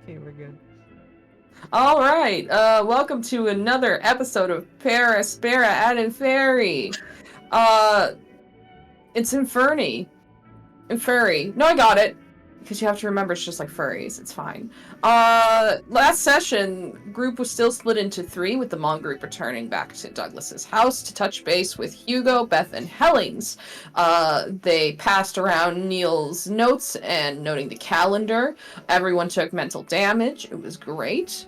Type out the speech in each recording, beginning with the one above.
Okay, we're good. All right. Welcome to another episode of Aspera and Inferi. It's Inferi. No, I got it. Because you have to remember it's just like furries. It's fine. Last session, group was still split into three, with the Mon group returning back to Douglas's house to touch base with Hugo, Beth, and Hellings. They passed around Neil's notes and noting the calendar. Everyone took mental damage. It was great.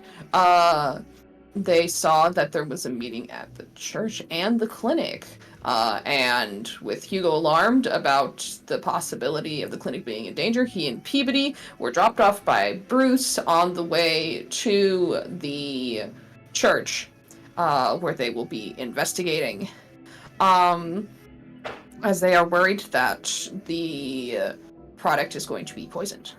They saw that there was a meeting at the church and the clinic. And with Hugo alarmed about the possibility of the clinic being in danger, he and Peabody were dropped off by Bruce on the way to the church, where they will be investigating. As they are worried that the product is going to be poisoned.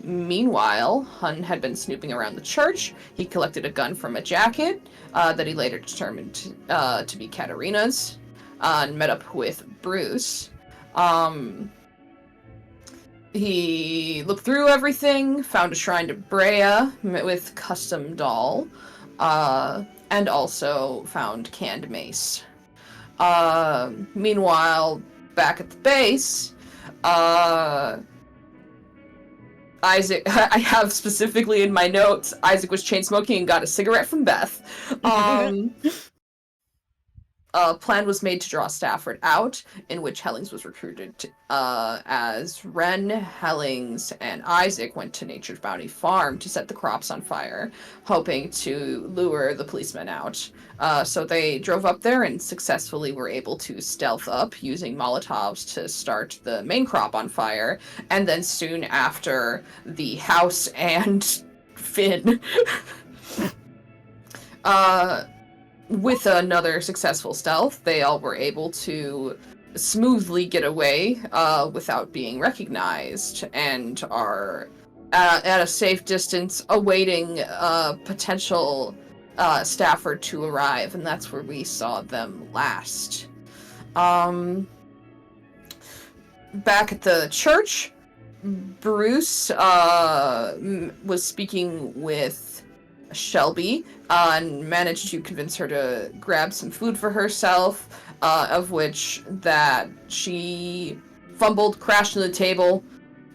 Meanwhile, Hun had been snooping around the church. He collected a gun from a jacket that he later determined to be Katerina's, and met up with Bruce. He looked through everything, found a shrine to Brea, met with custom doll, and also found canned mace. Meanwhile, back at the base, Isaac, I have specifically in my notes, Isaac was chain smoking and got a cigarette from Beth. Plan was made to draw Stafford out, in which Hellings was recruited as Ren, Hellings, and Isaac went to Nature's Bounty Farm to set the crops on fire, hoping to lure the policemen out. So they drove up there and successfully were able to stealth up using molotovs to start the main crop on fire, and then soon after, the house and Finn. With another successful stealth, they all were able to smoothly get away without being recognized, and are at a safe distance awaiting potential Stafford to arrive, and that's where we saw them last. Back at the church, Bruce was speaking with Shelby and managed to convince her to grab some food for herself, of which that she fumbled, crashed on the table.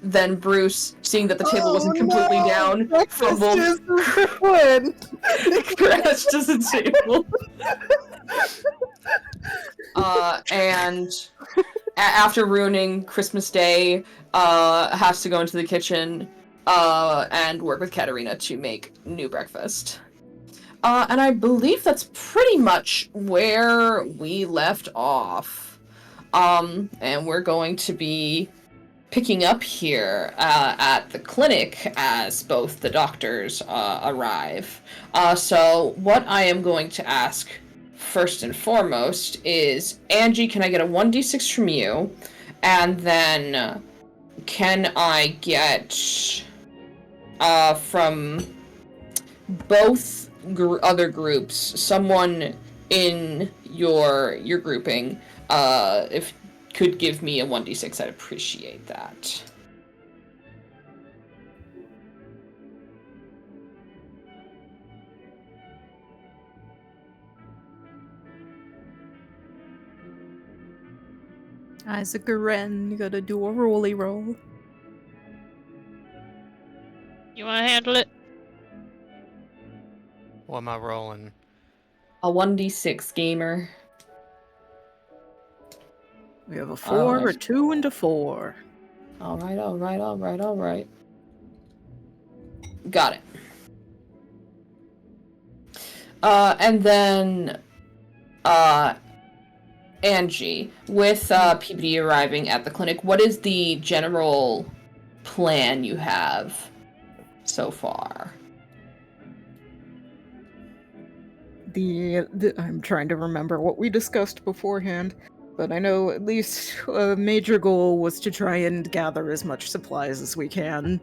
Then Bruce, seeing that the table wasn't completely down, fumbled, crashed to the table. And after ruining Christmas Day, has to go into the kitchen and work with Katerina to make new breakfast. And I believe that's pretty much where we left off. And we're going to be picking up here at the clinic as both the doctors arrive. So what I am going to ask first and foremost is, Angie, can I get a 1d6 from you? And then can I get from both other groups, someone in your grouping, if could give me a 1d6, I'd appreciate that. Isaac Ren, you gotta do a rolly roll. You wanna handle it? What am I rolling? A 1d6, gamer. We have a 4, a 2, and a 4. Alright. Got it. And then, Angie, with Peabody arriving at the clinic, what is the general plan you have so far? I'm trying to remember what we discussed beforehand, but I know at least a major goal was to try and gather as much supplies as we can.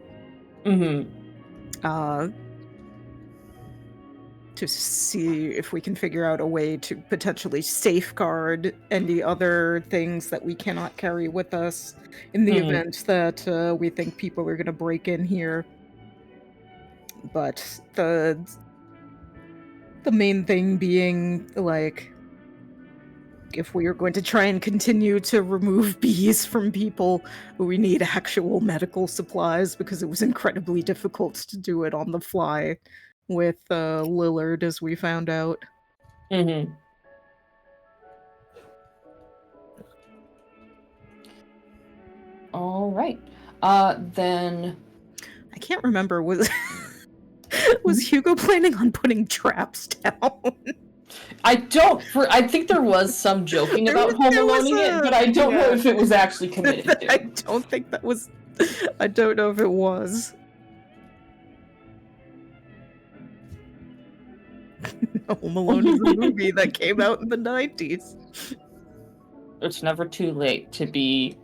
To see if we can figure out a way to potentially safeguard any other things that we cannot carry with us in the event that we think people are going to break in here. But the main thing being, like, if we are going to try and continue to remove bees from people, we need actual medical supplies, because it was incredibly difficult to do it on the fly with Lillard, as we found out. Mm-hmm. All right. Then I can't remember, was Hugo planning on putting traps down? I think there was some joking about Home Aloneing it, but I don't know if it was actually committed to. I don't think that was. I don't know if it was. Home Alone is a movie that came out in the 90s. It's never too late to be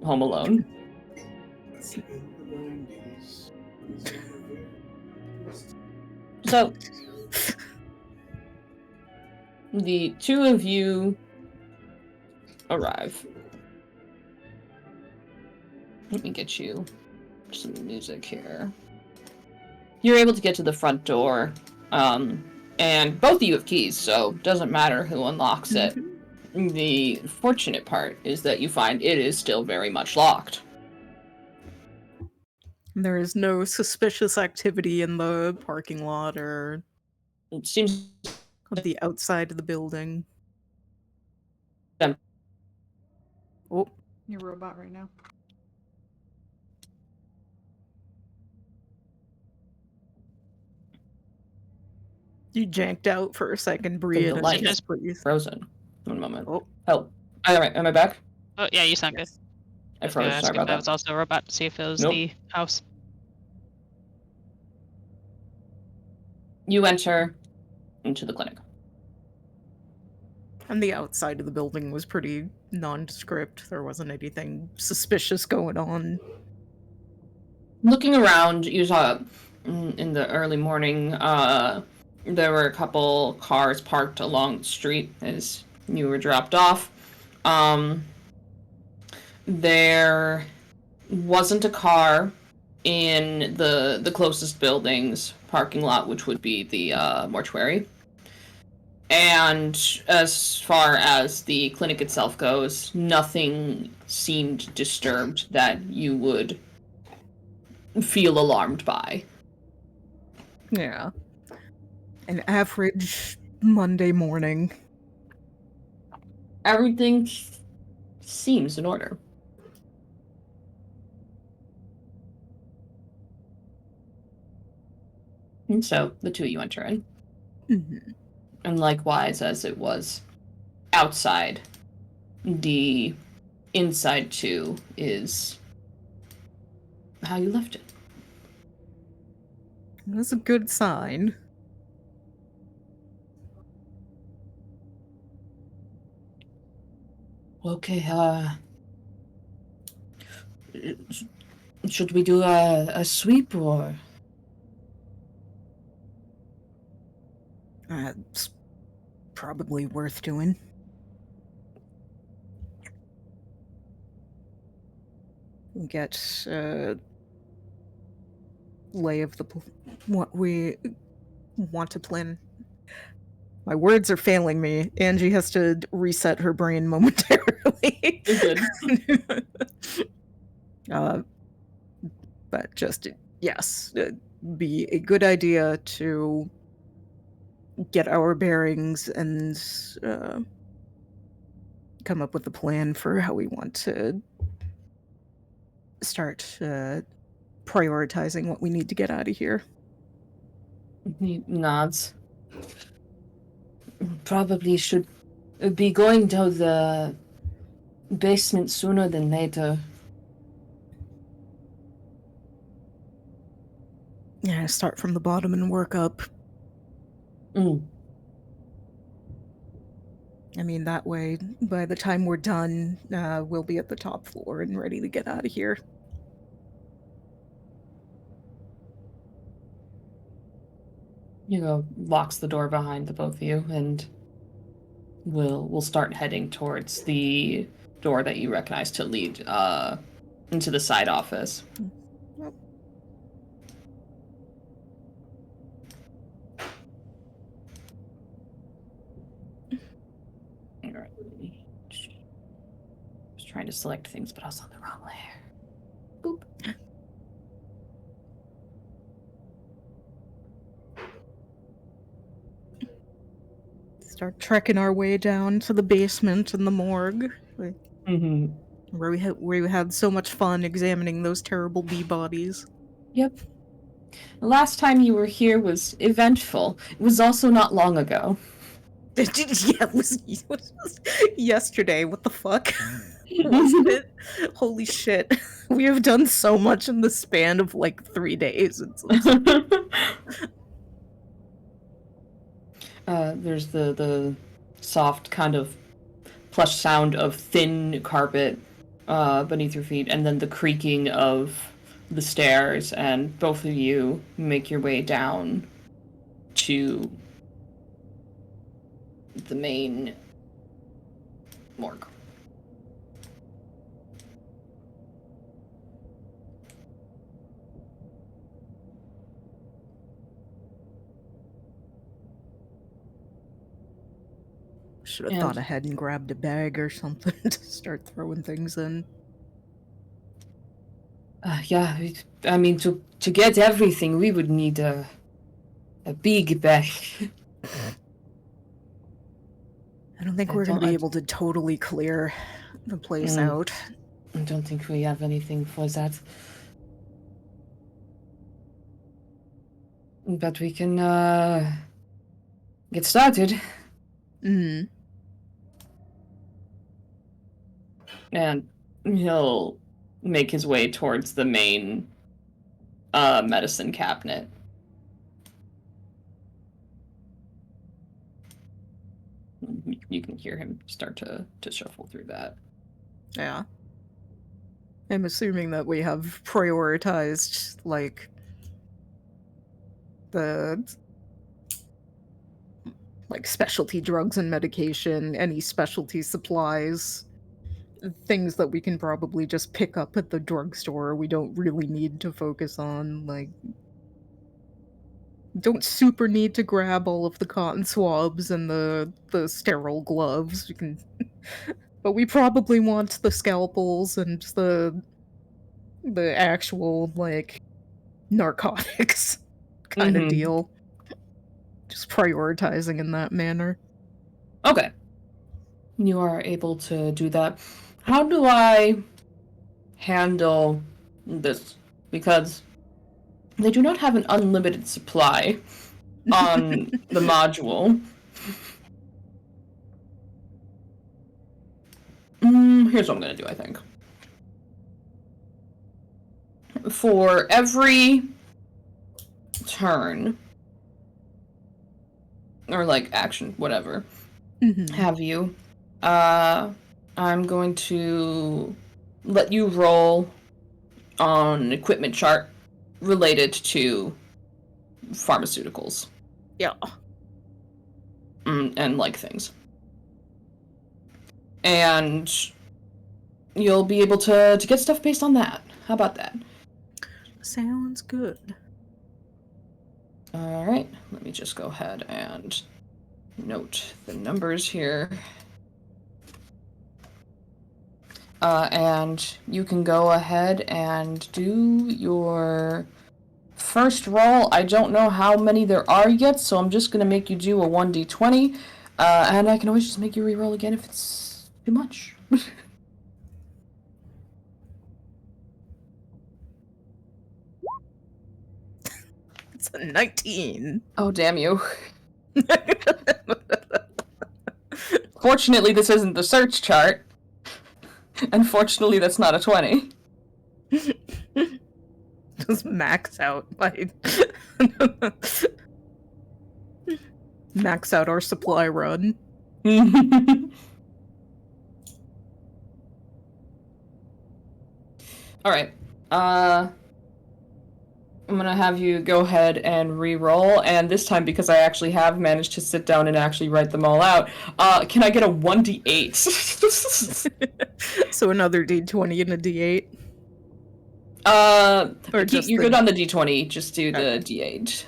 Home Alone. So, the two of you arrive. Let me get you some music here. You're able to get to the front door, and both of you have keys, so it doesn't matter who unlocks it. The fortunate part is that you find it is still very much locked. There is no suspicious activity in the parking lot or It seems on the outside of the building. Dem- Oh, You're a robot right now. you janked out for a second, Bria. the light is please. frozen. One moment. Oh, All right, am I back? Oh, yeah, you sound good. I I was gonna froze. ask Sorry if about that was that. also a robot to see if it was Nope. the house. You enter into the clinic. and the outside of the building was pretty nondescript. There wasn't anything suspicious going on. Looking around, you saw in the early morning, there were a couple cars parked along the street as you were dropped off. There wasn't a car in the closest building's parking lot, which would be the mortuary. And as far as the clinic itself goes, nothing seemed disturbed that you would feel alarmed by. Yeah. An average Monday morning. Everything seems in order. And so the two of you enter in. Mm-hmm. And likewise, as it was outside, the inside too is how you left it. That's a good sign. Okay, should we do a sweep or? It's probably worth doing. Get lay of what we want to plan. My words are failing me. Angie has to reset her brain momentarily. You're good. But just, yes, it'd be a good idea to get our bearings and come up with a plan for how we want to start prioritizing what we need to get out of here. He nods. Probably should be going to the basement sooner than later. Yeah, start from the bottom and work up. I mean, that way, by the time we're done, we'll be at the top floor and ready to get out of here. Hugo locks the door behind the both of you, and we'll start heading towards the door that you recognize to lead into the side office. Yep. trying to select things, but I was on the wrong layer. Boop. Start trekking our way down to the basement and the morgue, Mm-hmm. where we had so much fun examining those terrible bee bodies. Yep. The last time you were here was eventful. It was also not long ago. Yeah, it was yesterday. What the fuck? Wasn't it? Holy shit. We have done so much in the span of like 3 days. There's the soft kind of plush sound of thin carpet beneath your feet, and then the creaking of the stairs, and both of you make your way down to the main morgue. Should have thought ahead and grabbed a bag or something to start throwing things in. Yeah, I mean, to get everything, we would need a big bag. I don't think we're going to be able to totally clear the place out. I don't think we have anything for that. But we can get started. Mm. And he'll make his way towards the main medicine cabinet. You can hear him start to shuffle through that. Yeah. I'm assuming that we have prioritized, like, the specialty drugs and medication, any specialty supplies, things that we can probably just pick up at the drugstore. We don't really need to focus on, like, don't super need to grab all of the cotton swabs and the sterile gloves. We can, but we probably want the scalpels and the actual, like, narcotics kind of deal. Just prioritizing in that manner. Okay. You are able to do that. How do I handle this? Because they do not have an unlimited supply on the module. Here's what I'm going to do, I think. For every turn, or like action, whatever, have you, I'm going to let you roll on an equipment chart related to pharmaceuticals. Yeah. And like things. And you'll be able to get stuff based on that. How about that? Sounds good. Alright, let me just go ahead and note the numbers here. And you can go ahead and do your first roll. I don't know how many there are yet, so I'm just going to make you do a 1d20. And I can always just make you reroll again if it's too much. It's a 19. Oh, damn you. Fortunately, this isn't the search chart. Unfortunately, that's not a 20. Just max out, like... max out our supply run. Alright. I'm gonna have you go ahead and re-roll, and this time, because I actually have managed to sit down and actually write them all out, can I get a 1d8? So another d20 and a d8? Or you're good on the d20, just do the d8.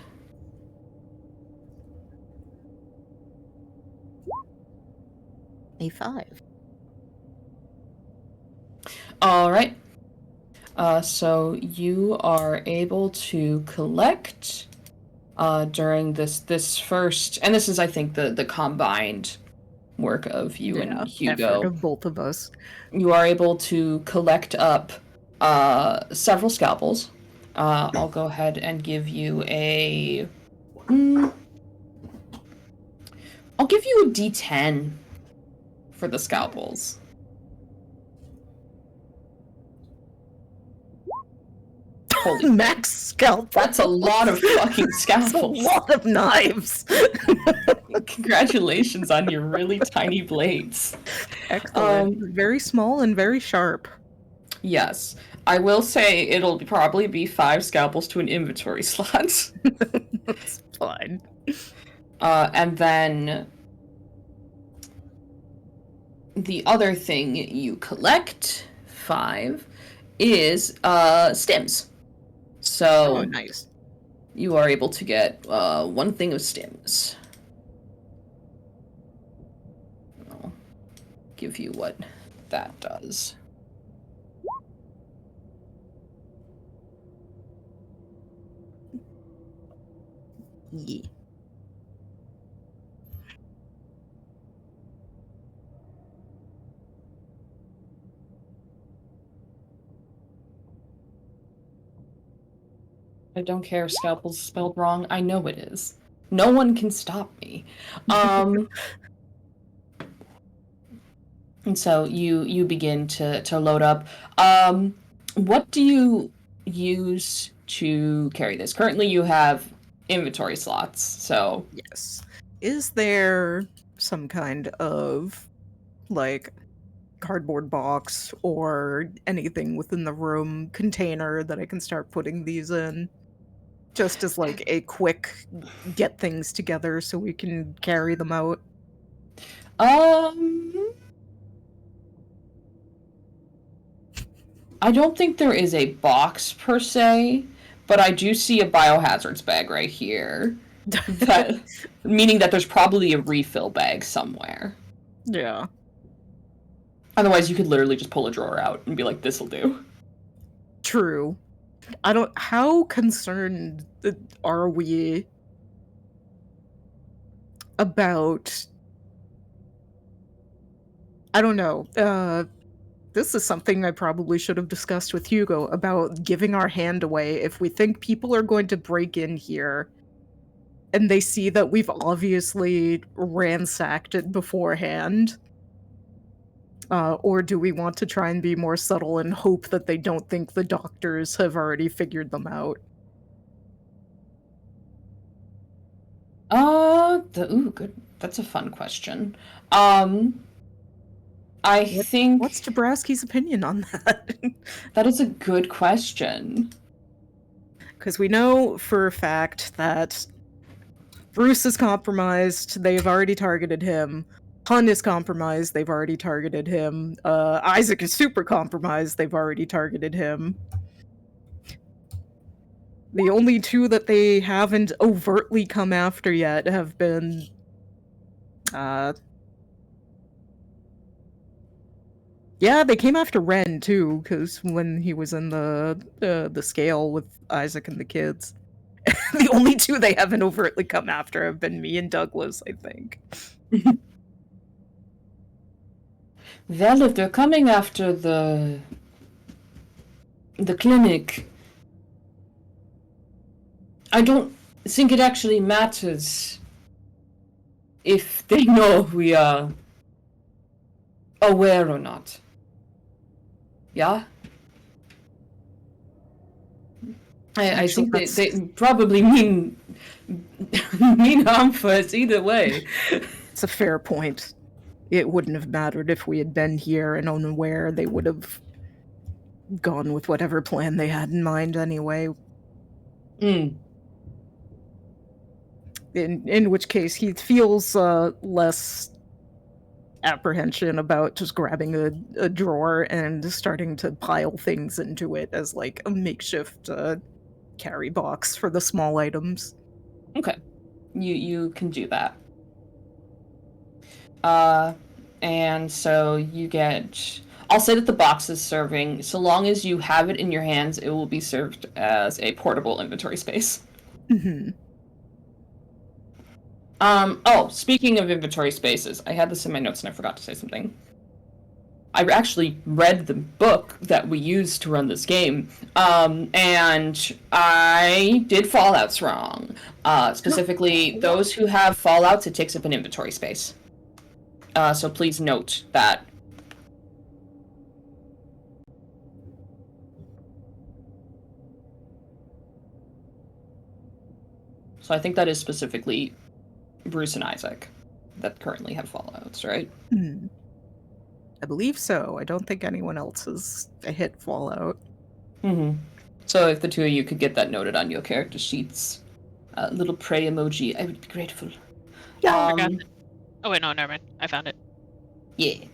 A5. All right. So you are able to collect during this first, and this is, I think, the combined work of you and effort Hugo. of both of us. You are able to collect up several scalpels. I'll go ahead and give you a. I'll give you a D10 for the scalpels. Holy, Max scalp. that's a lot of fucking That's a scalpels. lot of knives. Congratulations on your really tiny blades. Excellent. Very small and very sharp. Yes. I will say it'll probably be 5 scalpels to an inventory slot. That's fine. And then the other thing you collect, 5, is stims. So Oh, nice. you are able to get 1 thing of stims. I'll give you what that does. Yeah. I don't care if scalpel's spelled wrong. I know it is. No one can stop me. And so you begin to load up. What do you use to carry this? Currently, you have inventory slots. So Yes. Is there some kind of, like, cardboard box or anything within the room container that I can start putting these in? Just as, like, a quick get things together so we can carry them out. I don't think there is a box per se, but I do see a biohazards bag right here. That meaning that there's probably a refill bag somewhere. Yeah. Otherwise, you could literally just pull a drawer out and be like, "This'll do." True. How concerned are we about, I don't know, this is something I probably should have discussed with Hugo about giving our hand away if we think people are going to break in here and they see that we've obviously ransacked it beforehand. Or do we want to try and be more subtle and hope that they don't think the doctors have already figured them out? Good. That's a fun question. I think What's Dabrowski's opinion on that? that is a good question. Because we know for a fact that Bruce is compromised, they've already targeted him. Hun is compromised, they've already targeted him. Isaac is super compromised, they've already targeted him. The only 2 that they haven't overtly come after yet have been yeah, they came after Ren too, because when he was in the scale with Isaac and the kids. The only 2 they haven't overtly come after have been me and Douglas, I think. Well, if they're coming after the clinic, I don't think it actually matters if they know we are aware or not. Yeah? I think they probably mean harm for us either way. It's a fair point. It wouldn't have mattered if we had been here and unaware. They would have gone with whatever plan they had in mind anyway. In which case, he feels less apprehension about just grabbing a drawer and starting to pile things into it as like a makeshift carry box for the small items. Okay. You can do that. And so you get I'll say that the box is serving. So long as you have it in your hands, it will be served as a portable inventory space. Mm-hmm. Oh, speaking of inventory spaces, I had this in my notes and I forgot to say something. I actually read the book that we used to run this game, and I did fallouts wrong. Specifically, those who have fallouts, it takes up an inventory space. So please note that. So I think that is specifically Bruce and Isaac that currently have fallouts, right? I believe so. I don't think anyone else has hit Fallout. Mm-hmm. So if the two of you could get that noted on your character sheets, little pray emoji, I would be grateful. Yeah. Forgot it. Oh wait, no, never mind. I found it. Yeah.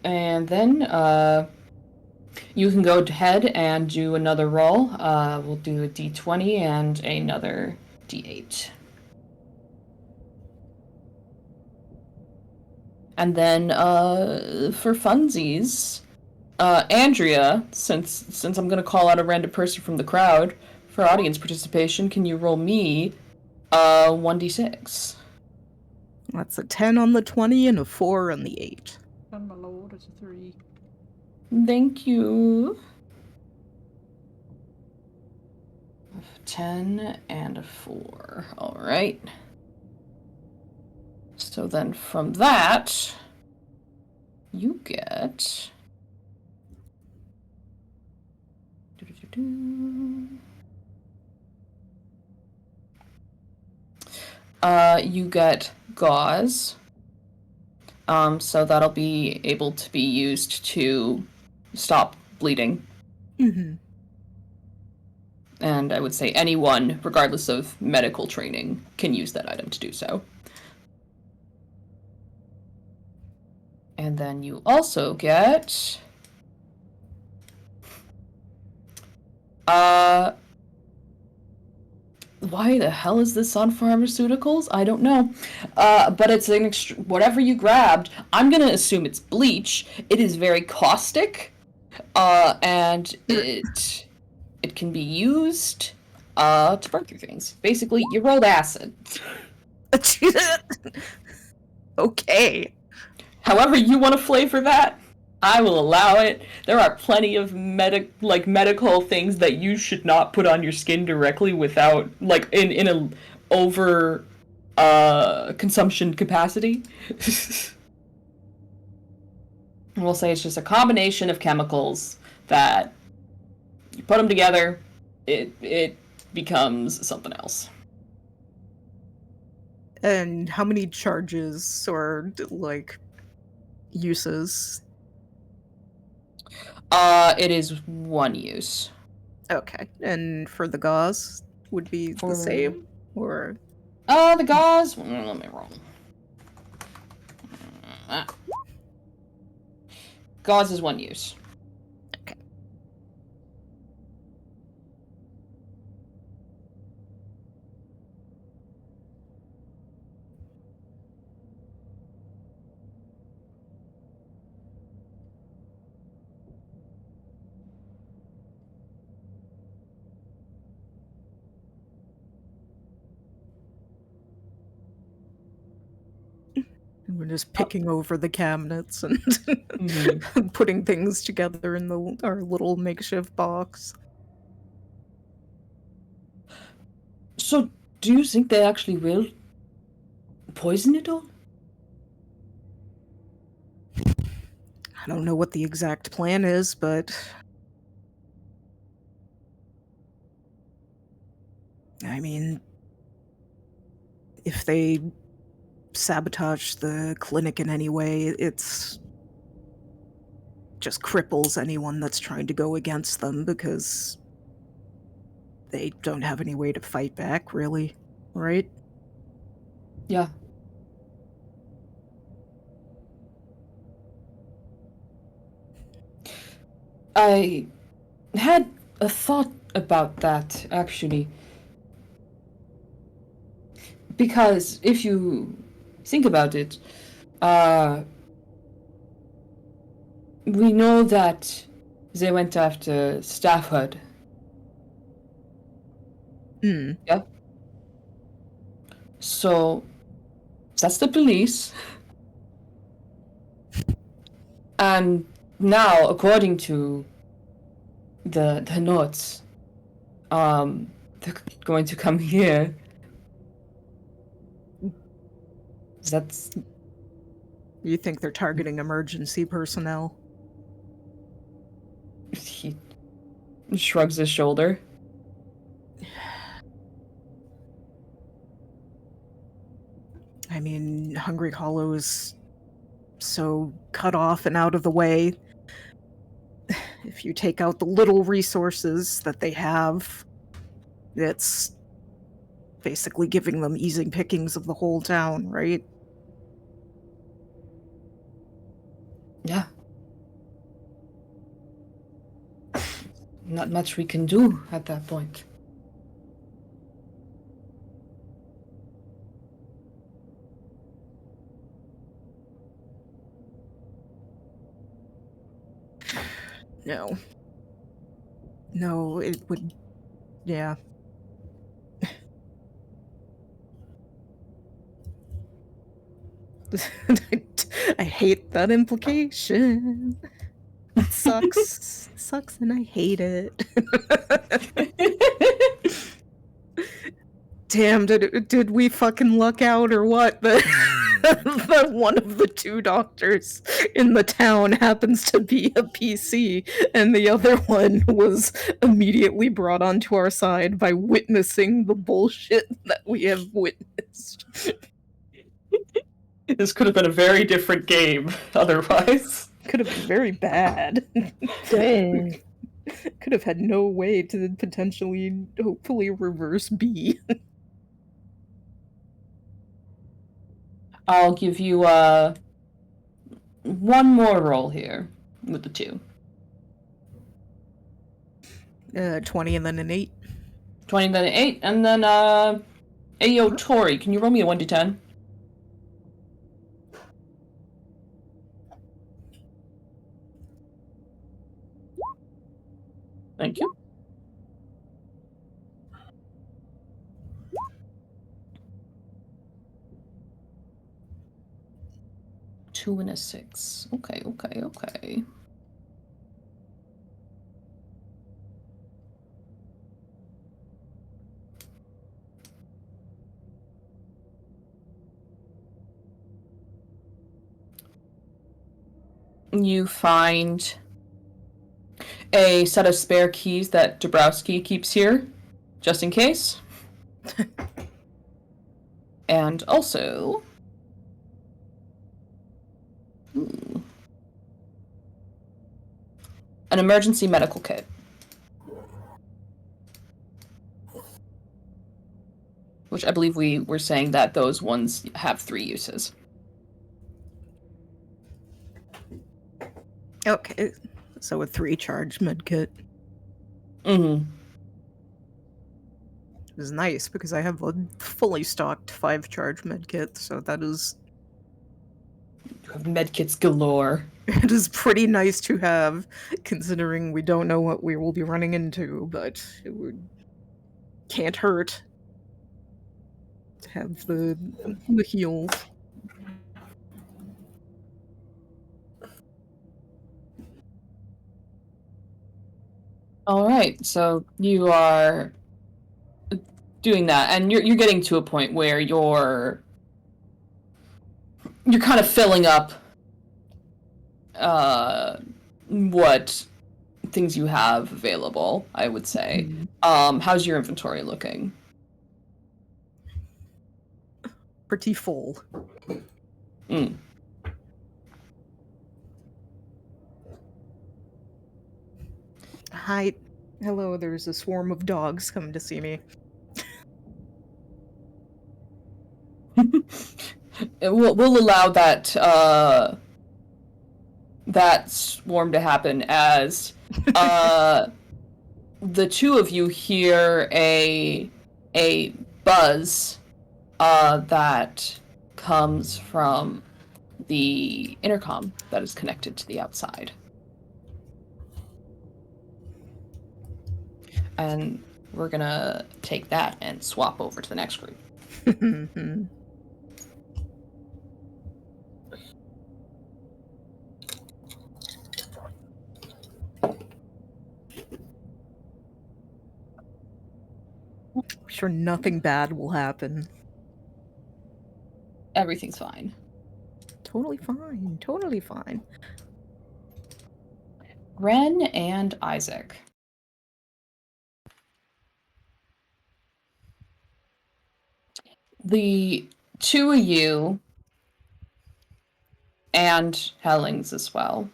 And then you can go ahead and do another roll. We'll do a d20 and another d8. And then for funsies, Andrea, since I'm gonna call out a random person from the crowd for audience participation, can you roll me 1d6? That's a 10 on the 20 and a 4 on the 8. And my lord, it's a 3. Thank you. 10 and a 4. All right. So then from that, you get... you get gauze. So that'll be able to be used to stop bleeding. Mm-hmm. And I would say anyone, regardless of medical training, can use that item to do so. And then you also get... why the hell is this on pharmaceuticals? I don't know. But it's an whatever you grabbed, I'm gonna assume it's bleach. It is very caustic. And it can be used to burn through things. Basically, you rolled acid. Okay. However you want to flavor that, I will allow it. There are plenty of medical things that you should not put on your skin directly without, like, in a over consumption capacity. We'll say it's just a combination of chemicals that you put them together, it becomes something else. And how many charges or, like, uses? It is one use. Okay. And for the gauze, would be the same? Or... The gauze... Let me roll. Gauze is one use. Okay. We're just picking over the cabinets and putting things together in our little makeshift box. So, do you think they actually will poison it all? I don't know what the exact plan is, but... I mean... if they sabotage the clinic in any way, it's just cripples anyone that's trying to go against them because they don't have any way to fight back, really, right? Yeah. I had a thought about that, actually. Because if you think about it, we know that they went after Stafford. Yeah. So that's the police. And now, according to the notes, they're going to come here. That's... You think they're targeting emergency personnel? He shrugs his shoulder. I mean, Hungry Hollow is so cut off and out of the way. If you take out the little resources that they have, it's basically giving them easy pickings of the whole town, right? Yeah. Not much we can do at that point. No. No, it would... Yeah. I hate that implication. It sucks. It sucks and I hate it. Damn, did we fucking luck out or what? That one of the two doctors in the town happens to be a PC, and the other one was immediately brought onto our side by witnessing the bullshit that we have witnessed. This could have been a very different game otherwise. Could have been very bad. Dang. Could have had no way to potentially, hopefully, reverse B. I'll give you one more roll here with the 2. 20 and then an 8. 20 and then an 8, and then Ayo Tori, can you roll me a 1d10? Thank you. Two and a 6. Okay. You find a set of spare keys that Dabrowski keeps here, just in case. And also... an emergency medical kit. Which I believe we were saying that those ones have 3 uses. Okay, so a 3-charge medkit. Mm-hmm. It was nice because I have a fully stocked 5-charge medkit, so that is... You have medkits galore. It is pretty nice to have, considering we don't know what we will be running into, but it can't hurt to have the heals. All right, so you are doing that, and you're getting to a point where you're kind of filling up what things you have available, I would say. How's your inventory looking? Pretty full. Hi. Hello, there's a swarm of dogs coming to see me. We'll allow that that swarm to happen as the two of you hear a buzz that comes from the intercom that is connected to the outside. And we're gonna take that and swap over to the next group. I'm sure nothing bad will happen. Everything's fine. Totally fine. Totally fine. Ren and Isaac. The two of you, and Hellings as well,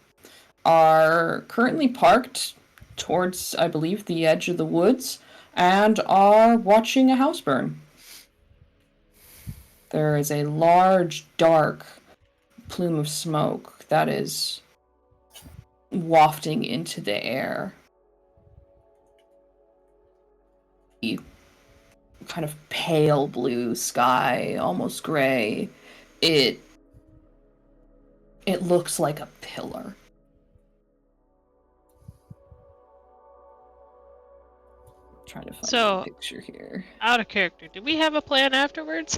are currently parked towards, I believe, the edge of the woods, and are watching a house burn. There is a large, dark plume of smoke that is wafting into the air. The kind of pale blue sky, almost gray. It looks like a pillar. Trying to find a picture here. Out of character, did we have a plan afterwards?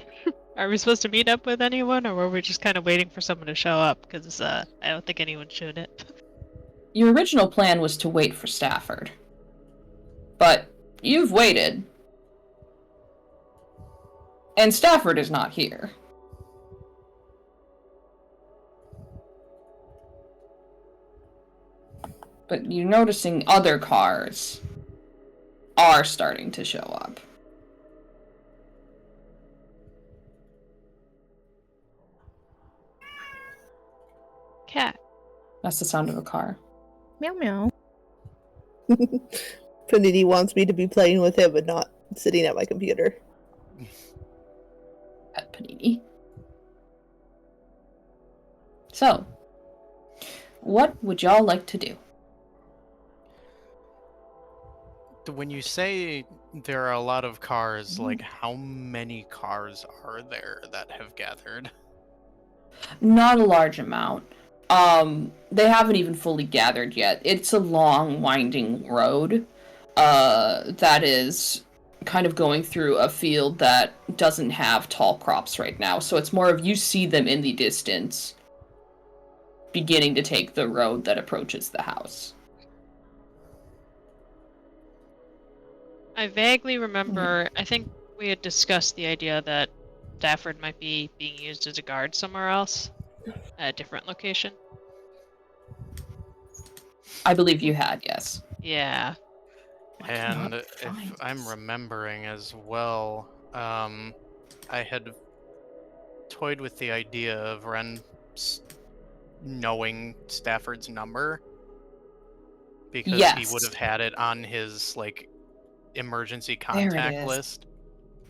Are we supposed to meet up with anyone, or were we just kind of waiting for someone to show up? Because I don't think anyone showed it. Your original plan was to wait for Stafford. But you've waited. And Stafford is not here. But you're noticing other cars are starting to show up. Cat. That's the sound of a car. Meow meow. Panini wants me to be playing with him and not sitting at my computer. Pet Panini. So, what would y'all like to do? When you say there are a lot of cars, like, how many cars are there that have gathered? Not a large amount. They haven't even fully gathered yet. It's a long, winding road, that is kind of going through a field that doesn't have tall crops right now. So it's more of you see them in the distance, beginning to take the road that approaches the house. I vaguely remember, I think we had discussed the idea that Stafford might be being used as a guard somewhere else, at a different location. I believe you had, yes. Yeah. And if I'm remembering as well, I had toyed with the idea of Ren knowing Stafford's number, because he would have had it on his, like, emergency contact list.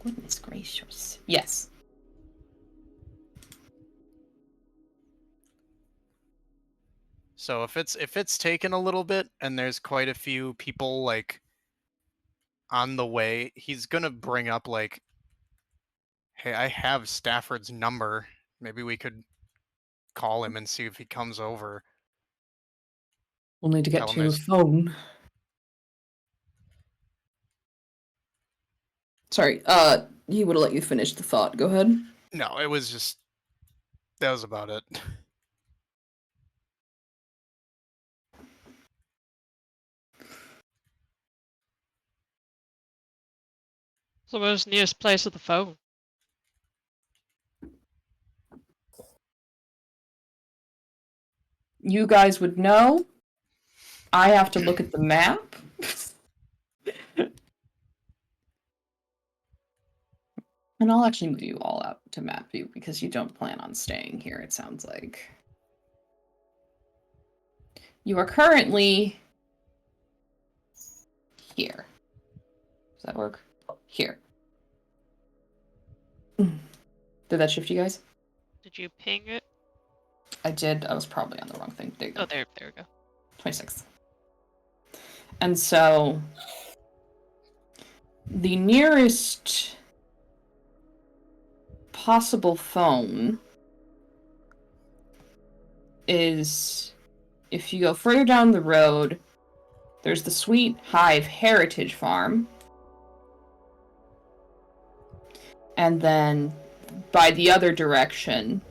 Goodness gracious. Yes. So if it's taken a little bit and there's quite a few people, like, on the way, he's gonna bring up, like, hey, I have Stafford's number. Maybe we could call him and see if he comes over. We'll need to get Tell him to a there's- phone. Sorry, he would have let you finish the thought. Go ahead. No, it was just... that was about it. So where's the nearest place with the phone? You guys would know. I have to look at the map. And I'll actually move you all out to map view because you don't plan on staying here, it sounds like. You are currently here. Does that work? Here. Did that shift you guys? Did you ping it? I did. I was probably on the wrong thing. There you go. Oh, there we go. 26th. And so the nearest possible phone is if you go further down the road, there's the Sweet Hive Heritage Farm. And then by the other direction,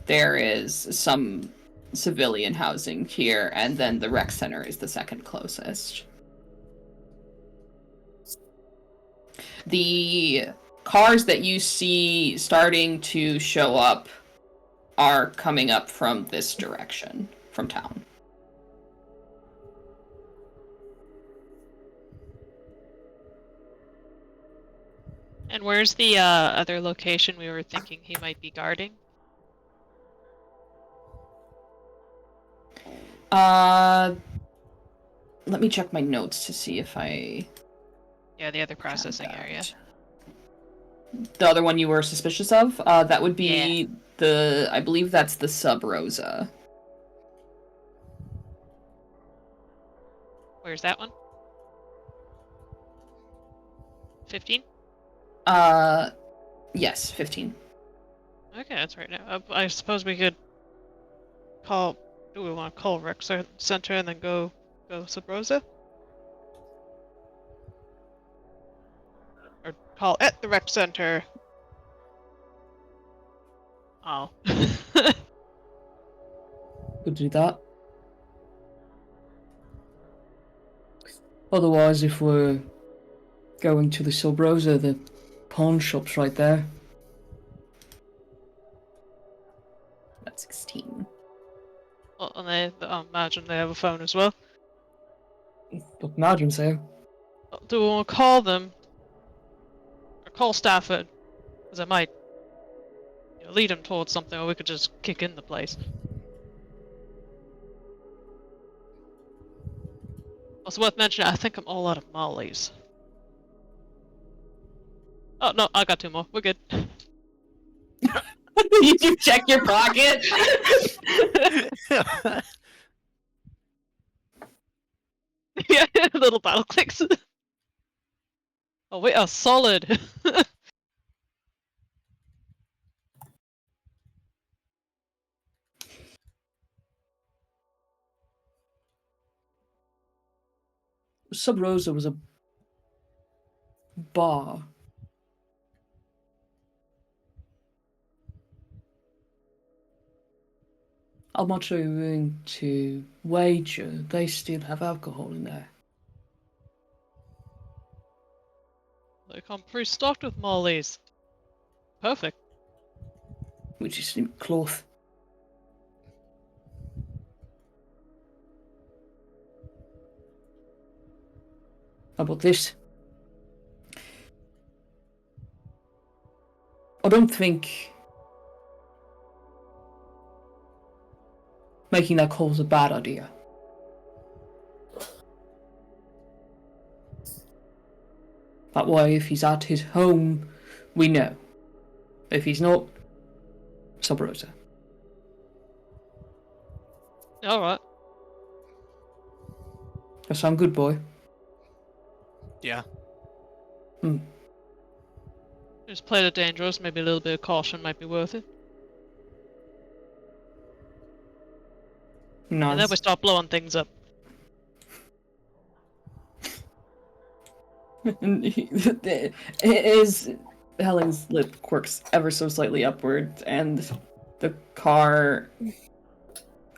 there is some civilian housing here, and then the rec center is the second closest. The cars that you see starting to show up are coming up from this direction, from town. And where's the other location we were thinking he might be guarding? Let me check my notes to see if I... Yeah, the other processing area. The other one you were suspicious of? That would be the... I believe that's the Sub Rosa. Where's that one? 15? Yes, 15. Okay, that's right now. I suppose we could call... Do we want to call Rec Center and then go Sub Rosa? Or call at the Rec Center. Oh. Could do that. Otherwise, if we're going to the Sub Rosa, the pawn shop's right there. That's 16. Well, and I imagine they have a phone as well. But imagine so. Do we want to call them? Or call Stafford? Because I might lead them towards something, or we could just kick in the place. Also worth mentioning, I think I'm all out of mollies. Oh, no, I got 2 more. We're good. Did you check your pocket? Yeah, little battle clicks. Oh, we are solid. Sub Rosa was a bar. How much are you willing to wager they still have alcohol in there? They come pre-stocked with mollies. Perfect. Which is cloth. How about this? I don't think making that call is a bad idea. That way, if he's at his home, we know. If he's not, Sub Rosa. Alright. That sound good, boy? Yeah. Just play it dangerous, maybe a little bit of caution might be worth it. Nice. And then we start blowing things up. Helen's lip quirks ever so slightly upward, and the car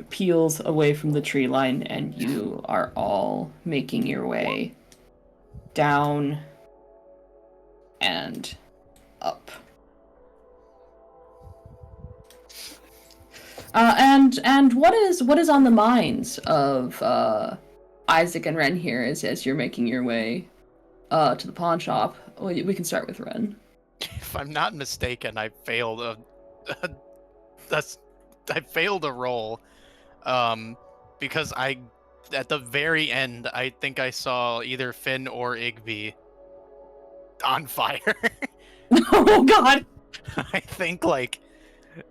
peels away from the tree line, and you are all making your way down and up. And what is on the minds of Isaac and Ren here as you're making your way to the pawn shop? Well, we can start with Ren. If I'm not mistaken, I failed I failed a roll, because at the very end I think I saw either Finn or Igby on fire. Oh God! I think like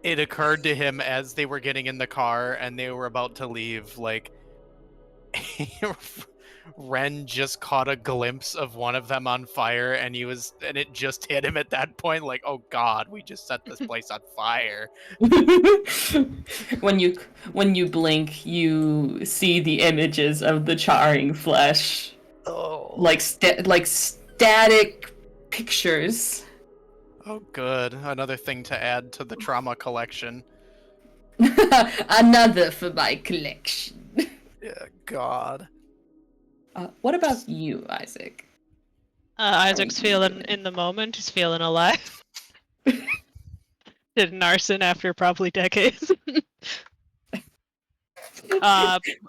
it occurred to him as they were getting in the car and they were about to leave, like Ren just caught a glimpse of one of them on fire, and it just hit him at that point. Like, oh god, we just set this place on fire. when you blink, you see the images of the charring flesh, Oh, like static pictures. oh, good. Another thing to add to the trauma collection. Another for my collection. Yeah, God. What about you, Isaac? Isaac's you feeling doing? in the moment. He's feeling alive. Did an arson after probably decades.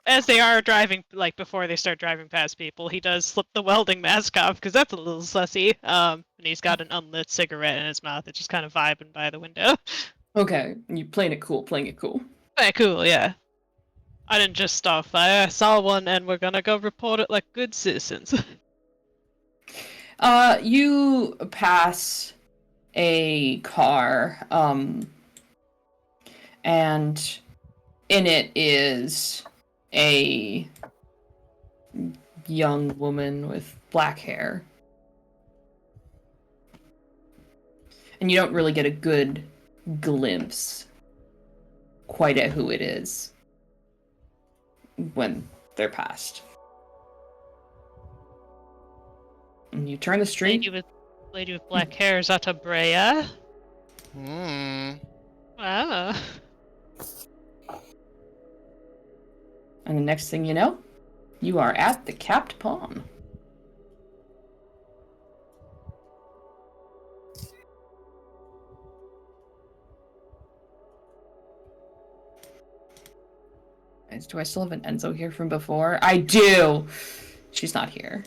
As they are driving, like before they start driving past people, he does slip the welding mask off because that's a little sussy. And he's got an unlit cigarette in his mouth. It's just kind of vibing by the window. Okay, you playing it cool. Very cool, yeah. I didn't just stop by. I saw one, and we're gonna go report it like good citizens. You pass a car, and in it is a young woman with black hair. And you don't really get a good glimpse quite at who it is when they're passed. And you turn the street. Lady with black hair, is that a Brea? Wow. And the next thing you know, you are at the Capped Pawn. Do I still have an Enzo here from before? I do! She's not here.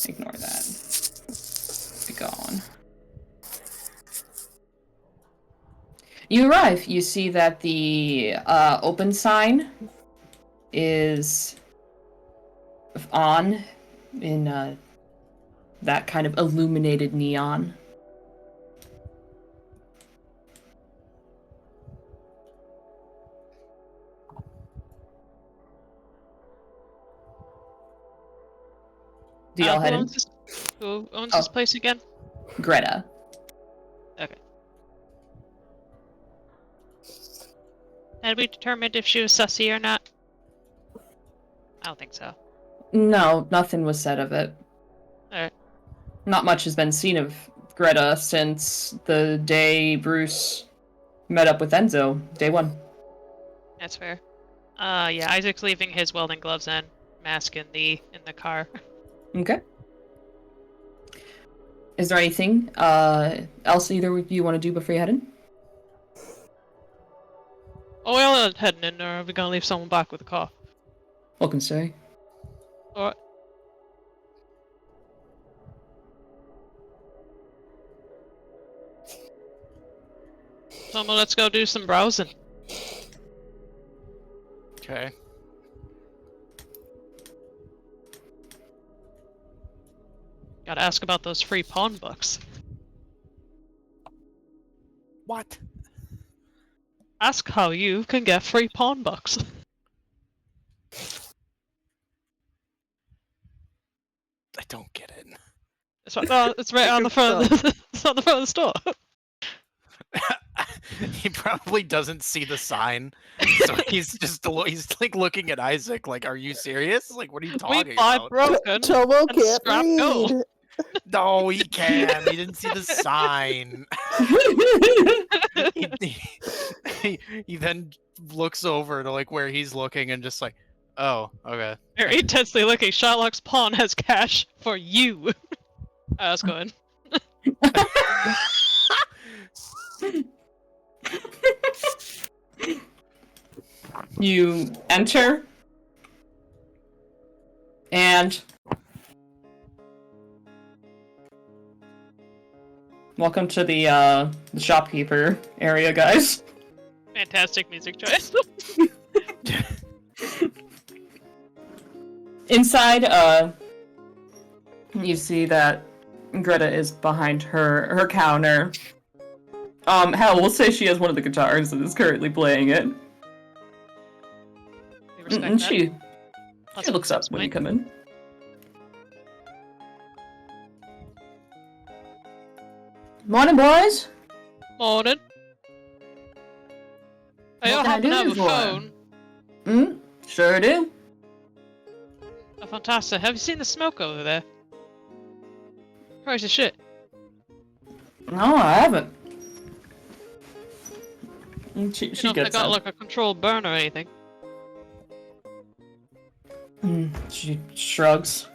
Ignore that. Be gone. You arrive. You see that the open sign is on in that kind of illuminated neon. Do y'all head in? Who owns this place again? Greta. Okay. Had we determined if she was sussy or not? I don't think so. No, nothing was said of it. Alright. Not much has been seen of Greta since the day Bruce met up with Enzo, day one. That's fair. Yeah, Isaac's leaving his welding gloves and mask in the car. Okay. Is there anything else either of you want to do before you head in? Oh, we're all heading in, or are we gonna leave someone back with the car? What can say? Alright. Someone, let's go do some browsing. Okay. Gotta ask about those free pawn books. What? Ask how you can get free pawn books. I don't get it. It's right on the front. It's on the front of the store. He probably doesn't see the sign, so he's like looking at Isaac like, "Are you serious? Like, what are you talking We buy about?" broken. Tomo and can't scrap gold. read. No, he can. He didn't see the sign. He then looks over to like where he's looking and just like, oh, okay. Very intensely looking. Shylock's pawn has cash for you. I was going. You enter, and welcome to the shopkeeper area, guys. Fantastic music choice. Inside, you see that Greta is behind her counter. Hell, we'll say she has one of the guitars and is currently playing it. We respect And that. she Lots of looks up sense when you point. come in. Morning, boys. Morning. I What don't can I happen to do have you a for? phone. Sure do. Oh, fantastic. Have you seen the smoke over there? Crazy shit. No, I haven't. She You know if they gets got up. like a controlled burn or anything. She shrugs.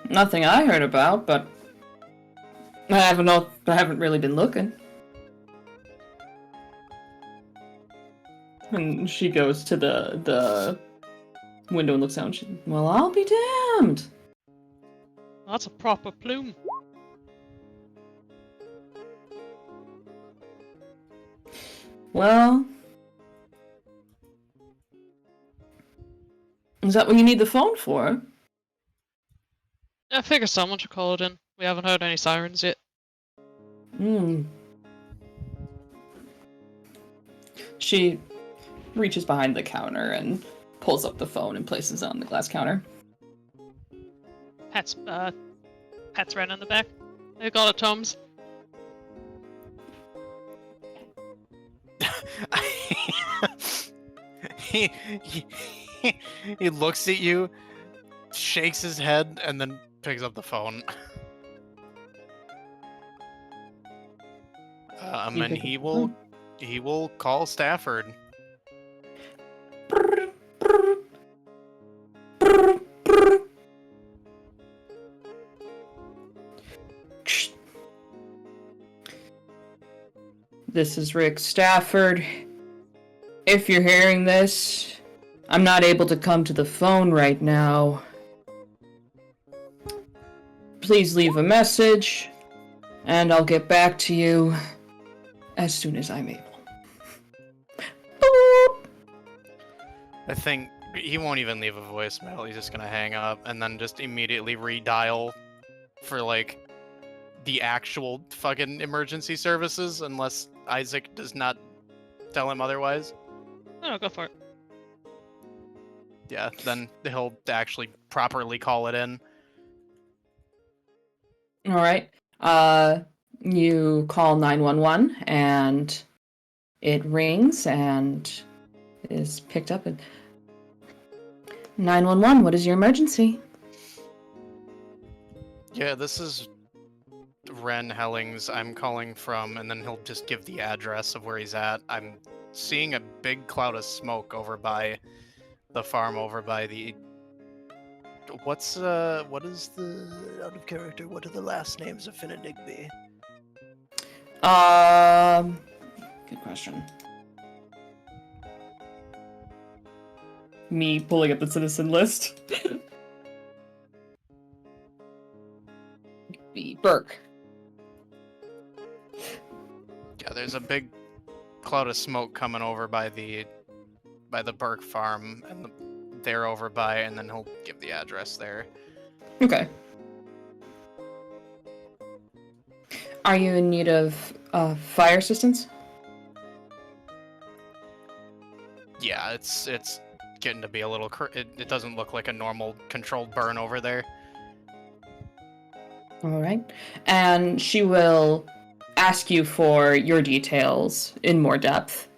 Nothing I heard about, but I haven't really been looking. And she goes to the window and looks out. Well, I'll be damned. That's a proper plume. Well, is that what you need the phone for? I figure someone should call it in. We haven't heard any sirens yet. She reaches behind the counter and pulls up the phone and places it on the glass counter. Pat's right on the back. They got it, Tom's. he, he looks at you, shakes his head, and then picks up the phone. And he will call Stafford. This is Rick Stafford. If you're hearing this, I'm not able to come to the phone right now. Please leave a message, and I'll get back to you as soon as I'm able. Boop. I think he won't even leave a voicemail. He's just gonna hang up and then just immediately redial for like the actual fucking emergency services, unless Isaac does not tell him otherwise. No, go for it. Yeah, then he'll actually properly call it in. All right. You call 911 and it rings and is picked up. 911, what is your emergency? Yeah, this is Ren Hellings. I'm calling from, and then he'll just give the address of where he's at. I'm seeing a big cloud of smoke over by the farm, over by the... what is the... out of character, what are the last names of Finn and Digby? Good question. Me pulling up the citizen list. B. Burke. Yeah, there's a big cloud of smoke coming over by the Burke farm, and they're over by, and then he'll give the address there. Okay. Are you in need of fire assistance? Yeah, it's getting to be a little... it doesn't look like a normal controlled burn over there. All right. And she will ask you for your details in more depth.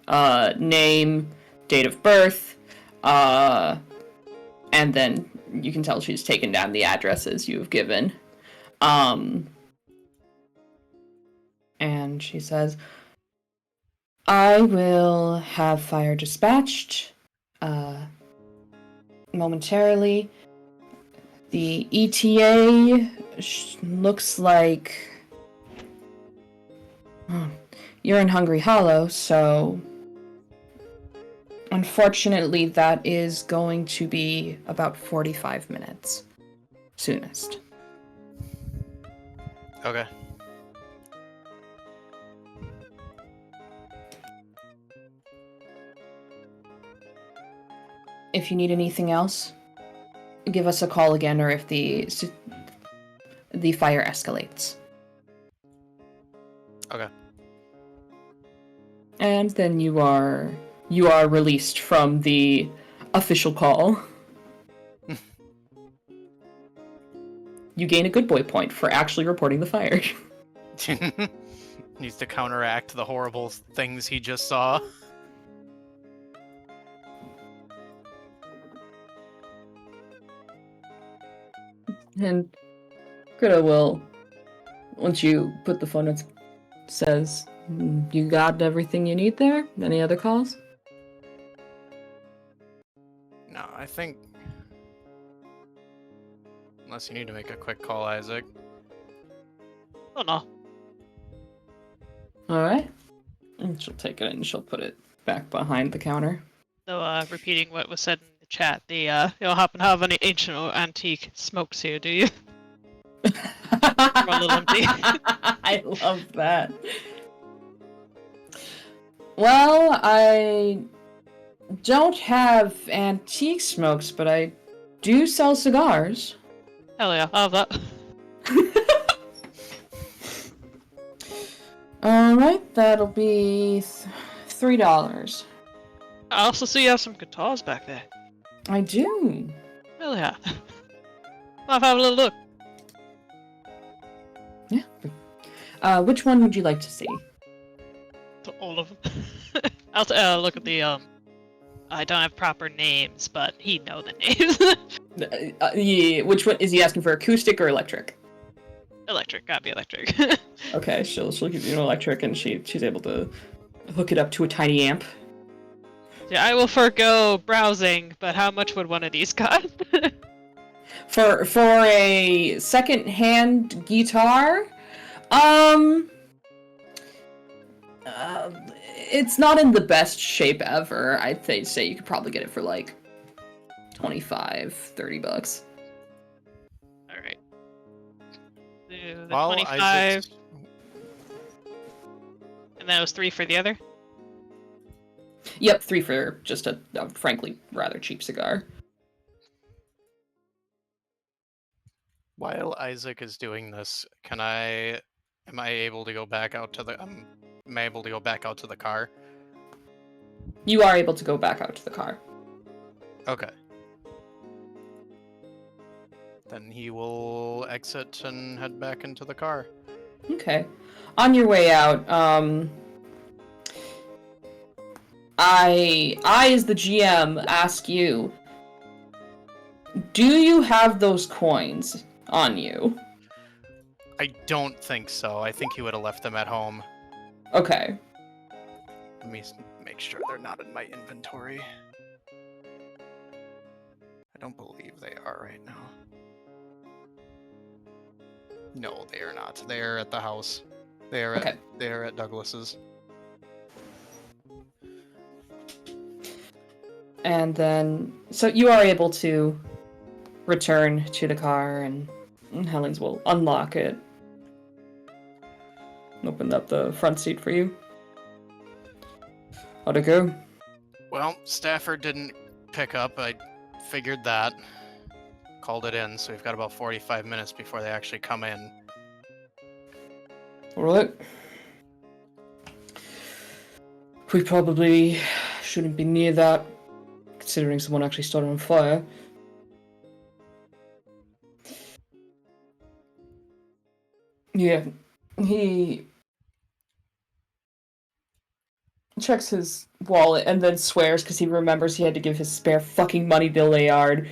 Name, date of birth, and then you can tell she's taken down the addresses you've given. And she says, I will have fire dispatched momentarily. The ETA looks like... you're in Hungry Hollow, so... unfortunately, that is going to be about 45 minutes. Soonest. Okay. If you need anything else, give us a call again, or if the fire escalates. Okay. And then you are released from the official call. You gain a good boy point for actually reporting the fire. Needs to counteract the horrible things he just saw. And Greta will, once you put the phone, it says, "You got everything you need there? Any other calls?" No, I think... Unless you need to make a quick call, Isaac. Oh no. Alright. And she'll take it and she'll put it back behind the counter. So, repeating what was said in the chat, you don't happen to have any ancient or antique smokes here, do you? A little empty. I love that. Well, I don't have antique smokes, but I do sell cigars. Hell yeah, I'll have that. Alright, that'll be $3. I also see you have some guitars back there. I do. Hell yeah. I'll have a little look. Yeah. Which one would you like to see? To all of them. I'll look at the, I don't have proper names, but he'd know the names. Yeah, which one is he asking for? Acoustic or electric? Electric, gotta be electric. Okay, she'll give you an electric, and she's able to hook it up to a tiny amp. Yeah, I will forgo browsing, but how much would one of these cost? For a second-hand guitar, it's not in the best shape ever. I'd say you could probably get it for like $25-30. Alright. The While 25, Isaac's... and that was 3 for the other? Yep, 3 for just a frankly rather cheap cigar. While Isaac is doing this, am I able to go back out to the am I able to go back out to the car? You are able to go back out to the car. Okay. Then he will exit and head back into the car. Okay. On your way out, I as the GM ask you, do you have those coins on you? I don't think so. I think he would have left them at home. Okay. Let me make sure they're not in my inventory. I don't believe they are right now. No, they are not. They are at the house. They are Okay. at Douglas's. And then, so you are able to return to the car, and Helens will unlock it. Open up the front seat for you. How'd it go? Well, Stafford didn't pick up. I figured that. Called it in, so we've got about 45 minutes before they actually come in. Alright. We probably shouldn't be near that, considering someone actually started on fire. Yeah, he checks his wallet and then swears because he remembers he had to give his spare fucking money to Layard.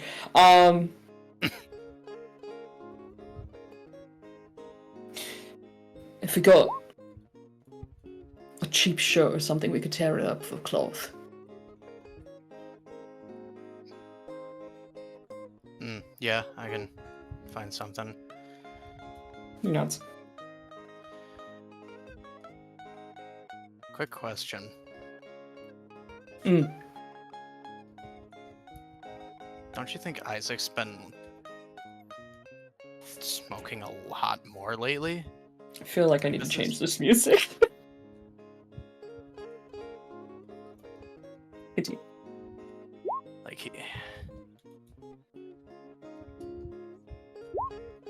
If we got a cheap shirt or something, we could tear it up for cloth. Yeah, I can find something. You're nuts. Quick question. Mm. Don't you think Isaac's been smoking a lot more lately? I feel like I need to change this music.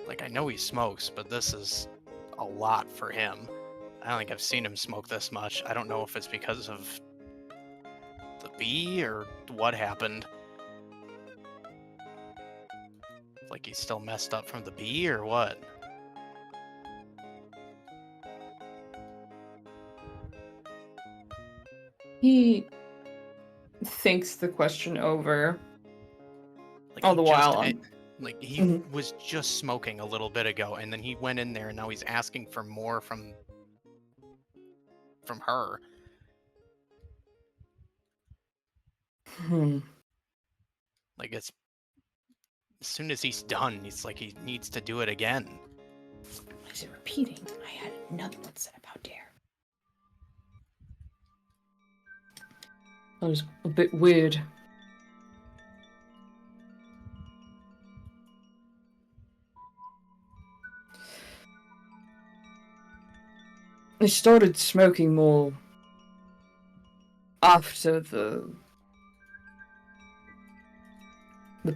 Like, I know he smokes, but this is a lot for him. I don't think I've seen him smoke this much. I don't know if it's because of the bee or what happened. Like he's still messed up from the bee or what? He thinks the question over. Like, All he the just while, like he Mhm. was just smoking a little bit ago, and then he went in there, and now he's asking for more from her. Like, it's as soon as he's done, he's like he needs to do it again. Why is it repeating? I had another one said about dare. That was a bit weird. I started smoking more after the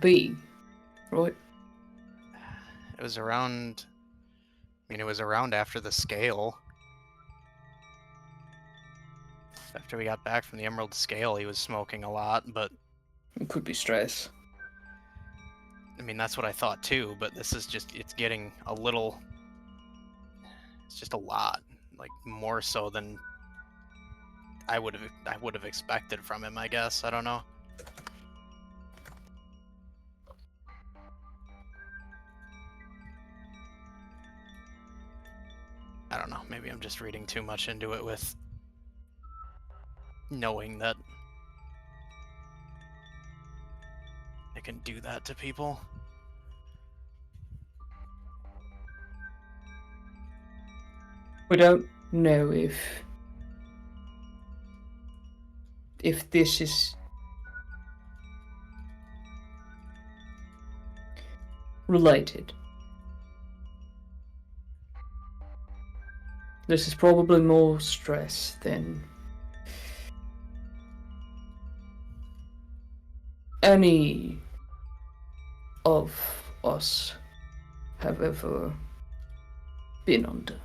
bee, right? It was around. I mean, it was around after the scale. After we got back from the Emerald Scale, he was smoking a lot, but It could be stress. I mean, that's what I thought too, but this is just, it's getting a little, it's just a lot, like more so than I would have expected from him, I guess. I don't know. I don't know, maybe I'm just reading too much into it with knowing that I can do that to people. We don't know if this is related. This is probably more stress than any of us have ever been under.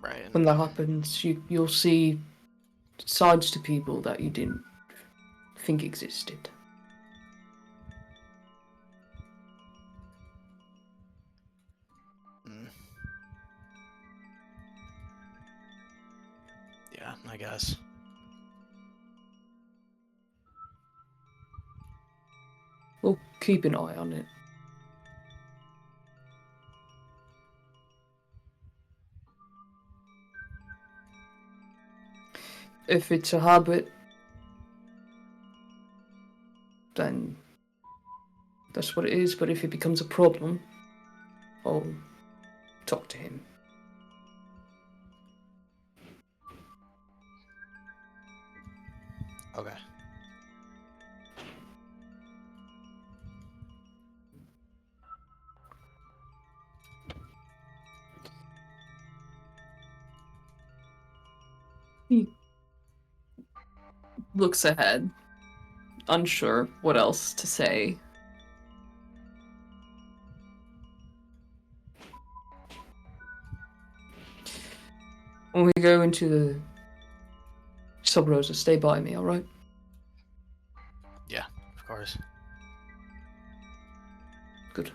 Right. When that happens, you'll see sides to people that you didn't think existed. Yeah, I guess. We'll keep an eye on it. If it's a habit, then that's what it is. But if it becomes a problem, I'll talk to him. Okay. He looks ahead, unsure what else to say. When we go into the Sub Rosa, stay by me, alright? Yeah, of course. Good.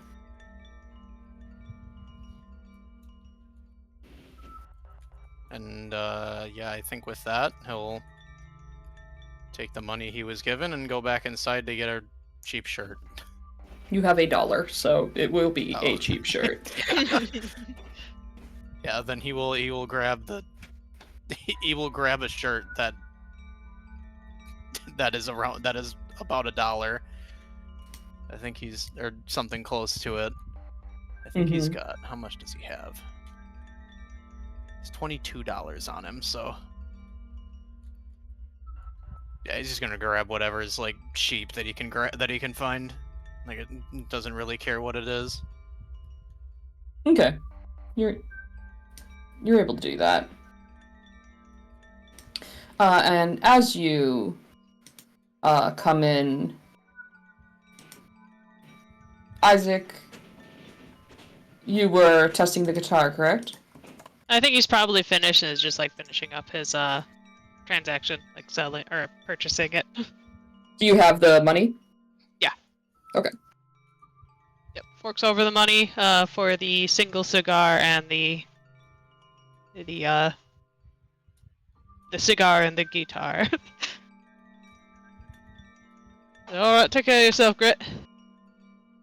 And yeah, I think with that, he'll take the money he was given and go back inside to get a cheap shirt. You have $1, so it will be a Oh. cheap shirt. Yeah, then he will grab the he will grab a shirt that is about $1. I think he's, or something close to it. I think he's got, how much does he have? He's $22 on him, so yeah, he's just gonna grab whatever is like cheap that he can find. Like, it doesn't really care what it is. Okay. You're able to do that. And as you come in, Isaac, you were testing the guitar, correct? I think he's probably finished and is just like finishing up his transaction, like selling or purchasing it. Do you have the money? Yeah. Okay. Yep. forks over the money for the single cigar and the cigar and the guitar. Alright, take care of yourself, Grit.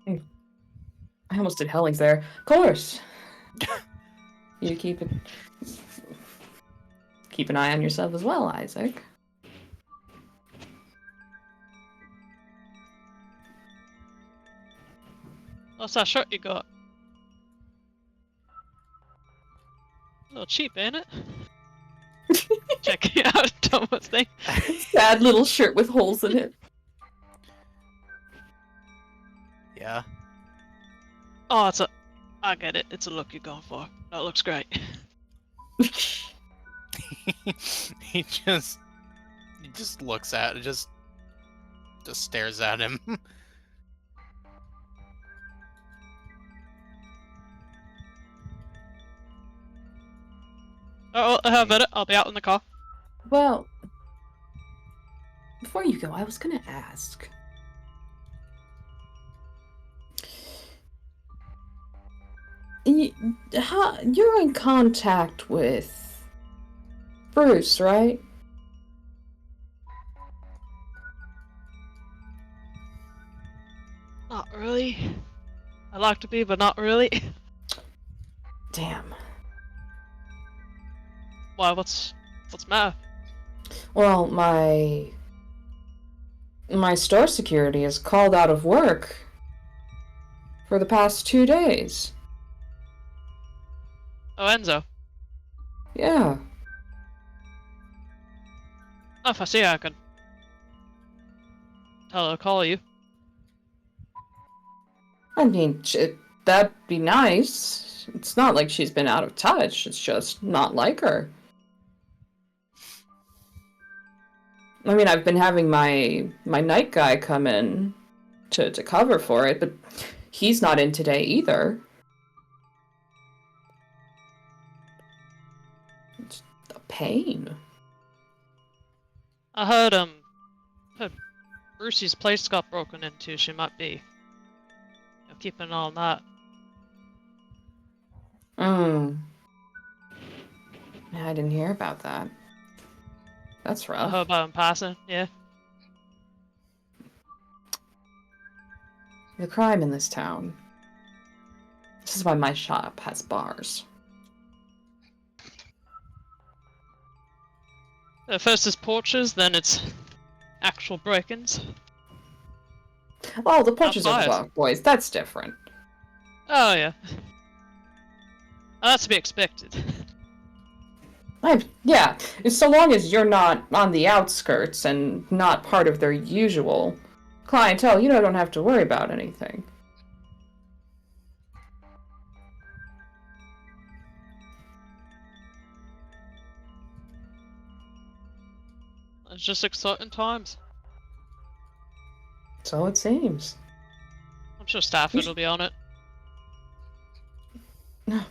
I almost did Hellings there. Of course. You keep an eye on yourself as well, Isaac. What's that shirt you got? A little cheap, ain't it? Checking out Thomas' thing. Sad little shirt with holes in it. Yeah. Oh, I get it. It's a look you're going for. That looks great. he just looks at it, just stares at him. Oh, I have it. I'll be out in the car. Well, before you go, I was gonna ask. You're in contact with Bruce, right? Not really. I like to be, but not really. Damn. Why? What's the matter? Well, my store security is called out of work for the past 2 days. Oh, Enzo. Yeah. Oh, if I see her, I can tell her to call you. I mean, that'd be nice. It's not like she's been out of touch. It's just not like her. I mean, I've been having my night guy come in to cover for it, but he's not in today either. It's a pain. I heard Brucey's place got broken into. She might be keeping an eye on that. Yeah, I didn't hear about that. That's I rough. heard about him passing. Yeah. The crime in this town. This is why my shop has bars. First it's porches, then it's actual break-ins. Oh, the porches are the Outside. block boys. That's different. Oh yeah. Oh, that's to be expected. Yeah, so long as you're not on the outskirts and not part of their usual clientele, you don't have to worry about anything. It's just exciting times. So it seems. I'm sure Stafford will be on it.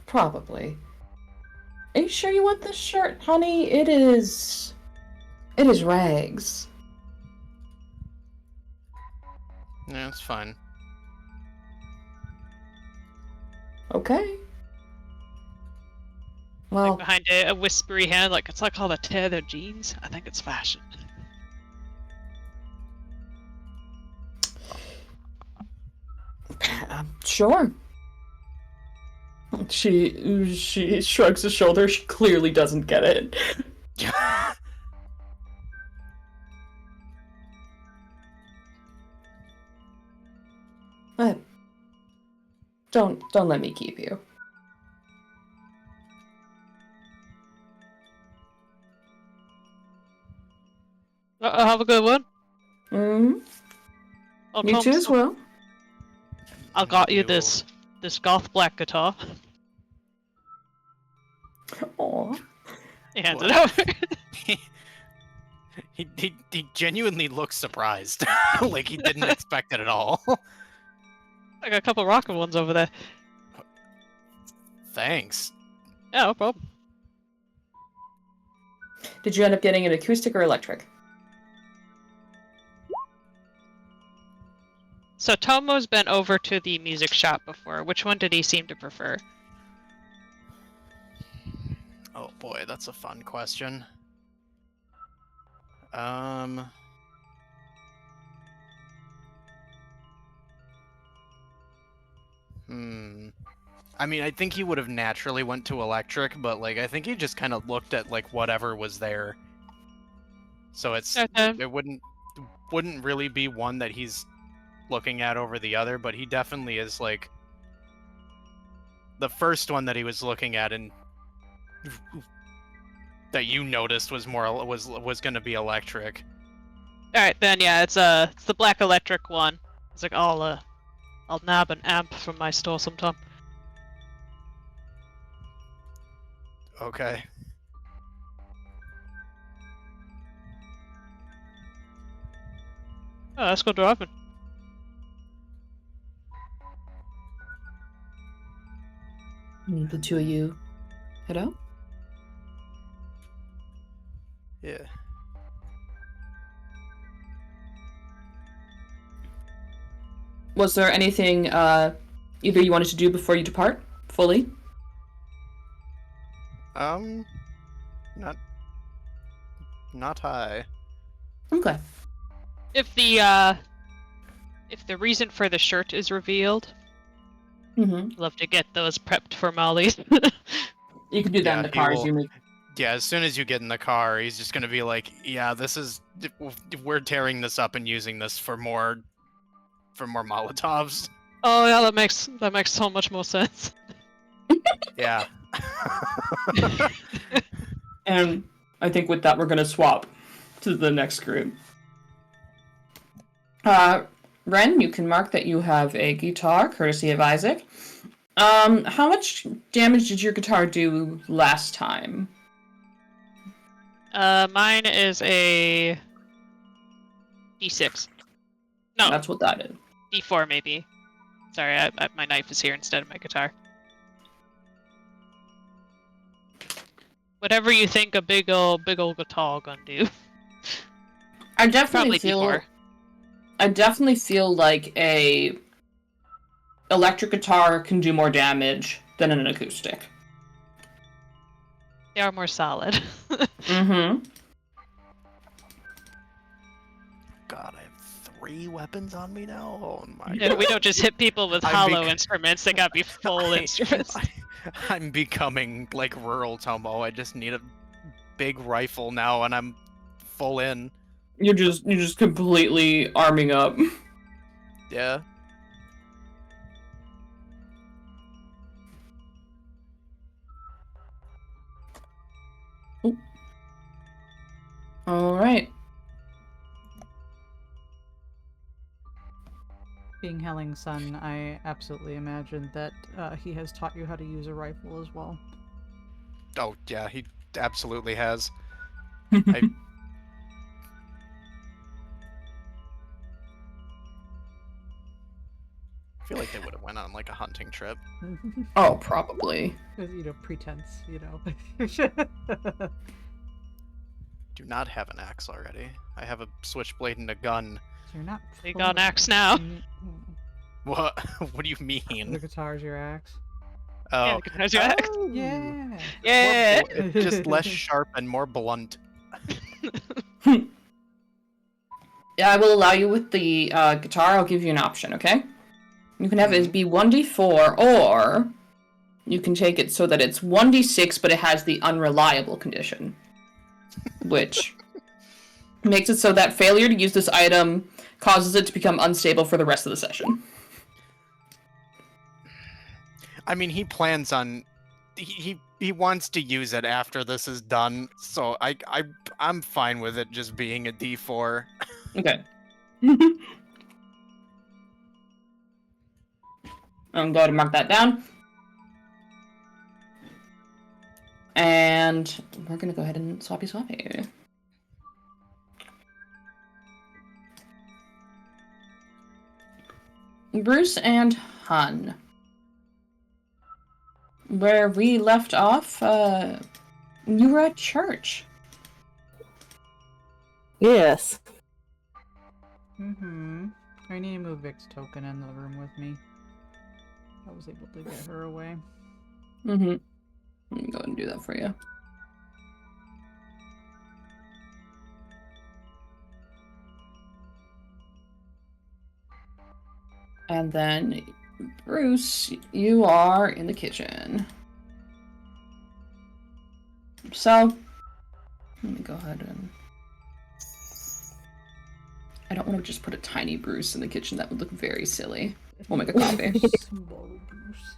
Probably. Are you sure you want this shirt, honey? It is rags. Yeah, it's fine. Okay. Well, Like behind a whispery hand, like it's like how they tear their jeans. I think it's fashion. sure. She shrugs a shoulder. She clearly doesn't get it. But don't let me keep you. Have a good one. Mm-hmm. I'll You come too as some- well. I got you will. this goth black guitar. Aw. He handed Wow. it over. He genuinely looks surprised. Like he didn't expect it at all. I got a couple rocket ones over there. Thanks. Yeah, no problem. Did you end up getting an acoustic or electric? So Tomo's been over to the music shop before. Which one did he seem to prefer? Oh boy, that's a fun question. I mean, I think he would have naturally went to electric, but like I think he just kind of looked at like whatever was there. So it wouldn't really be one that he's looking at over the other, but he definitely is like the first one that he was looking at and that you noticed was going to be electric. All right, then yeah, it's the black electric one. It's like I'll nab an amp from my store sometime. Okay. Oh, let's go driving. The two of you head out? Yeah. Was there anything either you wanted to do before you depart fully? Not high. Okay. If the reason for the shirt is revealed, Mm-hmm. love to get those prepped for Molly's. You can do that in the car as you move. Yeah, as soon as you get in the car, he's just gonna be like, "Yeah, we're tearing this up and using this for more Molotovs." Oh yeah, that makes so much more sense. Yeah. And I think with that, we're going to swap to the next group. Ren, you can mark that you have a guitar, courtesy of Isaac. How much damage did your guitar do last time? Mine is a D6. No, That's what that is. D4 maybe. Sorry, my knife is here instead of my guitar. Whatever you think a big old guitar gonna do. I definitely Probably feel like a electric guitar can do more damage than an acoustic. They are more solid. Mm-hmm. God, I have 3 weapons on me now. Oh my Yeah, God. we don't just hit people with I'm hollow instruments. They gotta be full instruments. I'm becoming like rural Tomo. I just need a big rifle now, and I'm full in. You're just completely arming up. Yeah. All right. Being Helling's son, I absolutely imagine that he has taught you how to use a rifle as well. Oh yeah, he absolutely has. I feel like they would have went on like a hunting trip. Oh, probably. You know, pretense, you know. Do not have an axe already. I have a switchblade and a gun. So you're not. They got an axe now. What? What do you mean? The guitar's your axe. Oh, Yeah, the guitar's your axe. Yeah. Yeah. Just less sharp and more blunt. Yeah, I will allow you with the guitar. I'll give you an option, okay? You can have it be 1d4, or you can take it so that it's 1d6, but it has the unreliable condition. Which makes it so that failure to use this item causes it to become unstable for the rest of the session. I mean, he plans on... He wants to use it after this is done, so I'm fine with it just being a d4. Okay. I'm going to mark that down. And we're going to go ahead and swappy. Bruce and Hun. Where we left off, you were at church. Yes. Mm-hmm. I need to move Vic's token in the room with me. I was able to get her away. Mm-hmm. Let me go ahead and do that for you. And then, Bruce, you are in the kitchen. So, let me go ahead and... I don't want to just put a tiny Bruce in the kitchen. That would look very silly. We'll make a coffee. Small Bruce.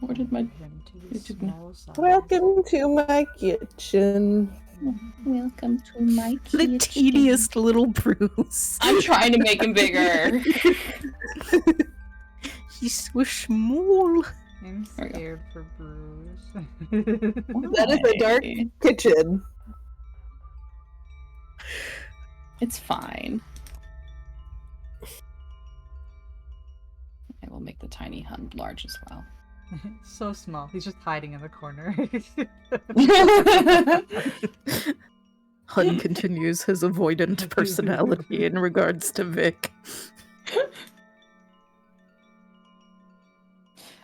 Where did my... Him to his It didn't- small size. Welcome to my kitchen. Welcome to my kitchen. The teeniest little Bruce. I'm trying to make him bigger. He's so small. I'm There we go. scared for Bruce. That is a dark Why? kitchen. It's fine. I will make the tiny hun large as well. So small. He's just hiding in the corner. Hun continues his avoidant personality in regards to Vic.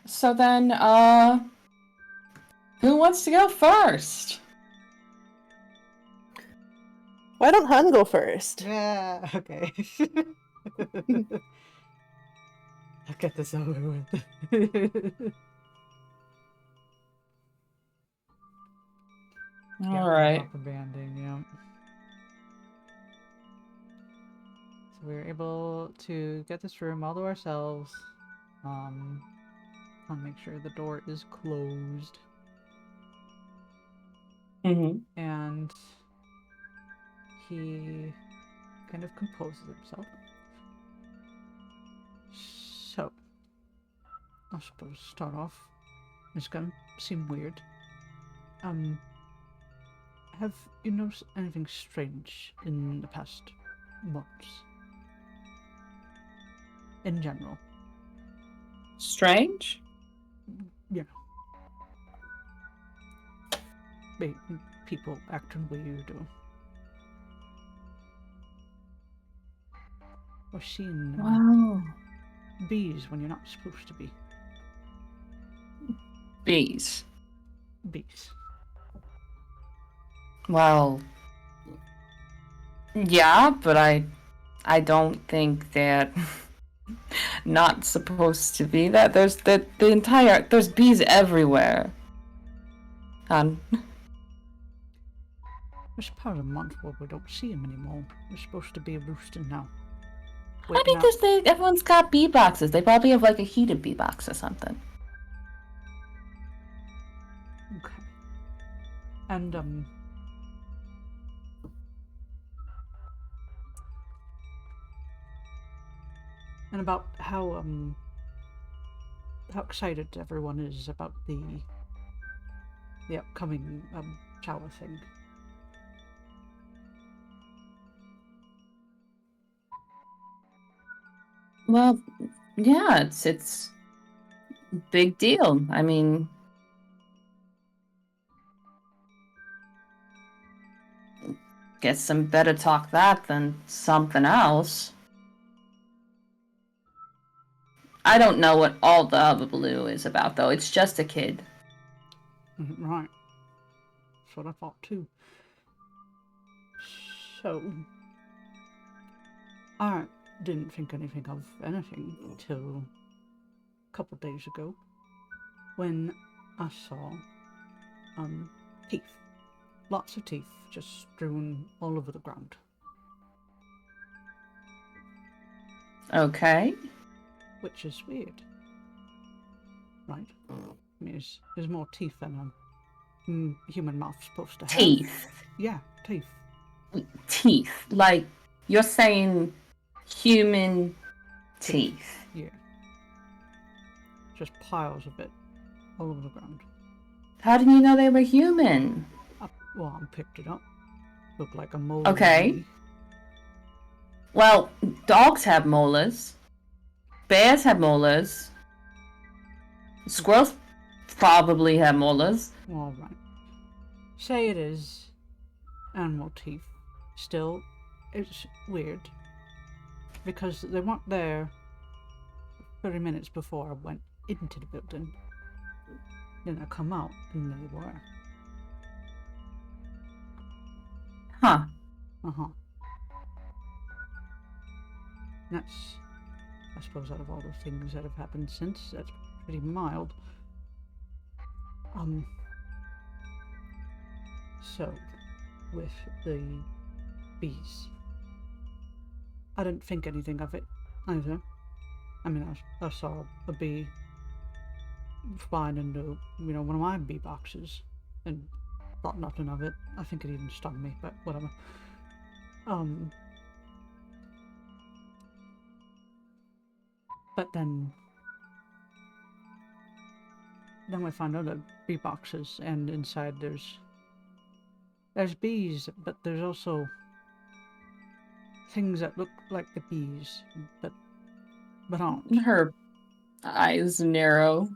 So then, who wants to go first? Why don't Hun go first? Yeah, okay. I'll get this over with. All right. Banding, yeah. So we were able to get this room all to ourselves. I'll make sure the door is closed. Mm-hmm. And he kind of composes himself. So, I suppose to start off, it's gonna seem weird. Have you noticed anything strange in the past months? In general? Strange? Yeah. People acting the way you do. Or seeing Wow. bees when you're not supposed to be. Bees. Bees. Well, yeah, but I don't think that not supposed to be that. There's there's bees everywhere. There's part of the month where we don't see them anymore. They're supposed to be roosting now. I think everyone's got bee boxes. They probably have like a heated bee box or something. Okay. And about how excited everyone is about the upcoming shower thing. Well, yeah, it's big deal. I mean, guess some better talk that than something else. I don't know what all the hullabaloo is about, though. It's just a kid. Right. That's what I thought too. So, I didn't think anything of anything till a couple days ago when I saw teeth. Lots of teeth just strewn all over the ground. Okay. Which is weird. Right? I mean, there's more teeth than a human mouth's supposed to have. Teeth. Yeah, teeth. Teeth. Like, you're saying human teeth. Yeah. Just piles of it all over the ground. How did you know they were human? I picked it up. Looked like a mole. Okay. Well, dogs have molars. Bears have molars. Squirrels probably have molars. All right. Say it is animal teeth. Still, it's weird. Because they weren't there 30 minutes before I went into the building. Then I come out and they were. Huh. Uh-huh. That's, I suppose, out of all the things that have happened since, that's pretty mild. So, with the bees, I didn't think anything of it either. I mean, I saw a bee flying into, one of my bee boxes and thought nothing of it. I think it even stung me, but whatever. But then we found other bee boxes, and inside there's bees, but there's also things that look like the bees, but aren't. Her eyes narrow.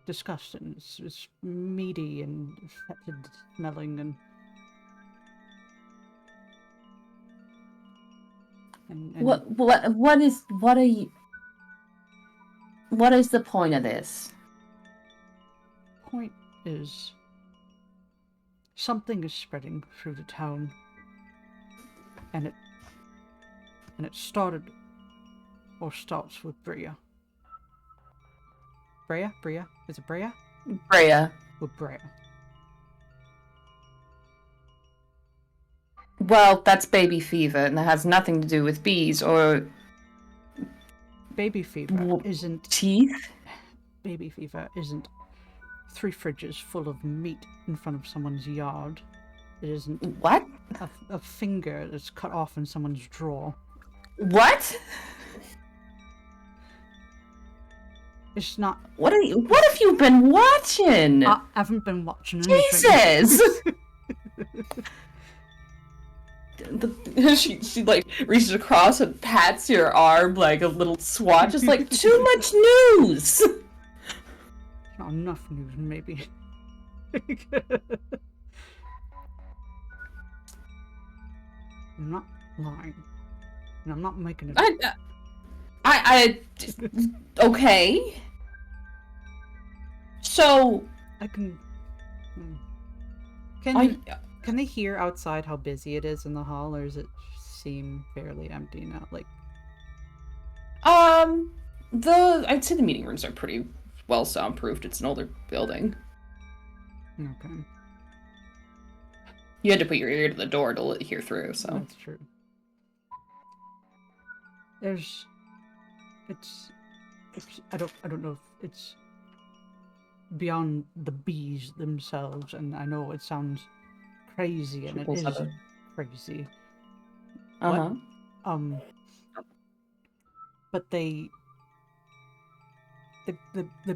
Disgusting. It's meaty and fetid smelling and What is the point of this? Point is something is spreading through the town, and it started or starts with Brea. Brea? Is it Brea? Brea. With Brea. Well, that's baby fever, and that has nothing to do with bees or Baby fever isn't teeth. Baby fever isn't 3 fridges full of meat in front of someone's yard. It isn't What? a finger that's cut off in someone's drawer. What? It's not. What have you been watching? I haven't been watching anything. Jesus! She like reaches across and pats your arm like a little swatch. It's like Too much news! Not enough news, maybe. I'm not lying. And I'm not making it. Okay. So... I can... Can they hear outside how busy it is in the hall, or does it seem fairly empty now? Like, I'd say the meeting rooms are pretty well soundproofed. It's an older building. Okay. You had to put your ear to the door to hear through, so. That's true. It's I don't know if it's beyond the bees themselves, and I know it sounds crazy, and it is crazy. Uh-huh. But they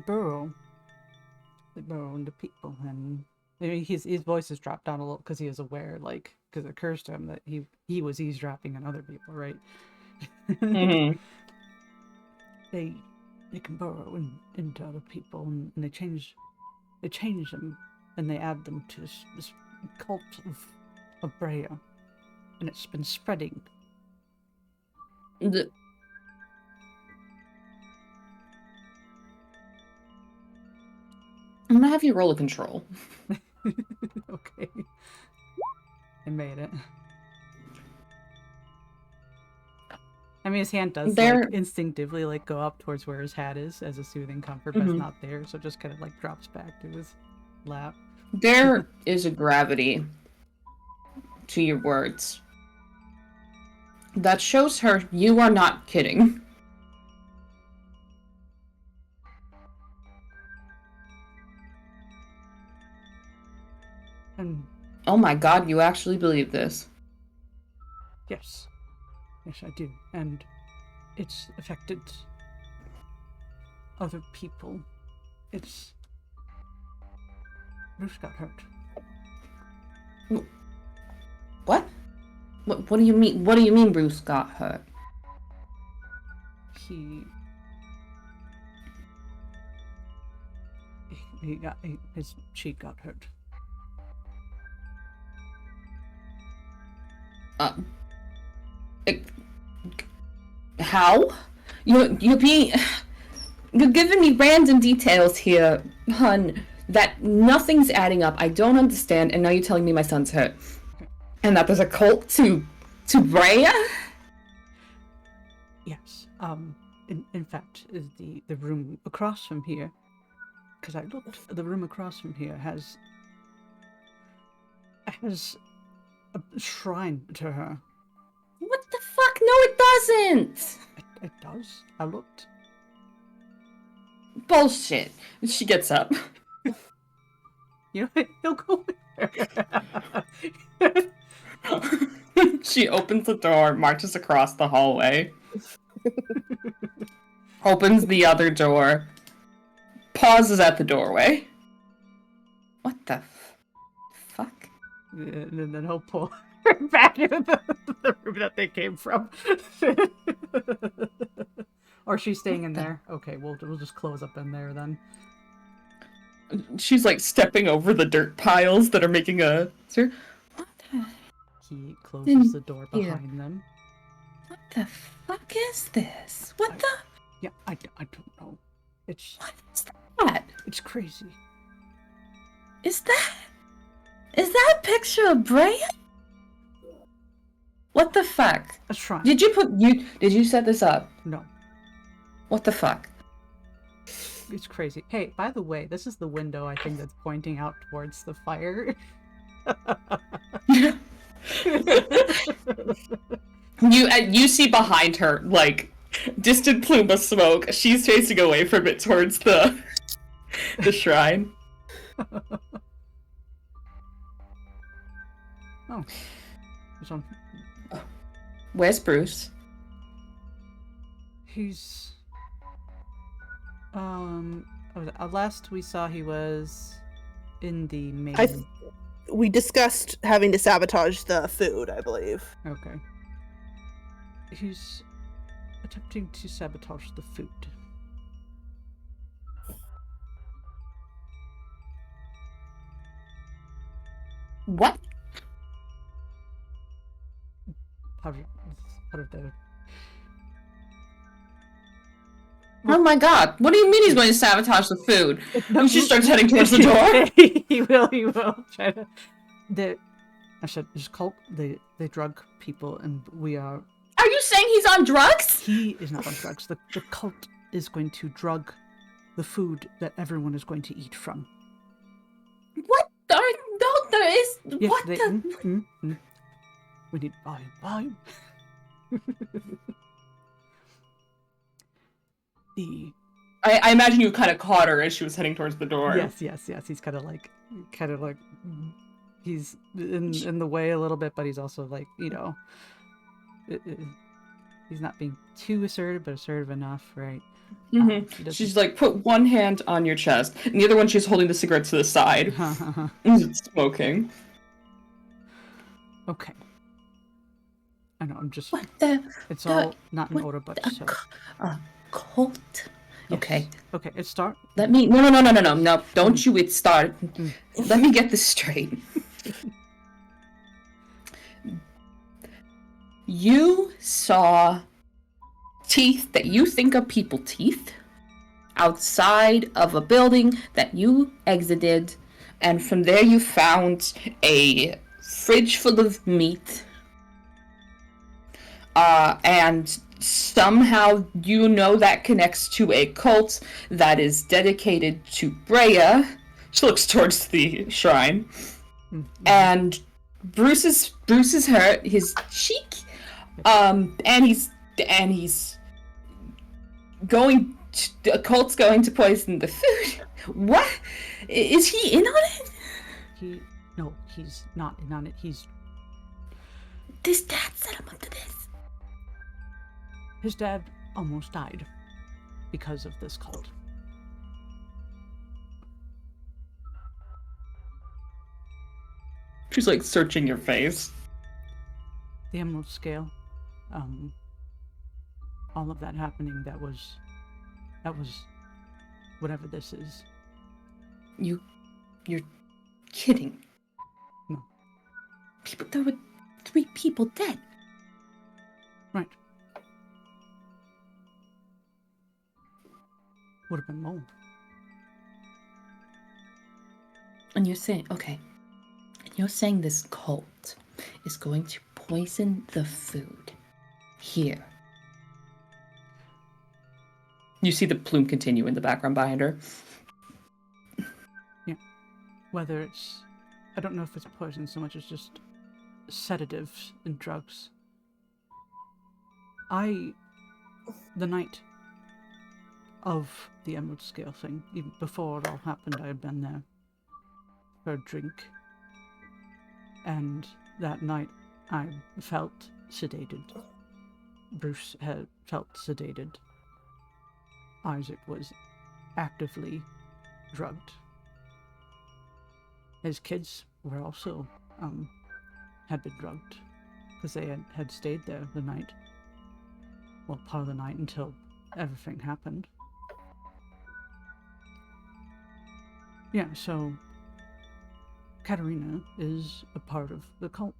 burrow into people, and I mean, his voice has dropped down a little because he is aware, like, because it occurs to him that he was eavesdropping on other people, right? Mm-hmm. They can burrow into other people, and they change them, and they add them to this cult of Brea, and it's been spreading. I'm gonna have you roll a control. Okay. I made it. I mean, his hand does like instinctively like go up towards where his hat is as a soothing comfort, but it's not there, so it just kind of like drops back to his lap. There is a gravity to your words that shows her you are not kidding. And oh my god, you actually believe this? yes, I do, and it's affected other people. Bruce got hurt. What? What do you mean? What do you mean Bruce got hurt? his cheek got hurt. How? You're giving me random details here, hun, that nothing's adding up. I don't understand, and now you're telling me my son's hurt. And that there's a cult to Brea? Yes. In fact, the room across from here, because I looked, the room across from here has a shrine to her. What the fuck? No, it doesn't! It does. I looked. Bullshit. She gets up. You know, he'll go there. She opens the door, marches across the hallway, opens the other door, pauses at the doorway. What the fuck? And then he'll pull her back into the room that they came from. Or she's staying in there. Okay, we'll just close up in there then. She's like stepping over the dirt piles that are making a... What the... He closes the door behind them. What the fuck is this? What the... Yeah, I don't know. It's... What is that? It's crazy. Is that a picture of Brea? What the fuck? A shrine. Did you set this up? No. What the fuck? It's crazy. Hey, by the way, this is the window I think that's pointing out towards the fire. You see behind her, like, distant plume of smoke. She's facing away from it towards the shrine. Oh. There's one. Where's Bruce? He's... last we saw he was in the main... We discussed having to sabotage the food, I believe. Okay. He's attempting to sabotage the food. What? Part of the... Oh my god, what do you mean he's going to sabotage the food? And she starts heading towards the door. He will try to... I said, this cult, they drug people, and we are... Are you saying he's on drugs? He is not on drugs. The cult is going to drug the food that everyone is going to eat from. What? No, there is... Yes, what the... We need volume. I imagine you kind of caught her as she was heading towards the door. Yes. He's kind of like, he's in the way a little bit, but he's also like, he's not being too assertive, but assertive enough, right? She's like, put one hand on your chest, and the other one she's holding the cigarette to the side. Smoking. Okay. I know, I'm just... What the... It's all not in order, but so... Cult? Yes. Okay. Okay, it start... Let me... No, don't you it start. Let me get this straight. You saw teeth that you think are people teeth outside of a building that you exited, and from there you found a fridge full of meat. And somehow you know that connects to a cult that is dedicated to Brea. She looks towards the shrine. And Bruce is hurt, his cheek. And he's going to, a cult's going to poison the food. What? Is he in on it? No, he's not in on it. His dad set him up to this. His dad almost died because of this cult. She's like searching your face. The Emerald Scale, all of that happening, that was whatever this is. You're kidding. No. There were 3 people dead. Right. Would have been more. And you're saying, okay, you're saying this cult is going to poison the food here. You see the plume continue in the background behind her. Yeah. Whether it's, I don't know if it's poison so much as just sedatives and drugs. The night of the Emerald Scale thing, even before it all happened, I had been there for a drink. And that night, I felt sedated. Bruce had felt sedated. Isaac was actively drugged. His kids were also, had been drugged, because they had stayed there the night. Well, part of the night until everything happened. Yeah, so Katerina is a part of the cult.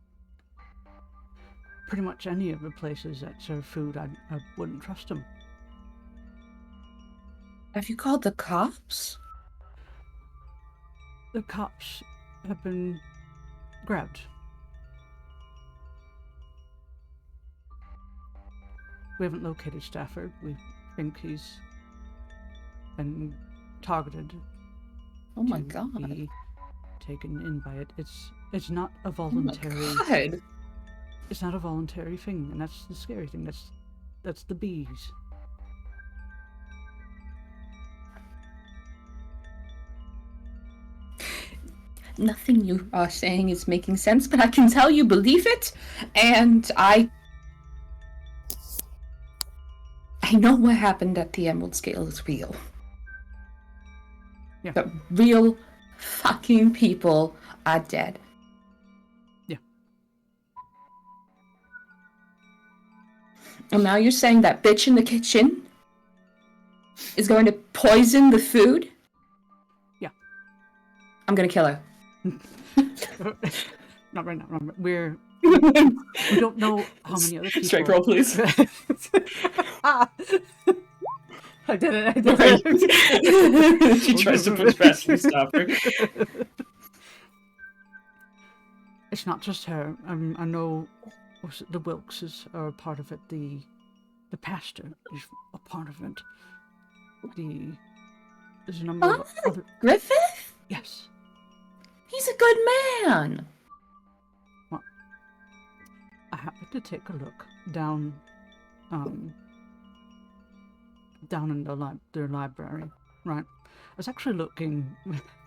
Pretty much any of the places that serve food, I wouldn't trust them. Have you called the cops? The cops have been grabbed. We haven't located Stafford. We think he's been targeted. Oh my to god. Be taken in by it. It's not a voluntary. Oh my god. It's not a voluntary thing, and that's the scary thing. That's the bees. Nothing you are saying is making sense, but I can tell you believe it, and I know what happened at the Emerald Scale is real. Yeah. But real fucking people are dead. Yeah. And now you're saying that bitch in the kitchen is going to poison the food? Yeah. I'm gonna kill her. Not right now. We don't know how many other people. Strike roll, please. I did it. She tries to push past you, stop her. It's not just her. I know the Wilkses are a part of it. The pastor is a part of it. There's a number of other... Griffith? Yes. He's a good man. Well, I happened to take a look down in their library, right? I was actually looking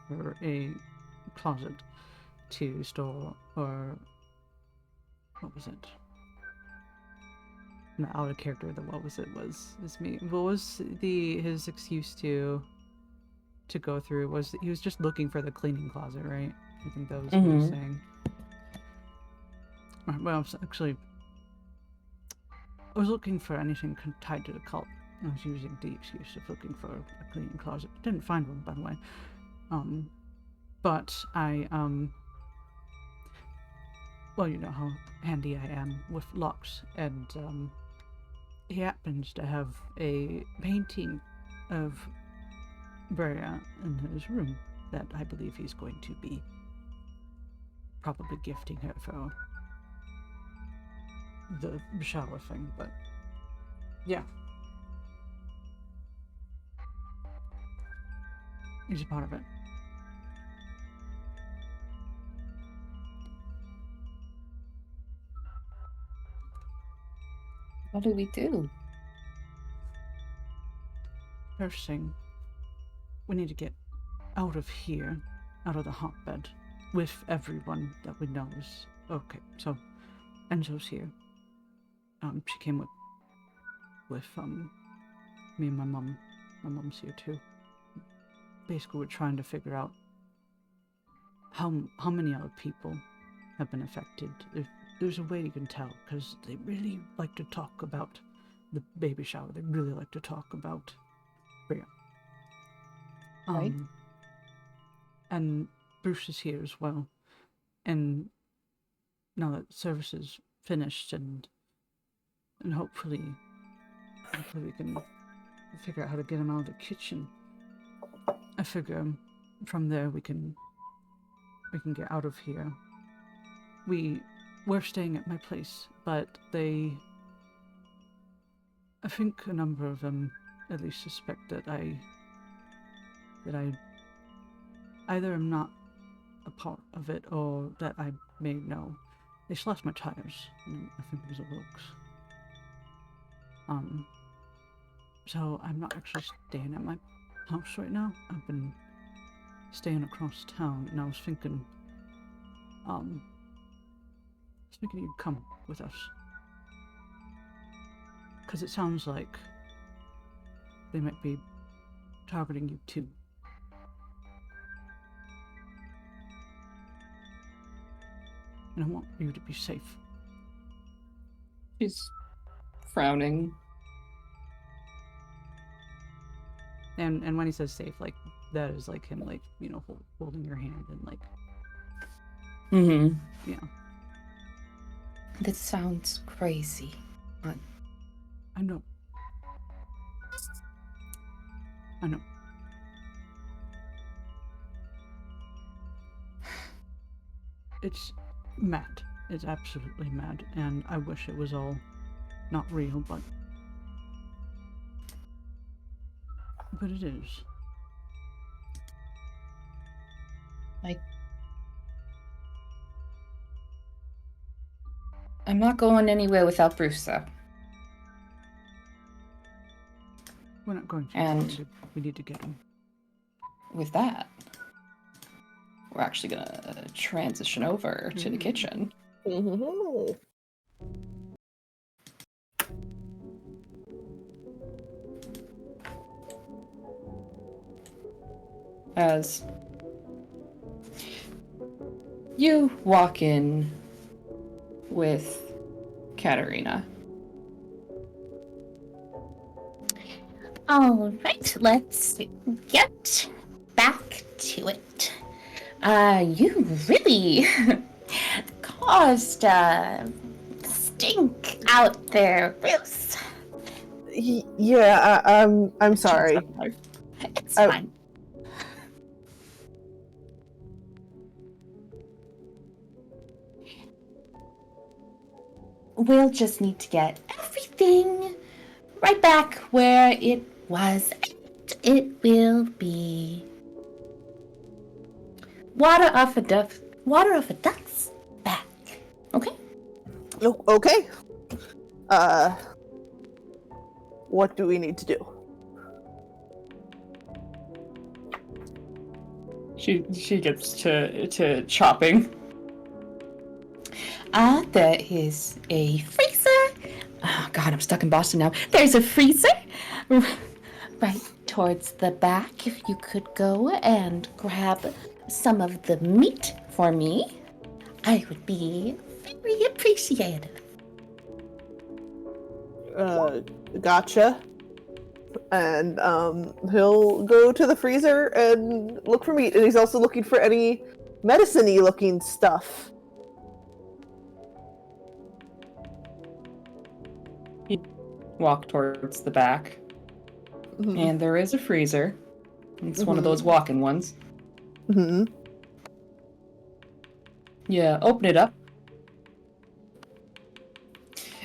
for a closet to store, or what was it? Not out of character. Was me. What was his excuse to go through? Was he was just looking for the cleaning closet, right? I think that was what he was saying. Right, well, actually, I was looking for anything tied to the cult. I was using the excuse of looking for a cleaning closet. Didn't find one, by the way. But I, well, you know how handy I am with locks, and he happens to have a painting of Brea in his room that I believe he's going to be probably gifting her for the shower thing, but yeah. He's a part of it. What do we do? First thing, we need to get out of here, out of the hotbed, with everyone that we know is okay. So, Enzo's here. She came with me and my mom. My mom's here too. Basically, we're trying to figure out how many other people have been affected. If there's a way you can tell, because they really like to talk about the baby shower. They really like to talk about Brea. Right. And Bruce is here as well. And now that service is finished, and hopefully we can figure out how to get him out of the kitchen. I figure from there we can get out of here. We're staying at my place, but I think a number of them at least suspect that I either am not a part of it or that I may know. They slashed my tires, and I think it was a Wilkes. So I'm not actually staying at my house right now. I've been staying across town, and I was thinking you'd come with us. Because it sounds like they might be targeting you too. And I want you to be safe. She's frowning. And when he says safe, like, that is like him, like, you know, holding your hand and like. Mm-hmm. Yeah. This sounds crazy. I know. It's mad. It's absolutely mad, and I wish it was all not real, but it is. I'm not going anywhere without Bruce, though. We're not going to. And we need to get him. with that, we're actually gonna transition over to the kitchen. Mm-hmm. As you walk in with Katerina. All right, let's get back to it. You really caused a stink out there, Bruce. Yeah, I'm sorry. It's fine. We'll just need to get everything right back where it was. It will be water off a duck's back. Okay? Oh, okay. What do we need to do? She gets to chopping. There is a freezer. Oh God, I'm stuck in Boston now. There's a freezer right towards the back. If you could go and grab some of the meat for me, I would be very appreciative. Gotcha. And he'll go to the freezer and look for meat, and he's also looking for any medicine-y looking stuff. Walk towards the back. Mm-hmm. And there is a freezer. It's one of those walk-in ones. Mm-hmm. Yeah, open it up.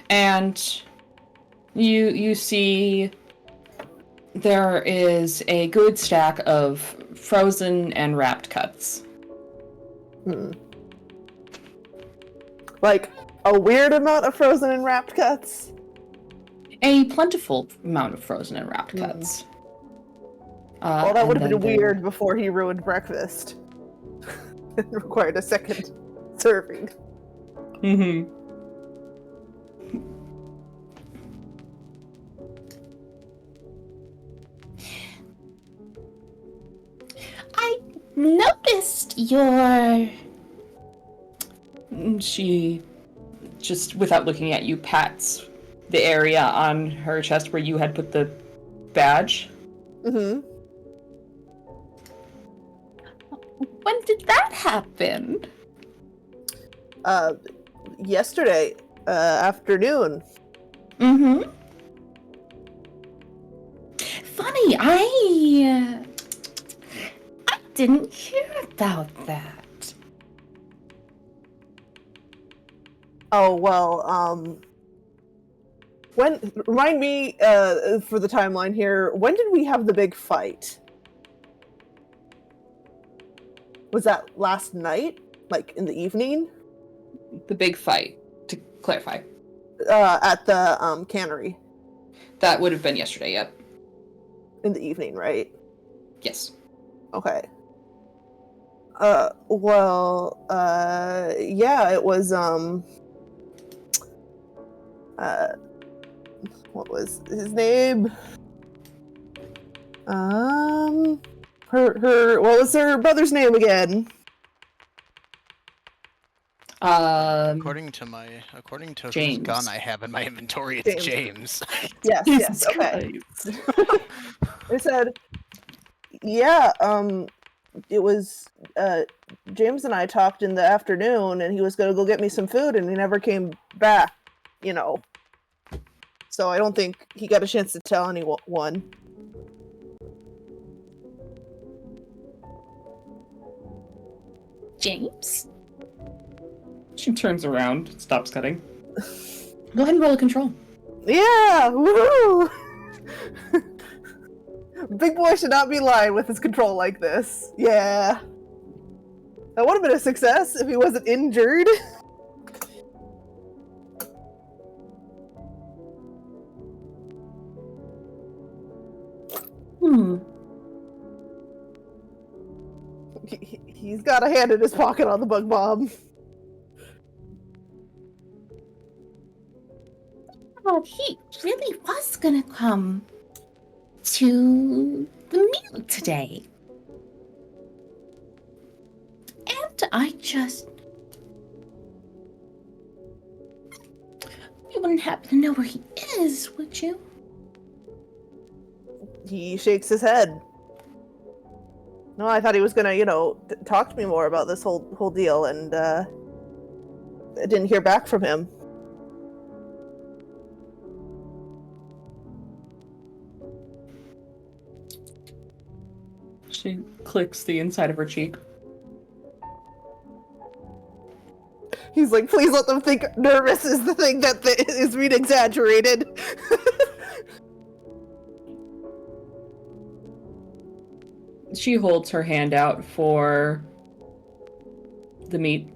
And you see there is a good stack of frozen and wrapped cuts. Hmm. Like a weird amount of frozen and wrapped cuts? A plentiful amount of frozen and wrapped cuts. Well, that would have been then weird before he ruined breakfast. It required a second serving. Mm-hmm. I noticed your... She, just without looking at you, pats the area on her chest where you had put the badge. Mm-hmm. When did that happen? Yesterday, afternoon. Mm-hmm. Funny, I didn't hear about that. Oh, well, remind me, for the timeline here, when did we have the big fight? Was that last night? Like, in the evening? The big fight, to clarify. At the, cannery. That would have been yesterday, yep. In the evening, right? Yes. Okay. Yeah, it was, what was his name? What was her brother's name again? According to whose James. gun I have in my inventory, it's James. Yes, yes, okay. They said, yeah, it was, James and I talked in the afternoon, and he was gonna go get me some food, and he never came back, you know. So I don't think he got a chance to tell anyone. James? She turns around, stops cutting. Go ahead and roll a control. Yeah! Woohoo! Big boy should not be lying with his control like this. Yeah. That would have been a success if he wasn't injured. He's got a hand in his pocket on the bug bomb. Oh, he really was gonna come to the meal today. And I just... You wouldn't happen to know where he is, would you? He shakes his head. No, I thought he was gonna, talk to me more about this whole deal, and I didn't hear back from him. She clicks the inside of her cheek. He's like, please let them think nervous is the thing that is being exaggerated. She holds her hand out for the meat.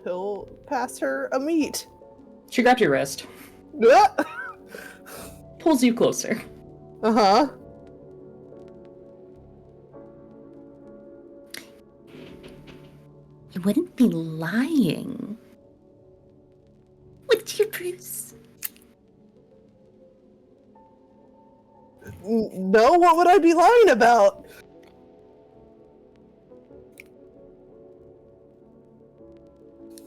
He'll pass her a meat. She grabs your wrist, pulls you closer. Uh-huh. You wouldn't be lying, would you, Bruce? No, what would I be lying about?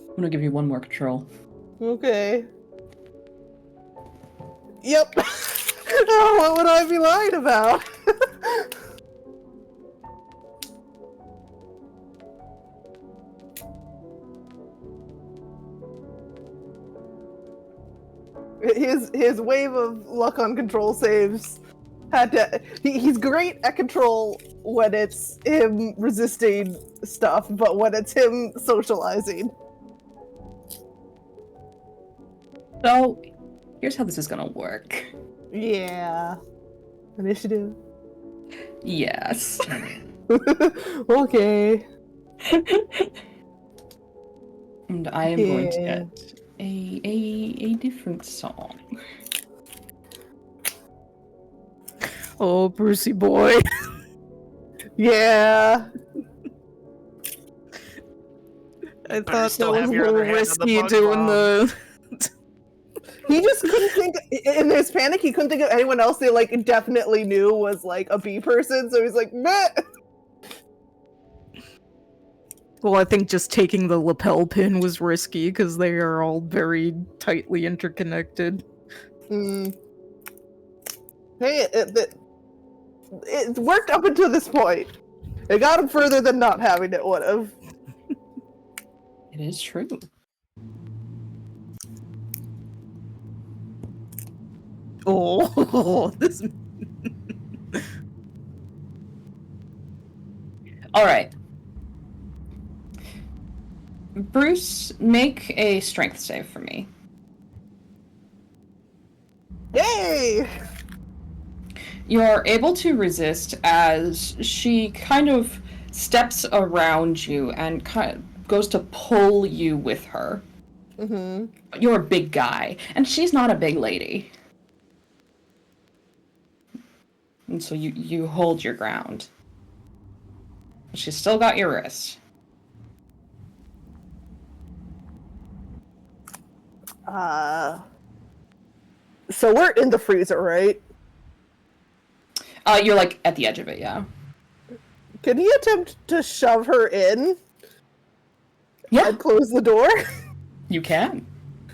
I'm gonna give you one more control. Okay. Yep. Oh, what would I be lying about? His wave of luck on control saves had to. He's great at control when it's him resisting stuff, but when it's him socializing. So, here's how this is gonna work. Yeah. Initiative. Yes. Okay. And I am going to get a different song. Oh, Brucey boy. Yeah. I you thought that still was have a your little other hand on the risky bug doing bomb. the... He just couldn't think, in his panic, he couldn't think of anyone else they, definitely knew was, a bee person, so he's like, meh! Well, I think just taking the lapel pin was risky, because they are all very tightly interconnected. Mm. Hey, it worked up until this point. It got him further than not having it would have. It is true. Oh, this. All right. Bruce, make a strength save for me. Yay! You're able to resist as she kind of steps around you and kind of goes to pull you with her. Mm-hmm. But you're a big guy, and she's not a big lady. And so you hold your ground. She's still got your wrist. So we're in the freezer, right? You're like at the edge of it, yeah. Can he attempt to shove her in? Yeah, And close the door? you can.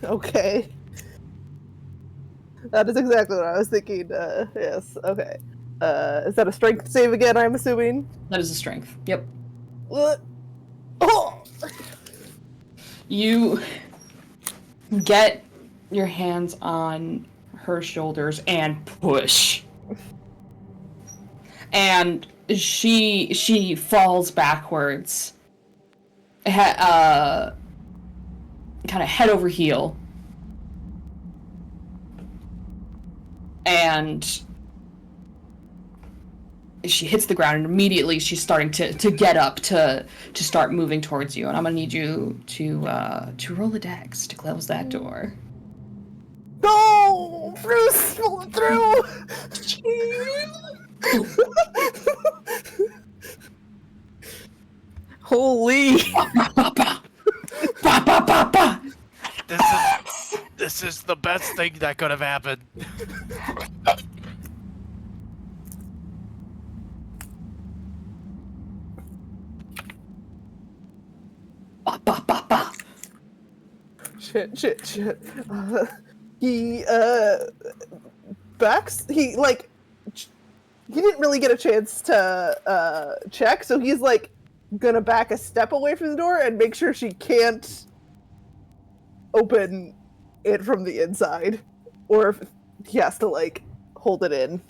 Okay. That is exactly what I was thinking. Yes, okay. Is that a strength save again, I'm assuming? That is a strength. Yep. Oh! You get your hands on her shoulders and push. And she falls backwards. Kind of head over heel. And she hits the ground, and immediately she's starting to get up to start moving towards you. And I'm gonna need you to roll a dex to close that door. No! Bruce, pull it through! Holy! This is the best thing that could have happened. Shit. He backs. He didn't really get a chance to check, so he's like gonna back a step away from the door and make sure she can't open it from the inside, or if he has to like hold it in.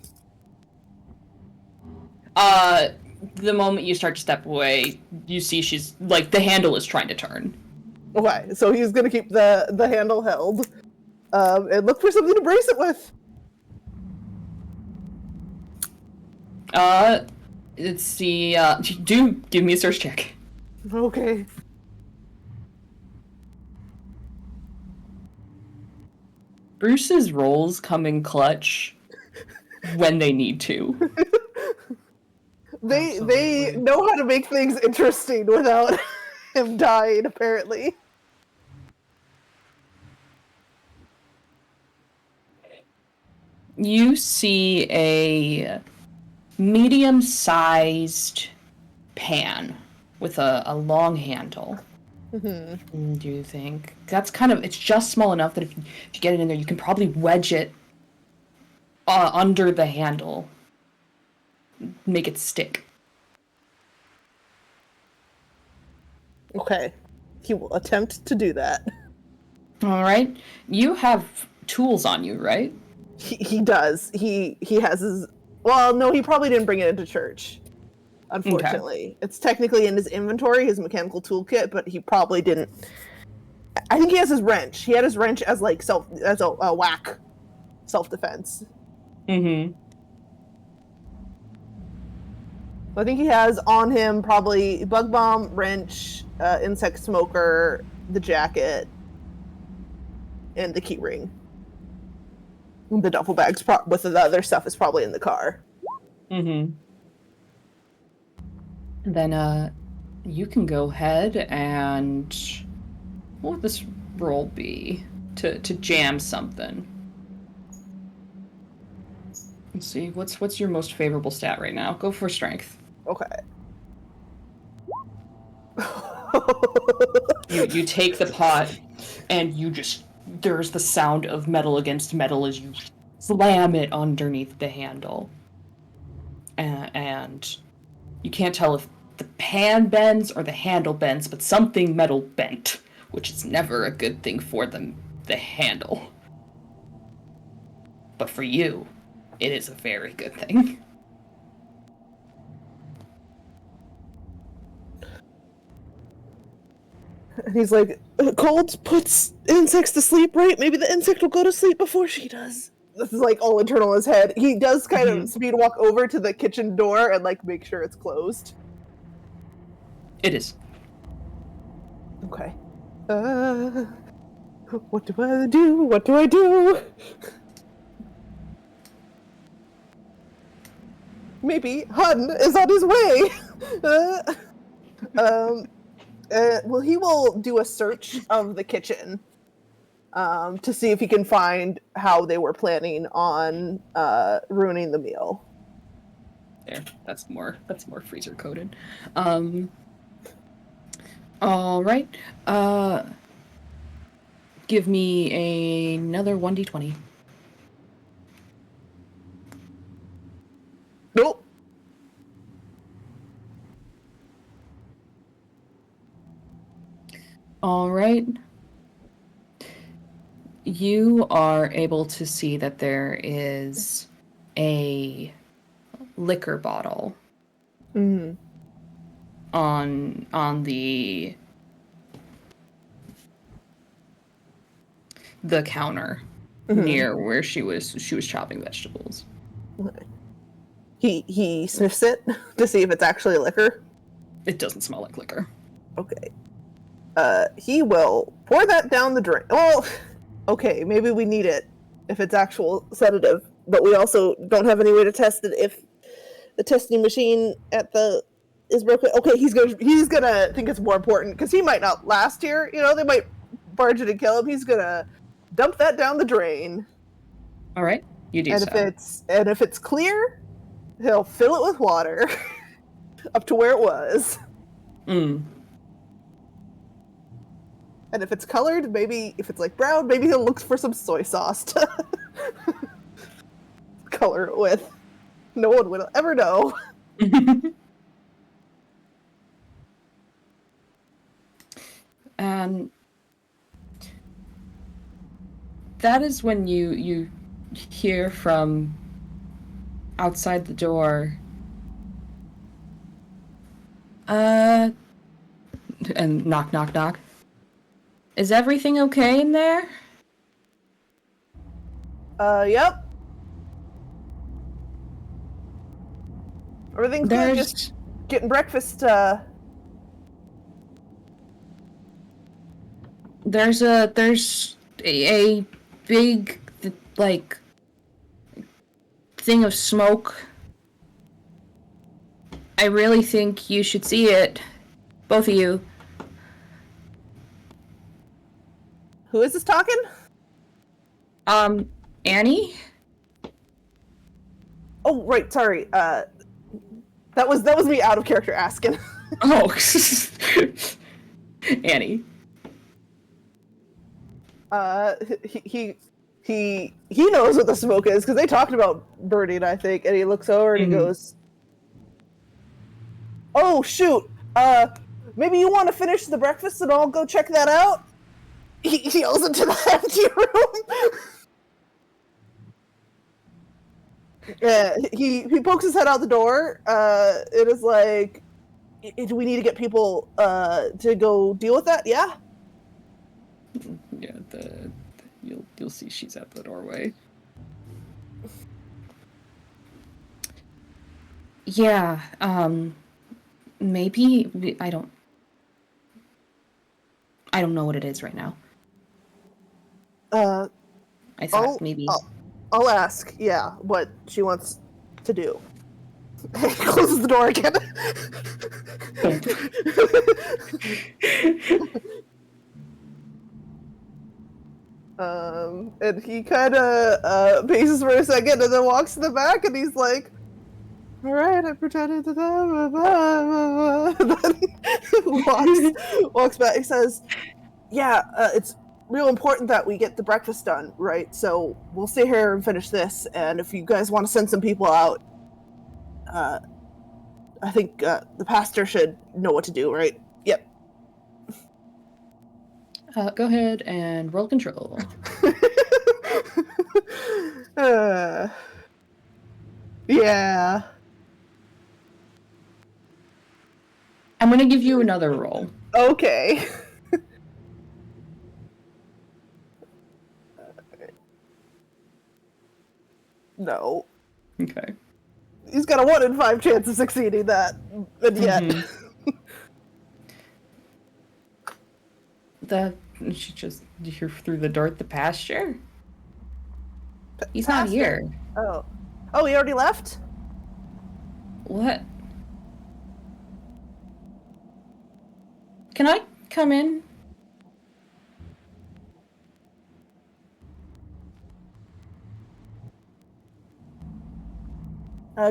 The moment you start to step away, you see she's like the handle is trying to turn. Okay, so he's gonna keep the handle held, and look for something to brace it with. Let's see. Do give me a search check. Okay. Bruce's rolls come in clutch when they need to. They Absolutely. know how to make things interesting without him dying, apparently. You see a medium-sized pan with a long handle. Mm-hmm. Do you think that's it's just small enough that if you get it in there, you can probably wedge it under the handle, make it stick. Okay. He will attempt to do that. All right. You have tools on you, right? He does. He has his... Well, no, he probably didn't bring it into church. Unfortunately. Okay. It's technically in his inventory, his mechanical toolkit, but he probably didn't... I think he has his wrench. He had his wrench as like a whack self-defense. Mm-hmm. I think he has on him probably bug bomb, wrench, insect smoker, the jacket, and the key ring. The duffel bags with the other stuff is probably in the car. Mm-hmm. Then you can go ahead and what would this roll be to jam something? Let's see, what's your most favorable stat right now? Go for strength. Okay. You take the pot and there's the sound of metal against metal as you slam it underneath the handle. And You can't tell if the pan bends or the handle bends, but something metal bent, which is never a good thing for the handle. But for you, it is a very good thing. And he's like, cold puts insects to sleep, right? Maybe the insect will go to sleep before she does. This is like all internal in his head. He does kind of speed walk over to the kitchen door and like make sure it's closed. It is. Okay. What do I do? What do I do? Maybe Hun is on his way. Well, he will do a search of the kitchen to see if he can find how they were planning on ruining the meal. There, that's more freezer coded. All right. Give me another 1d20. Nope. All right. You are able to see that there is a liquor bottle on the counter near where she was chopping vegetables. He sniffs it to see if it's actually liquor. It doesn't smell like liquor. Okay. He will pour that down the drain. Well, okay, maybe we need it if it's actual sedative, but we also don't have any way to test it if the testing machine is broken. Okay, he's gonna think it's more important because he might not last here. You know, they might barge it and kill him. He's gonna dump that down the drain. All right, you do. And if it's clear, he'll fill it with water up to where it was. And if it's colored, maybe if it's like brown, maybe he'll look for some soy sauce to color it with. No one will ever know. And that is when you hear from outside the door. And knock, knock, knock. Is everything okay in there? Yep. Everything's good. Just getting breakfast. There's a big like thing of smoke. I really think you should see it, both of you. Who is this talking? Annie? Oh, right, sorry. That was me out of character asking. Oh. Annie. He knows what the smoke is because they talked about burning, I think, and he looks over and he goes, "Oh shoot! Maybe you want to finish the breakfast and I'll go check that out." He yells into the empty room. Yeah, he pokes his head out the door. It is like, do we need to get people to go deal with that? Yeah. Yeah, you'll see she's at the doorway. Yeah, maybe I don't know what it is right now. I thought maybe I'll ask, yeah, what she wants to do. He closes the door again. And he kind of paces for a second and then walks to the back and he's like, "All right, I pretended to die." And then walks back. He says, "Yeah, it's real important that we get the breakfast done, right? So we'll stay here and finish this. And if you guys want to send some people out, I think the pastor should know what to do, right? Yep. Go ahead and roll control. Yeah. I'm gonna give you another roll. Okay. No. Okay. He's got a 1 in 5 chance of succeeding that, and yet. She just hear through the door at the pasture. He's not here. Oh. Oh, he already left? What? Can I come in?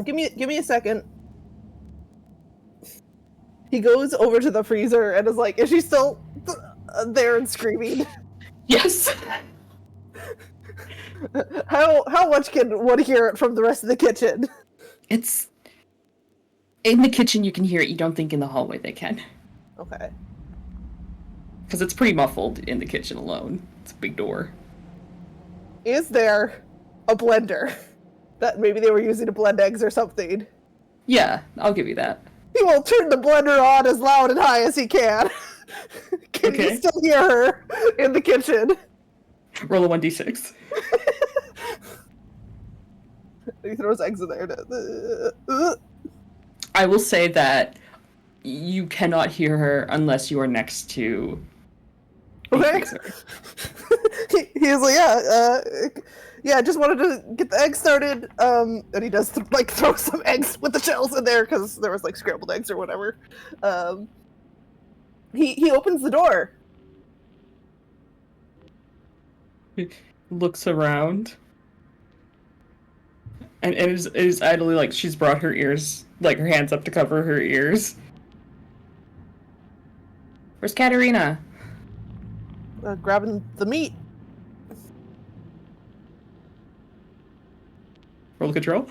Give me a second. He goes over to the freezer and is like, "Is she still there and screaming?" Yes. How much can one hear it from the rest of the kitchen? It's in the kitchen. You can hear it. You don't think in the hallway they can, Okay. because it's pretty muffled in the kitchen alone. It's a big door. Is there a blender that maybe they were using to blend eggs or something? Yeah, I'll give you that. He will turn the blender on as loud and high as he can. Can you Okay. still hear her in the kitchen? Roll a 1d6. He throws eggs in there. I will say that you cannot hear her unless you are next to a Okay. freezer. He's like, yeah, I just wanted to get the eggs started. And he does throw some eggs with the shells in there because there was like scrambled eggs or whatever. He opens the door. Looks around. And it is idly like she's brought her ears, like her hands up to cover her ears. Where's Katerina? Grabbing the meat. Roll control.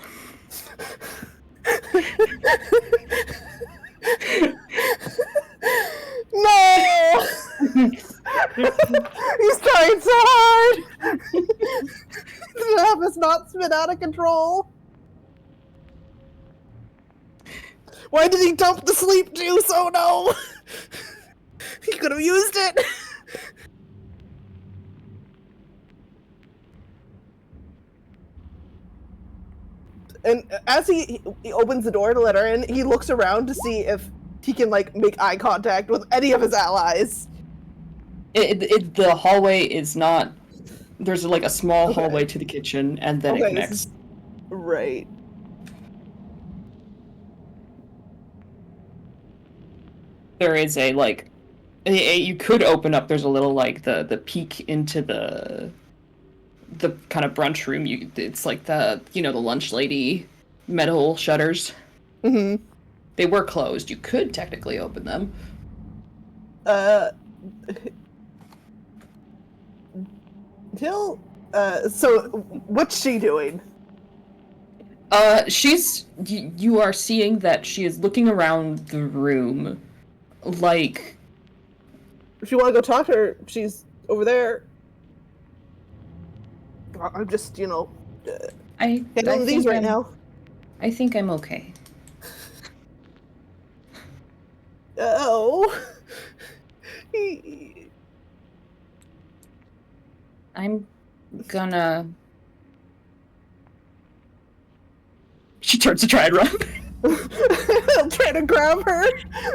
No! He's trying so hard! The app is not spin out of control. Why did he dump the sleep juice? Oh no! He could have used it! And as he opens the door to let her in, he looks around to see if he can make eye contact with any of his allies. The hallway is not. There's a small hallway to the kitchen, and then it connects. Right. There is you could open up. There's a little the peek into the kind of brunch room. It's like the lunch lady metal shutters. Mm-hmm. They were closed. You could technically open them. So what's she doing? You are seeing that she is looking around the room, like. If you want to go talk to her, she's over there. I'm just, handling these right now. I think I'm okay. Oh. I'm gonna. She turns to try and run. I'm trying to grab her.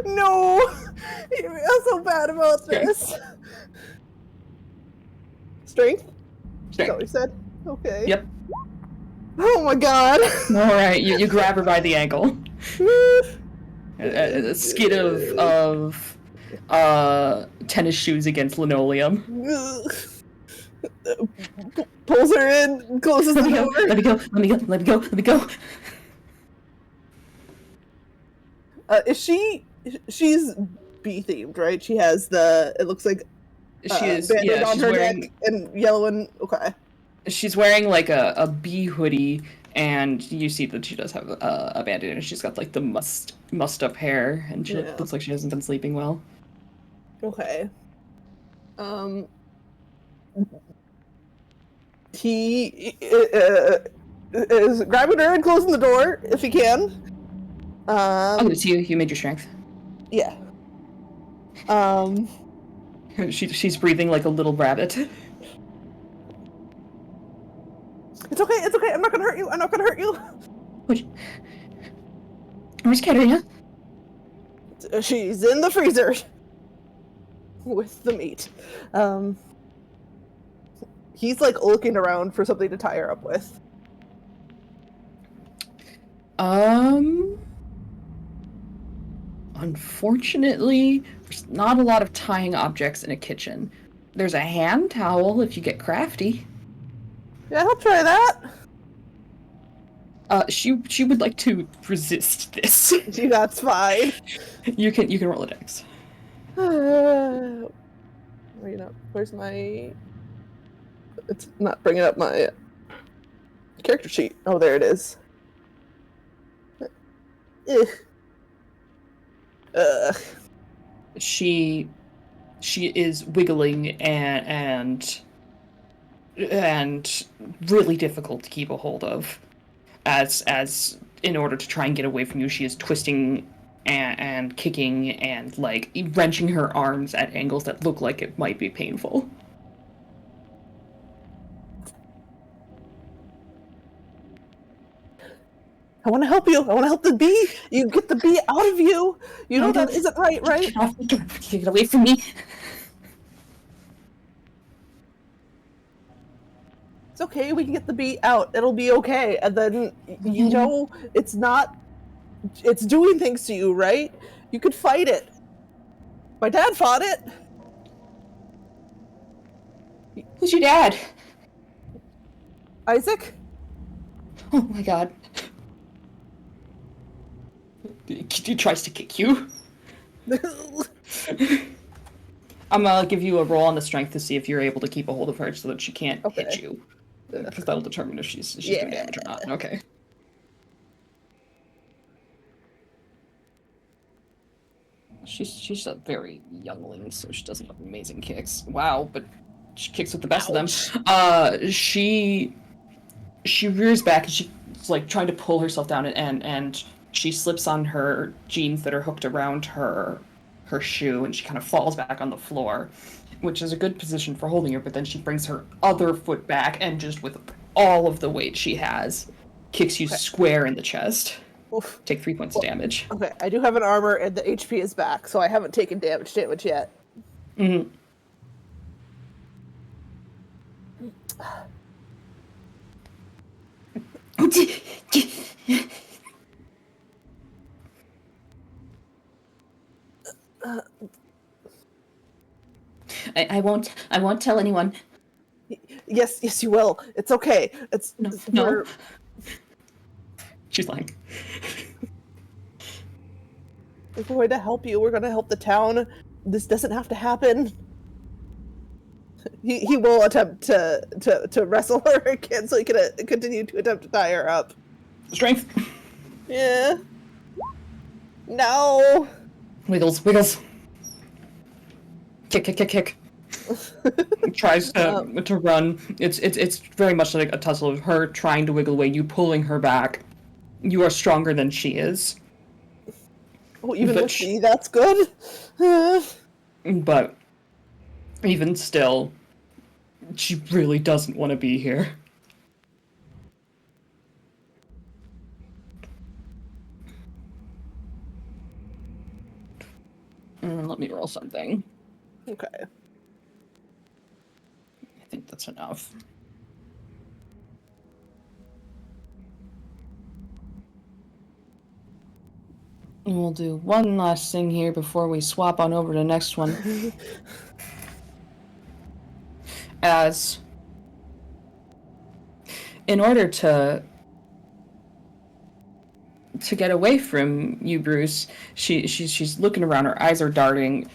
No! I feel so bad about this. Strength? Is that what you said? Okay. Yep. Oh my god! Alright, you grab her by the ankle. A skid of tennis shoes against linoleum. Pulls her in, closes the door. Let me go. She's bee themed, right? She has it looks like she is bandage on she's her wearing neck and yellow and okay. She's wearing a bee hoodie And you see that she does have a bandage, and she's got like the mussed up hair, and she looks like she hasn't been sleeping well. Okay. He is grabbing her and closing the door if he can. Oh, it's you. You made your strength. Yeah. She's breathing like a little rabbit. It's okay. It's okay. I'm not gonna hurt you. I'm not gonna hurt you. Where's Katerina? She's in the freezer with the meat. He's like looking around for something to tie her up with. Unfortunately, there's not a lot of tying objects in a kitchen. There's a hand towel if you get crafty. Yeah, I'll try that. She would like to resist this. That's fine. You can roll a dex. Where's my... It's not bringing up my character sheet. Oh, there it is. She is wiggling and really difficult to keep a hold of. As in order to try and get away from you, she is twisting and kicking and like wrenching her arms at angles that look like it might be painful. I want to help you. I want to help the bee. You get the bee out of you. You know that isn't right, right? Get away from me. It's okay. We can get the bee out. It'll be okay. And then, you know, it's not... It's doing things to you, right? You could fight it. My dad fought it. Who's your dad? Isaac? Oh my god. He tries to kick you. I'm gonna give you a roll on the strength to see if you're able to keep a hold of her so that she can't hit you. Because that'll determine if she's doing damage or not. Okay. She's a very youngling, so she doesn't have amazing kicks. Wow, but she kicks with the best of them. She rears back and she's like trying to pull herself down and she slips on her jeans that are hooked around her shoe, and she kind of falls back on the floor, which is a good position for holding her, but then she brings her other foot back and just with all of the weight she has, kicks you square in the chest. Oof. Take 3 points of damage. Okay, I do have an armor and the HP is back, so I haven't taken damage yet. Mm-hmm. I won't tell anyone. Yes, you will. It's okay. No. She's like, we're going to help you. We're going to help the town. This doesn't have to happen. He will attempt to wrestle her again, so he can continue to attempt to tie her up. Strength. Yeah. No. Wiggles. Kick. Tries to run. It's very much like a tussle of her trying to wiggle away, you pulling her back. You are stronger than she is. Oh, even with me, that's good. But even still, she really doesn't want to be here. Let me roll something. Okay. I think that's enough. And we'll do one last thing here before we swap on over to the next one. As in order to get away from you, Bruce, she's looking around, her eyes are darting.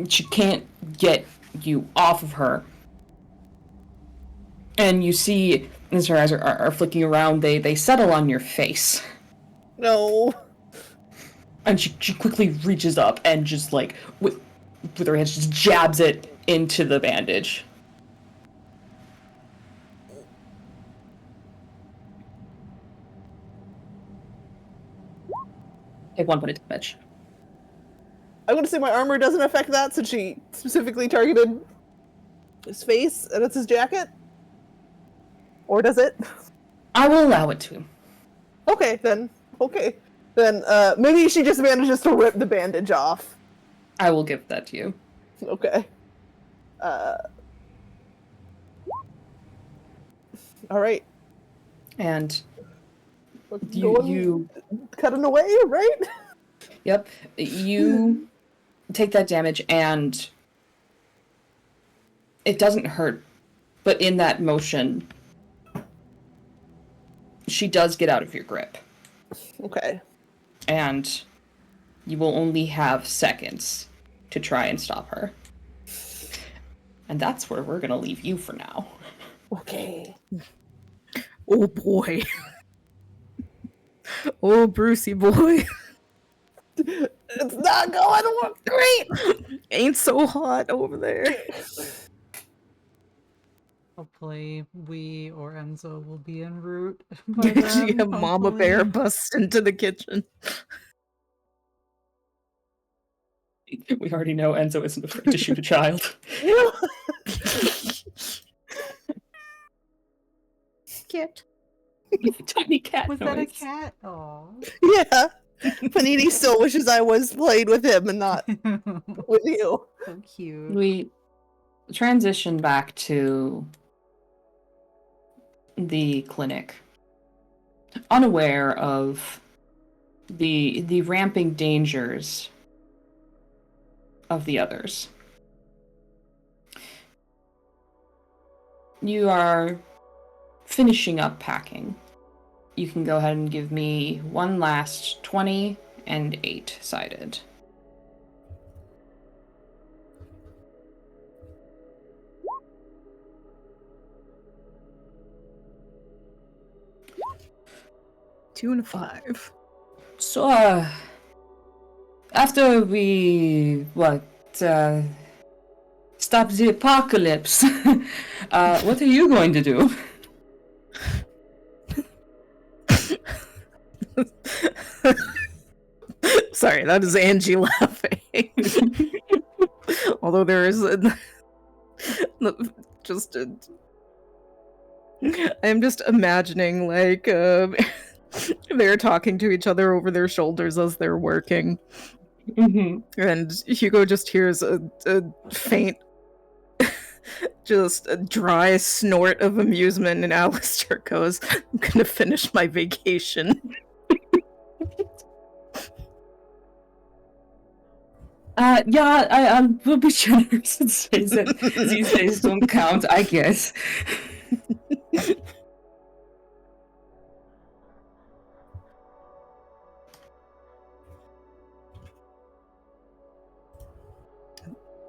She can't get you off of her. And you see, as her eyes are flicking around, they settle on your face. No. And she quickly reaches up and just like with her hands just jabs it into the bandage. Take 1 point of damage. I'm gonna say my armor doesn't affect that since she specifically targeted his face and it's his jacket. Or does it? I will allow it to. Okay, then. Maybe she just manages to rip the bandage off. I will give that to you. Okay. Alright. And You you cutting away, right? Yep. You take that damage and it doesn't hurt, but in that motion, she does get out of your grip. Okay. And you will only have seconds to try and stop her. And that's where we're gonna leave you for now. Okay. Oh boy. Oh, Brucey boy. It's not going great! Ain't so hot over there. Hopefully, we or Enzo will be en route by then. She have Mama Bear hopefully. bust into the kitchen. We already know Enzo isn't afraid to shoot a child. Cat. Tiny cat Was noise. that a cat? Oh. Yeah. Panini still wishes I was played with him and not with you. So cute. We transition back to the clinic, unaware of the ramping dangers of the others. You are finishing up packing. You can go ahead and give me one last 20 and 8-sided. Two and a 5. So, after we, stop the apocalypse, what are you going to do? Sorry, that is Angie laughing. Although there is I'm just imagining like they're talking to each other over their shoulders as they're working. Mm-hmm. And Hugo just hears a faint, just a dry snort of amusement, and Alistair goes, "I'm gonna finish my vacation." I will be generous and say that these days don't count, I guess.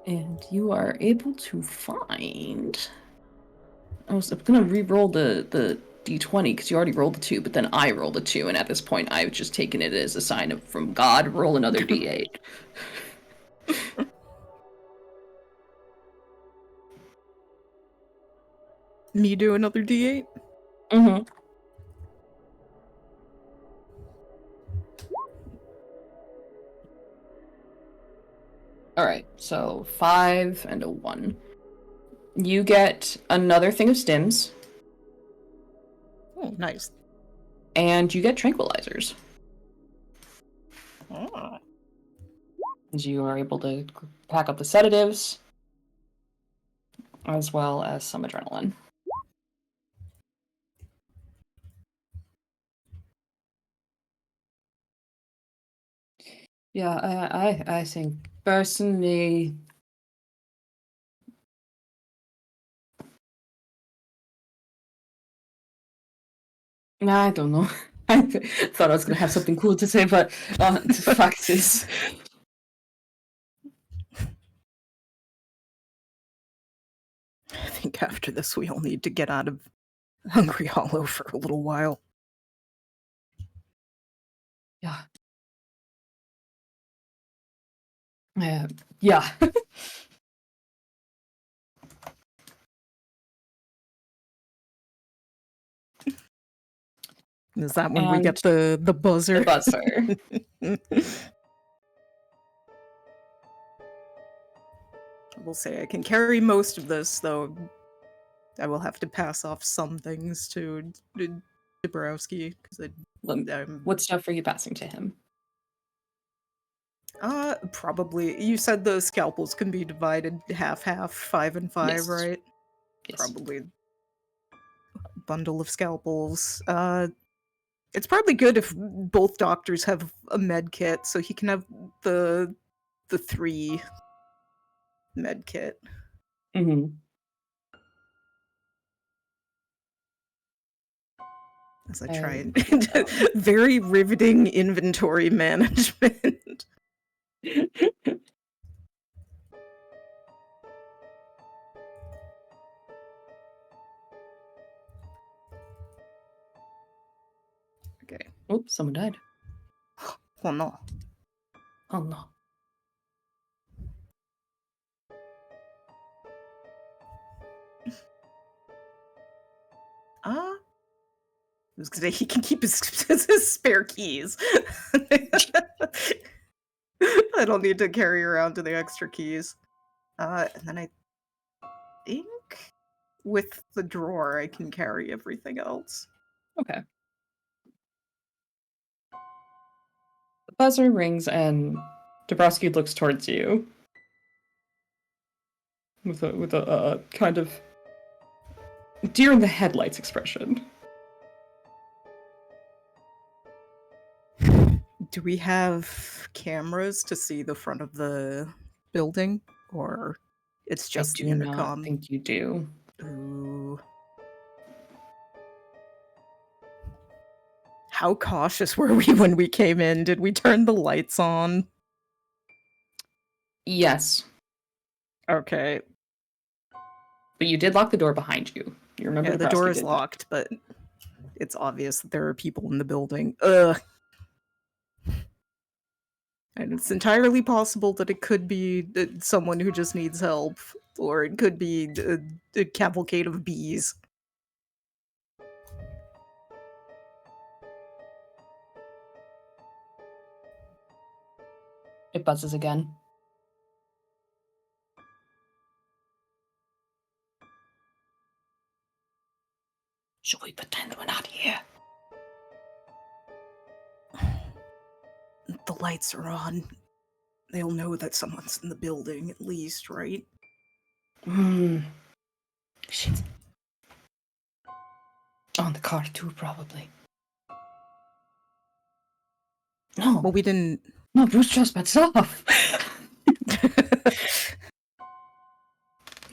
And you are able to find... I was gonna re-roll the d20 because you already rolled a 2, but then I rolled a 2, and at this point I've just taken it as a sign of from God, roll another d8. Me do another d8? Mm-hmm. Alright, so 5 and a 1. You get another thing of stims. Oh, nice. And you get tranquilizers. Oh. And you are able to pack up the sedatives, as well as some adrenaline. Yeah, I think personally... I don't know. I thought I was gonna have something cool to say, but the fact is... I think after this we all need to get out of Hungry Hollow for a little while. Yeah. Yeah. Is that when we And get the buzzer? the buzzer. I will say I can carry most of this, though I will have to pass off some things to Dabrowski, because What stuff are you passing to him? probably. You said the scalpels can be divided half-half, 5 and 5, Yes. right? Yes. Probably a bundle of scalpels. It's probably good if both doctors have a med kit, so he can have the 3 med kit. Mm-hmm. As I try and very riveting inventory management. Okay. Oops, someone died. Oh no. Oh no. I was gonna say he can keep his spare keys. I don't need to carry around the extra keys. And then I think with the drawer I can carry everything else. Okay. The buzzer rings and Dabrowski looks towards you with a kind of deer in the headlights expression. Do we have cameras to see the front of the building, or it's just I the do intercom? not think you do. Ooh. How cautious were we when we came in? Did we turn the lights on? Yes, Okay. but you did lock the door behind you. You remember Yeah, the Dabrowski door is did that. locked, but it's obvious that there are people in the building. Ugh. And it's entirely possible that it could be someone who just needs help, or it could be a cavalcade of bees. It buzzes again. Should we pretend we're not here? The lights are on. They'll know that someone's in the building, at least, right? Shit. On the car too, probably. No. Well, we didn't... No, Bruce trespassed off.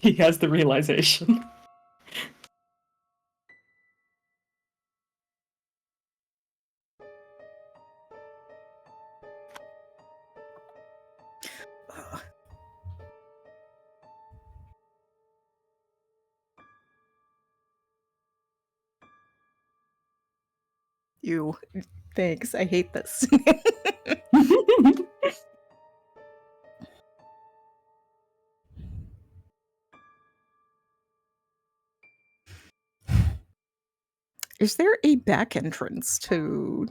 He has the realization. Ew. Thanks, I hate this. Is there a back entrance to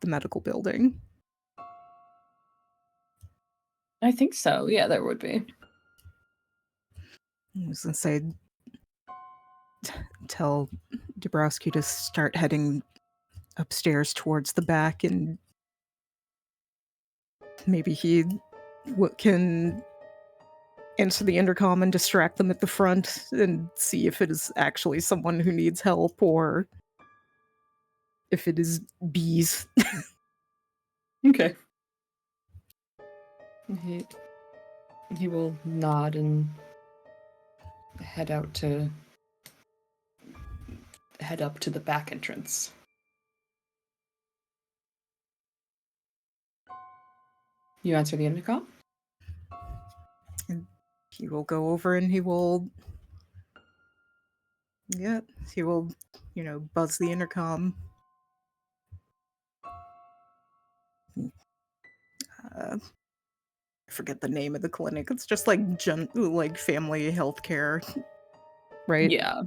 the medical building? I think so. Yeah, there would be. I was gonna say, tell Dabrowski to start heading upstairs towards the back, and maybe he can answer the intercom and distract them at the front and see if it is actually someone who needs help or if it is bees. Okay. He will nod and head up to the back entrance. You answer the intercom? And he will go over and he will Yeah, he will, buzz the intercom. I forget the name of the clinic. It's just like family health care, right? Yeah.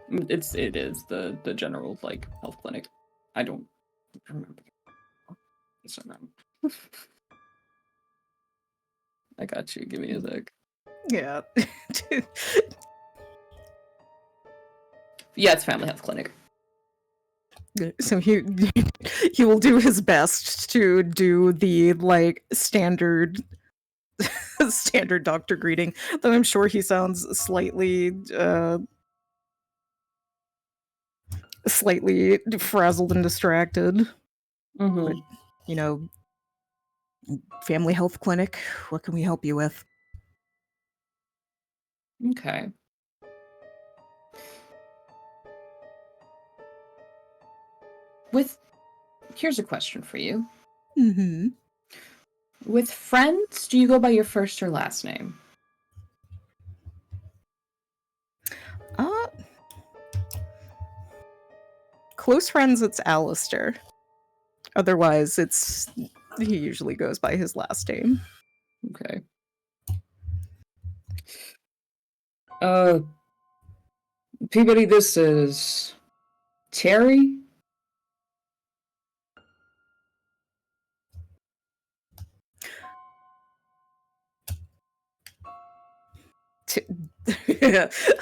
It is the general health clinic. I don't remember. It's not that. I got you. Give me a sec. Yeah. Yeah, it's family health clinic. So he will do his best to do the standard standard doctor greeting, though I'm sure he sounds slightly frazzled and distracted. Mm-hmm. But, family health clinic, what can we help you with? Okay. Here's a question for you. Mm-hmm. With friends, do you go by your first or last name? Close friends, it's Alistair. Otherwise, he usually goes by his last name. Okay. Peabody, this is Terry?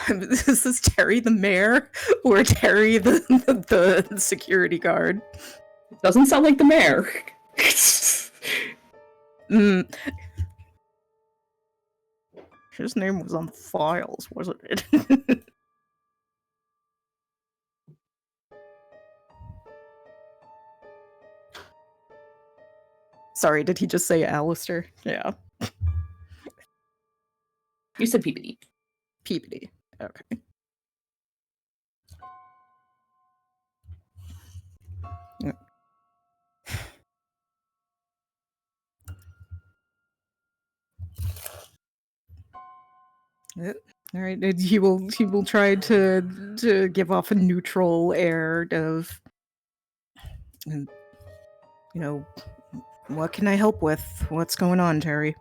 This is Terry the mayor or Terry the security guard? Doesn't sound like the mayor. His name was on the files, wasn't it? Sorry, did he just say Alistair? Yeah. You said Peabody. Peabody. Okay. All right. He will try to give off a neutral air of, what can I help with? What's going on, Terry?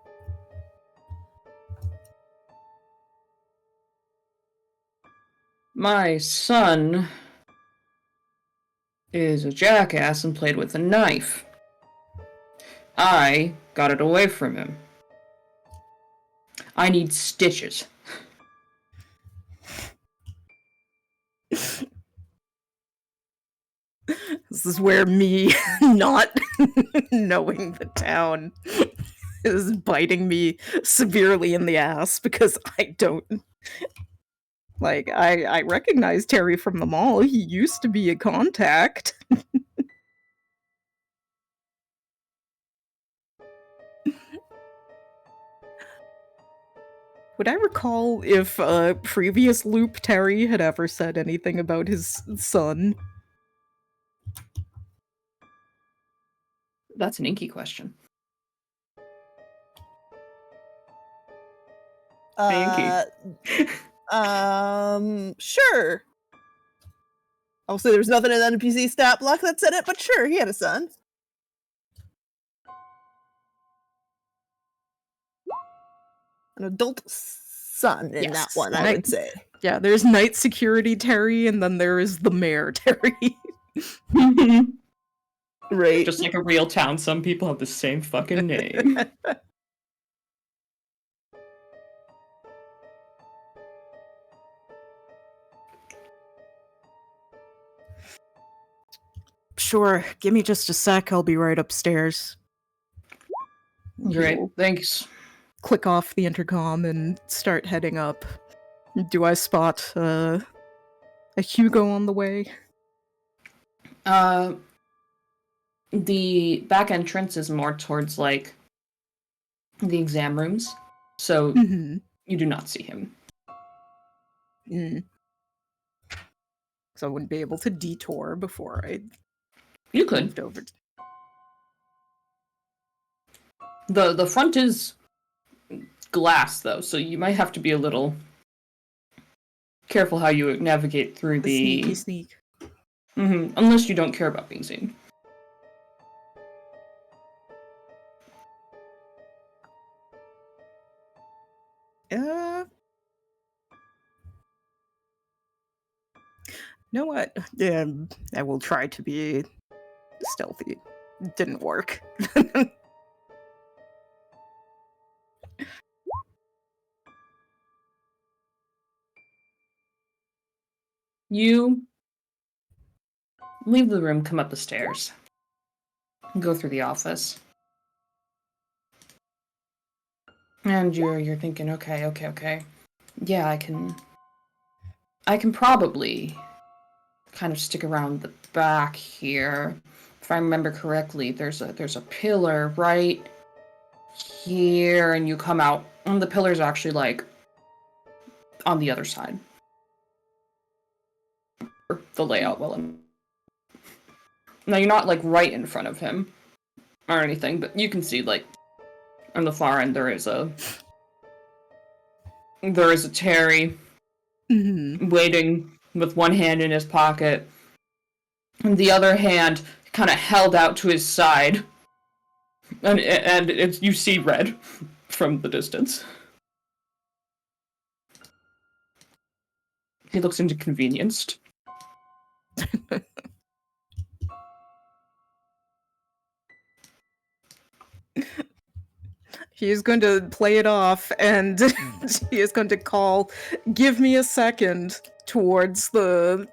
My son is a jackass and played with a knife. I got it away from him. I need stitches. This is where me not knowing the town is biting me severely in the ass because I don't. I recognize Terry from the mall. He used to be a contact. Would I recall if previous Loop Terry had ever said anything about his son? That's an inky question. Sure. I'll say there's nothing in the NPC stat block that said it, but sure, he had a son. An adult son in that one, I would say. Yeah, there's night security Terry, and then there is the mayor Terry. Right. Just like a real town, some people have the same fucking name. Sure, give me just a sec, I'll be right upstairs. Great, thanks. Click off the intercom and start heading up. Do I spot a Hugo on the way? The back entrance is more towards the exam rooms, so you do not see him. So I wouldn't be able to detour before I You could. moved over. The front is glass though, so you might have to be a little careful how you navigate through The sneaky sneak. Unless you don't care about being seen. You know what? I will try to be stealthy. Didn't work. You leave the room, come up the stairs, go through the office. And you're thinking, okay. Yeah, I can probably kind of stick around the back here. If I remember correctly, there's a pillar right here, and you come out, and the pillar's actually like on the other side. Or the layout now you're not like right in front of him or anything, but you can see like on the far end there is a Terry waiting with one hand in his pocket and the other hand kind of held out to his side, and you see red from the distance. He looks inconvenienced. He is going to play it off, and he is going to call, "Give me a second," towards the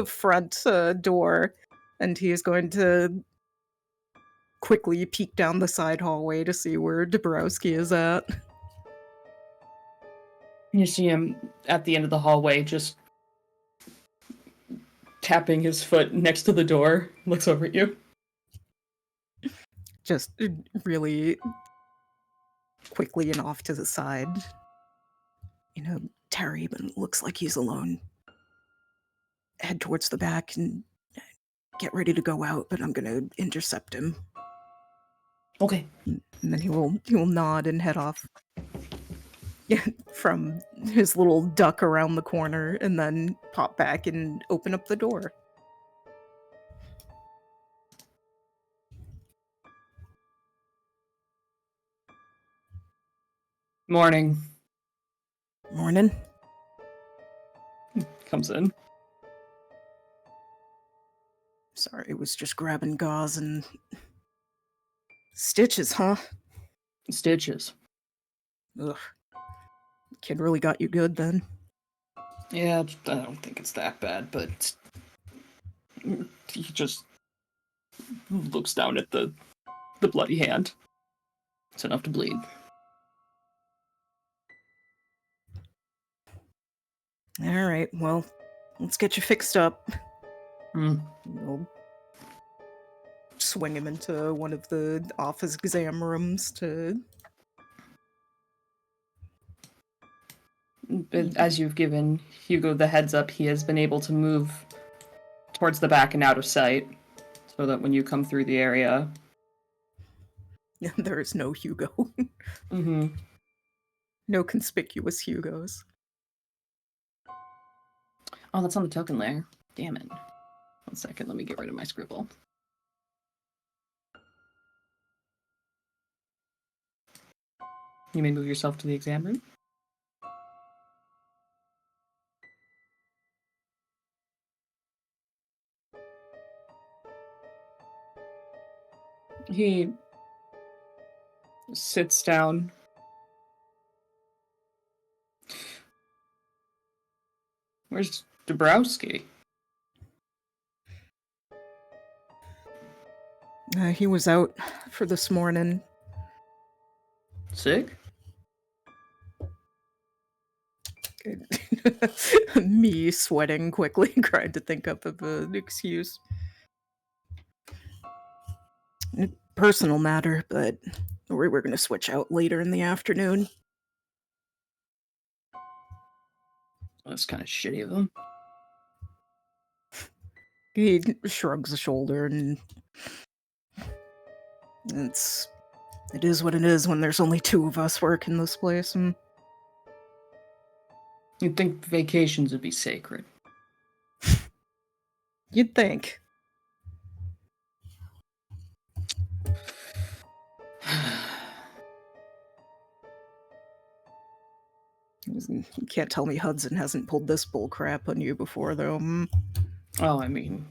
front door, and he is going to quickly peek down the side hallway to see where Dabrowski is at. You see him at the end of the hallway, just tapping his foot next to the door, looks over at you. Just really quickly and off to the side. Terry, but it looks like he's alone. Head towards the back and get ready to go out, but I'm gonna intercept him. Okay. And then he will nod and head off. Yeah, from his little duck around the corner, and then pop back and open up the door. Morning. Morning. Comes in. Sorry, it was just grabbing gauze and stitches, huh? Stitches. Ugh. Kid really got you good then. Yeah, I don't think it's that bad, but he just looks down at the bloody hand. It's enough to bleed. All right, well, let's get you fixed up. We'll swing him into one of the office exam rooms to... But as you've given Hugo the heads up, he has been able to move towards the back and out of sight, so that when you come through the area... There is no Hugo. No conspicuous Hugos. Oh, that's on the token layer. Damn it. 1 second, let me get rid of my scribble. You may move yourself to the exam room. He sits down. Where's Dabrowski? He was out for this morning. Sick? Me sweating quickly, trying to think up of an excuse. Personal matter, but we're going to switch out later in the afternoon. That's kind of shitty of him. He shrugs a shoulder, and it is what it is when there's only two of us working this place. And You'd think vacations would be sacred. You'd think. You can't tell me Hudson hasn't pulled this bull crap on you before, though. Oh, I mean,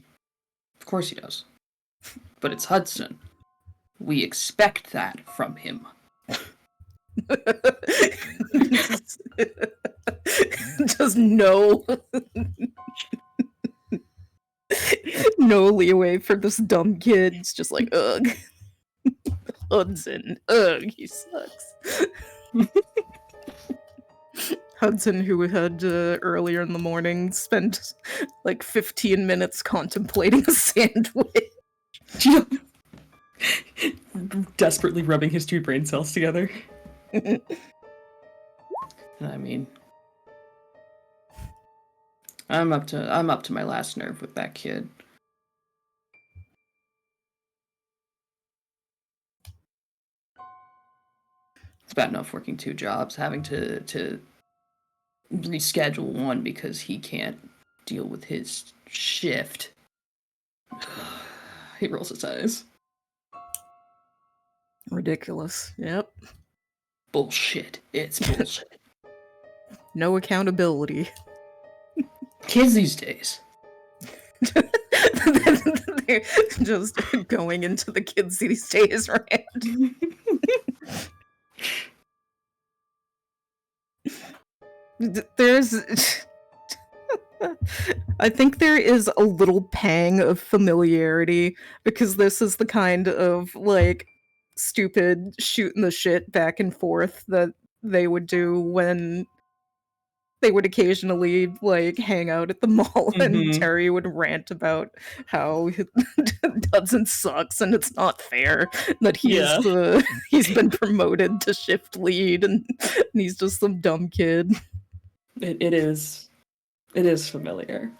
of course he does. But it's Hudson. We expect that from him. Just no leeway for this dumb kid. It's just like, ugh. Hudson, ugh, he sucks. Hudson, who had earlier in the morning spent like 15 minutes contemplating a sandwich. Desperately rubbing his 2 brain cells together. I mean, I'm up to my last nerve with that kid. It's bad enough working 2 jobs, having to reschedule one because he can't deal with his shift. He rolls his eyes. Ridiculous. Yep. Bullshit. It's bullshit. No accountability. Kids these days. They're just going into the kids these days, right? There's I think there is a little pang of familiarity because this is the kind of like stupid shooting the shit back and forth that they would do when they would occasionally like hang out at the mall and Mhm. Terry would rant about how Hudson sucks and it's not fair that he's been promoted to shift lead and he's just some dumb kid. It is familiar.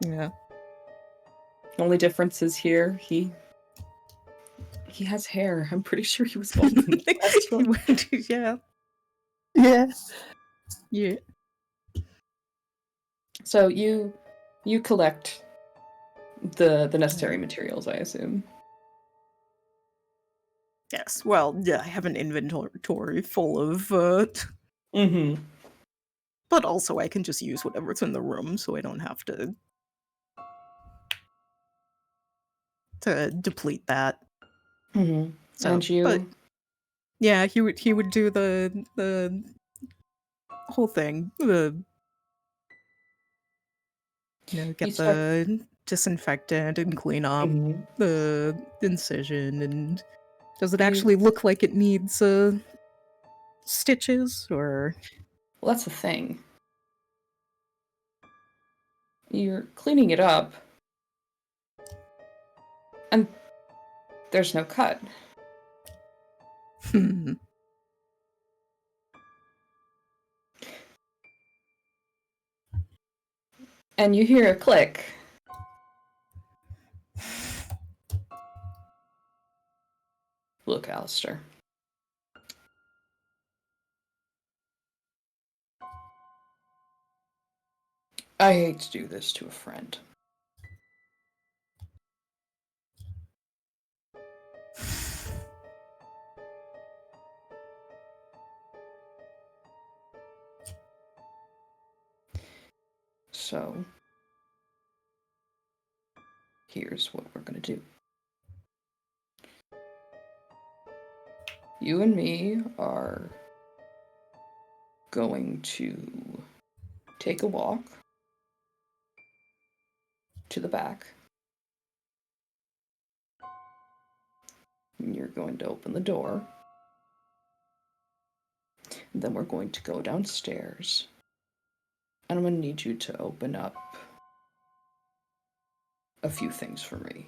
Yeah. Only difference is here he has hair. I'm pretty sure he was bald. Yeah. Yeah. Yeah. So you collect the necessary materials, I assume. Yes. Well, yeah, I have an inventory full of Mm-hmm. but also I can just use whatever's in the room so I don't have to deplete that. Mm-hmm. So, And you but yeah, he would do the whole thing. Get the disinfectant and clean up Mhm. the incision. And does it You- actually look like it needs stitches or? Well, that's the thing. You're cleaning it up, and there's no cut. And you hear a click. Look, Alistair. I hate to do this to a friend. So, here's what we're gonna do. You and me are going to take a walk to the back. And you're going to open the door. And then we're going to go downstairs. And I'm going to need you to open up a few things for me.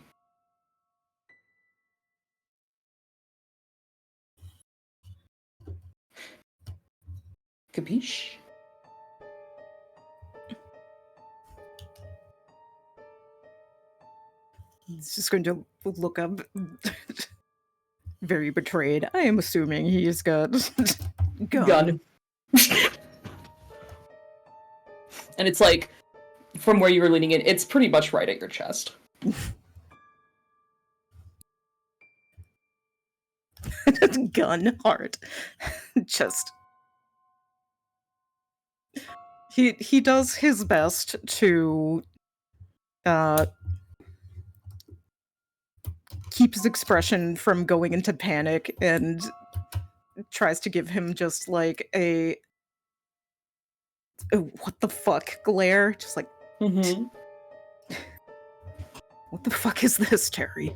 Capiche? He's just going to look up. Very betrayed. I am assuming he's got gun. And it's like, from where you were leaning in, it's pretty much right at your chest. Gun hard. Just he does his best to keep his expression from going into panic, and tries to give him just like a what the fuck glare, just like Mm-hmm. what the fuck is this, Terry?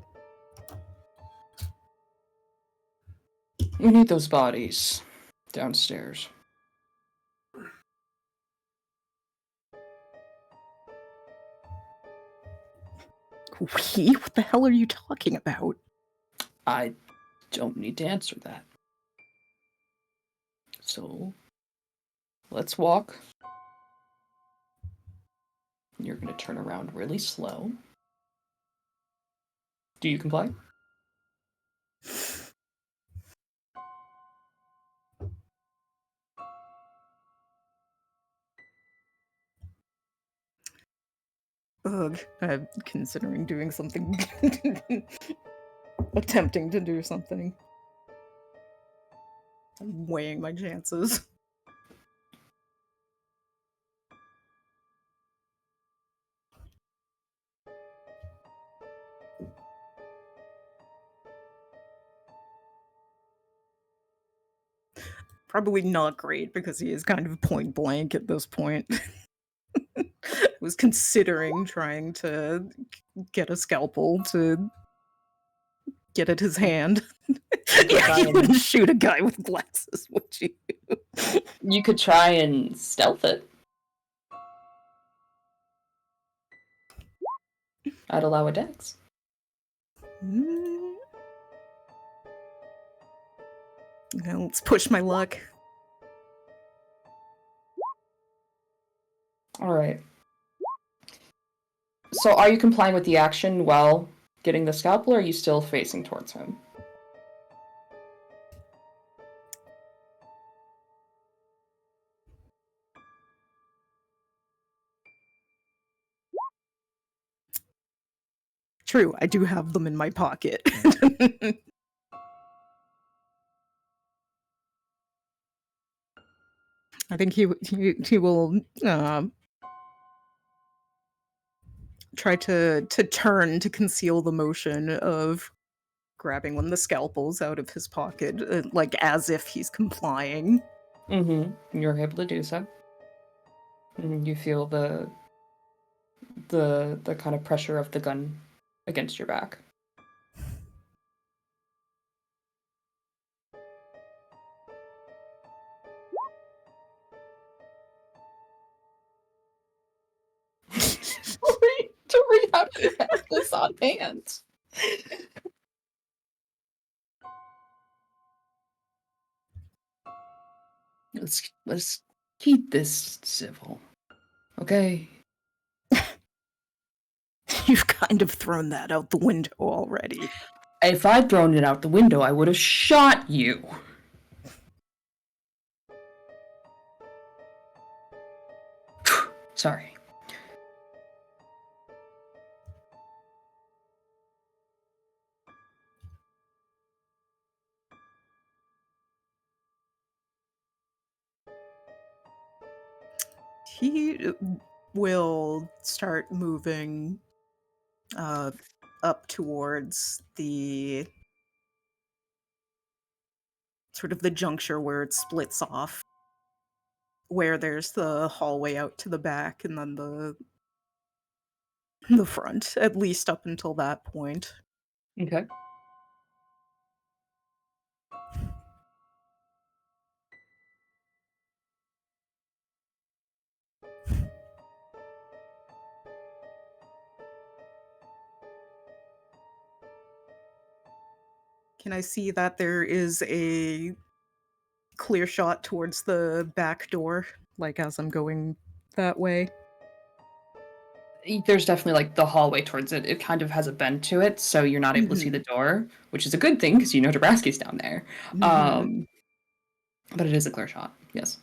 We need those bodies downstairs. We? What the hell are you talking about? I don't need to answer that. So, let's walk. You're going to turn around really slow. Do you comply? Ugh, I'm considering doing something. Attempting to do something. I'm weighing my chances. Probably not great, because he is kind of point blank at this point. Was considering trying to get a scalpel to get at his hand. Yeah, you wouldn't shoot a guy with glasses, would you? You could try and stealth it. I'd allow a dex. Now let's push my luck. Alright. So are you complying with the action while getting the scalpel, or are you still facing towards him? True, I do have them in my pocket. I think he will try to turn to conceal the motion of grabbing one of the scalpels out of his pocket, like as if he's complying. Mm-hmm. You're able to do so. And you feel the kind of pressure of the gun against your back. Tori, how do you have this on hand? Let's keep this civil, okay? You've kind of thrown that out the window already. If I'd thrown it out the window, I would have shot you. Sorry. He will start moving up towards the sort of the juncture where it splits off, where there's the hallway out to the back and then the front, at least up until that point. Okay. Can I see that there is a clear shot towards the back door, like as I'm going that way? There's definitely like the hallway towards it. It kind of has a bend to it, so you're not able to see the door, which is a good thing because you know Dabrowski's down there. But it is a clear shot, yes.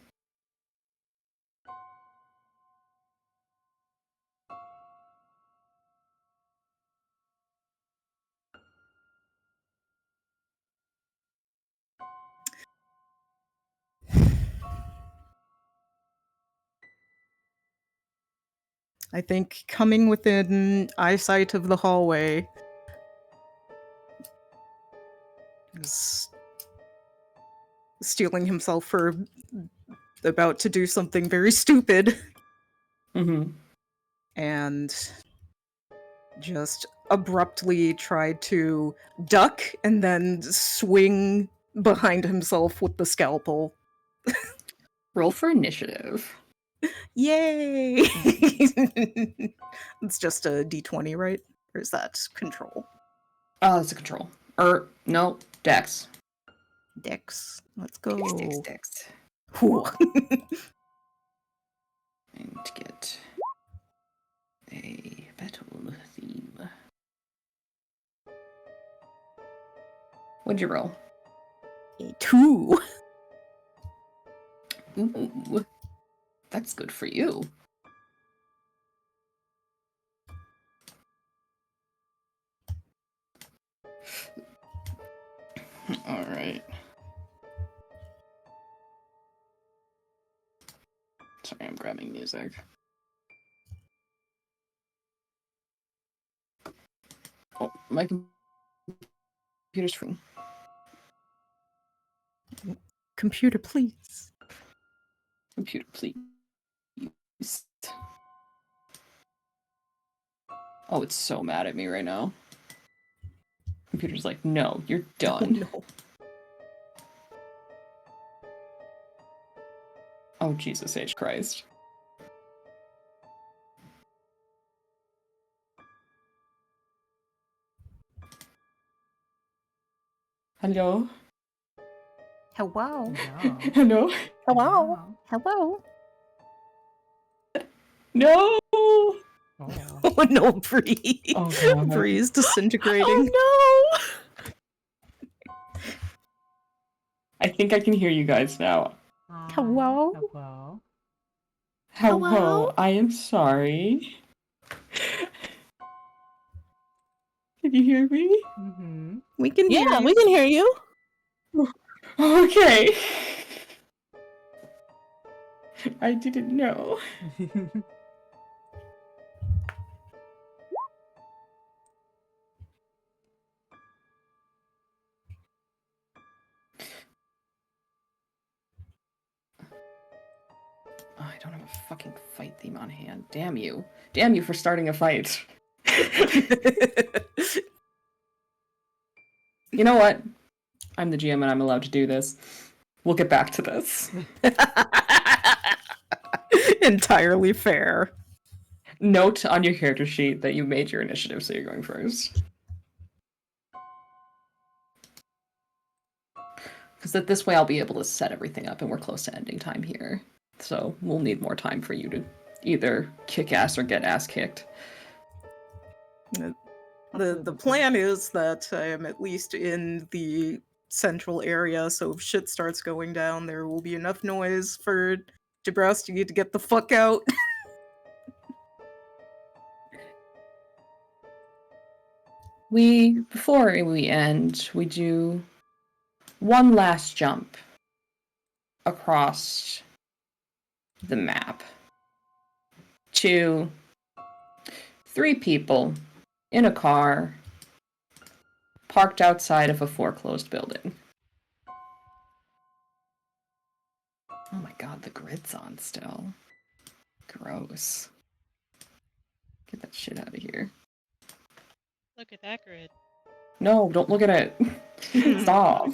I think coming within eyesight of the hallway is steeling himself for about to do something very stupid Mm-hmm. and just abruptly tried to duck and then swing behind himself with the scalpel. Roll for initiative. Yay! It's just a d20, right? Or is that control? Oh, that's a control. No, Dex. Dex. Let's go. Dex. Whew. And get a battle theme. What'd you roll? A 2. Ooh, that's good for you. All right. Sorry, I'm grabbing music. Oh, my computer's free. Computer, please. Computer, please. Oh, it's so mad at me right now. Computer's like, no, you're done. Oh, no. Oh, Jesus H. Christ. Hello? Hello. Hello? Hello. Hello. No! Oh. Oh no, Bree. Oh, God. Bree is disintegrating. Oh, no! I think I can hear you guys now. Hello? Hello. Hello? I am sorry. Can you hear me? Mm-hmm. We can hear Yeah, you. we can hear you. Okay. I didn't know. Oh, I don't have a fucking fight theme on hand. Damn you. Damn you for starting a fight. You know what? I'm the GM and I'm allowed to do this. We'll get back to this. Entirely fair. Note on your character sheet that you made your initiative, so you're going first. Because this way I'll be able to set everything up and we're close to ending time here. So we'll need more time for you to either kick ass or get ass kicked. The plan is that I am at least in the central area, so if shit starts going down, there will be enough noise for Dabrowski to get the fuck out. Before we end, we do one last jump across the map to 3 people in a car parked outside of a foreclosed building. Oh my god, the grid's on still. Gross. Get that shit out of here. Look at that grid. No, don't look at it. Stop.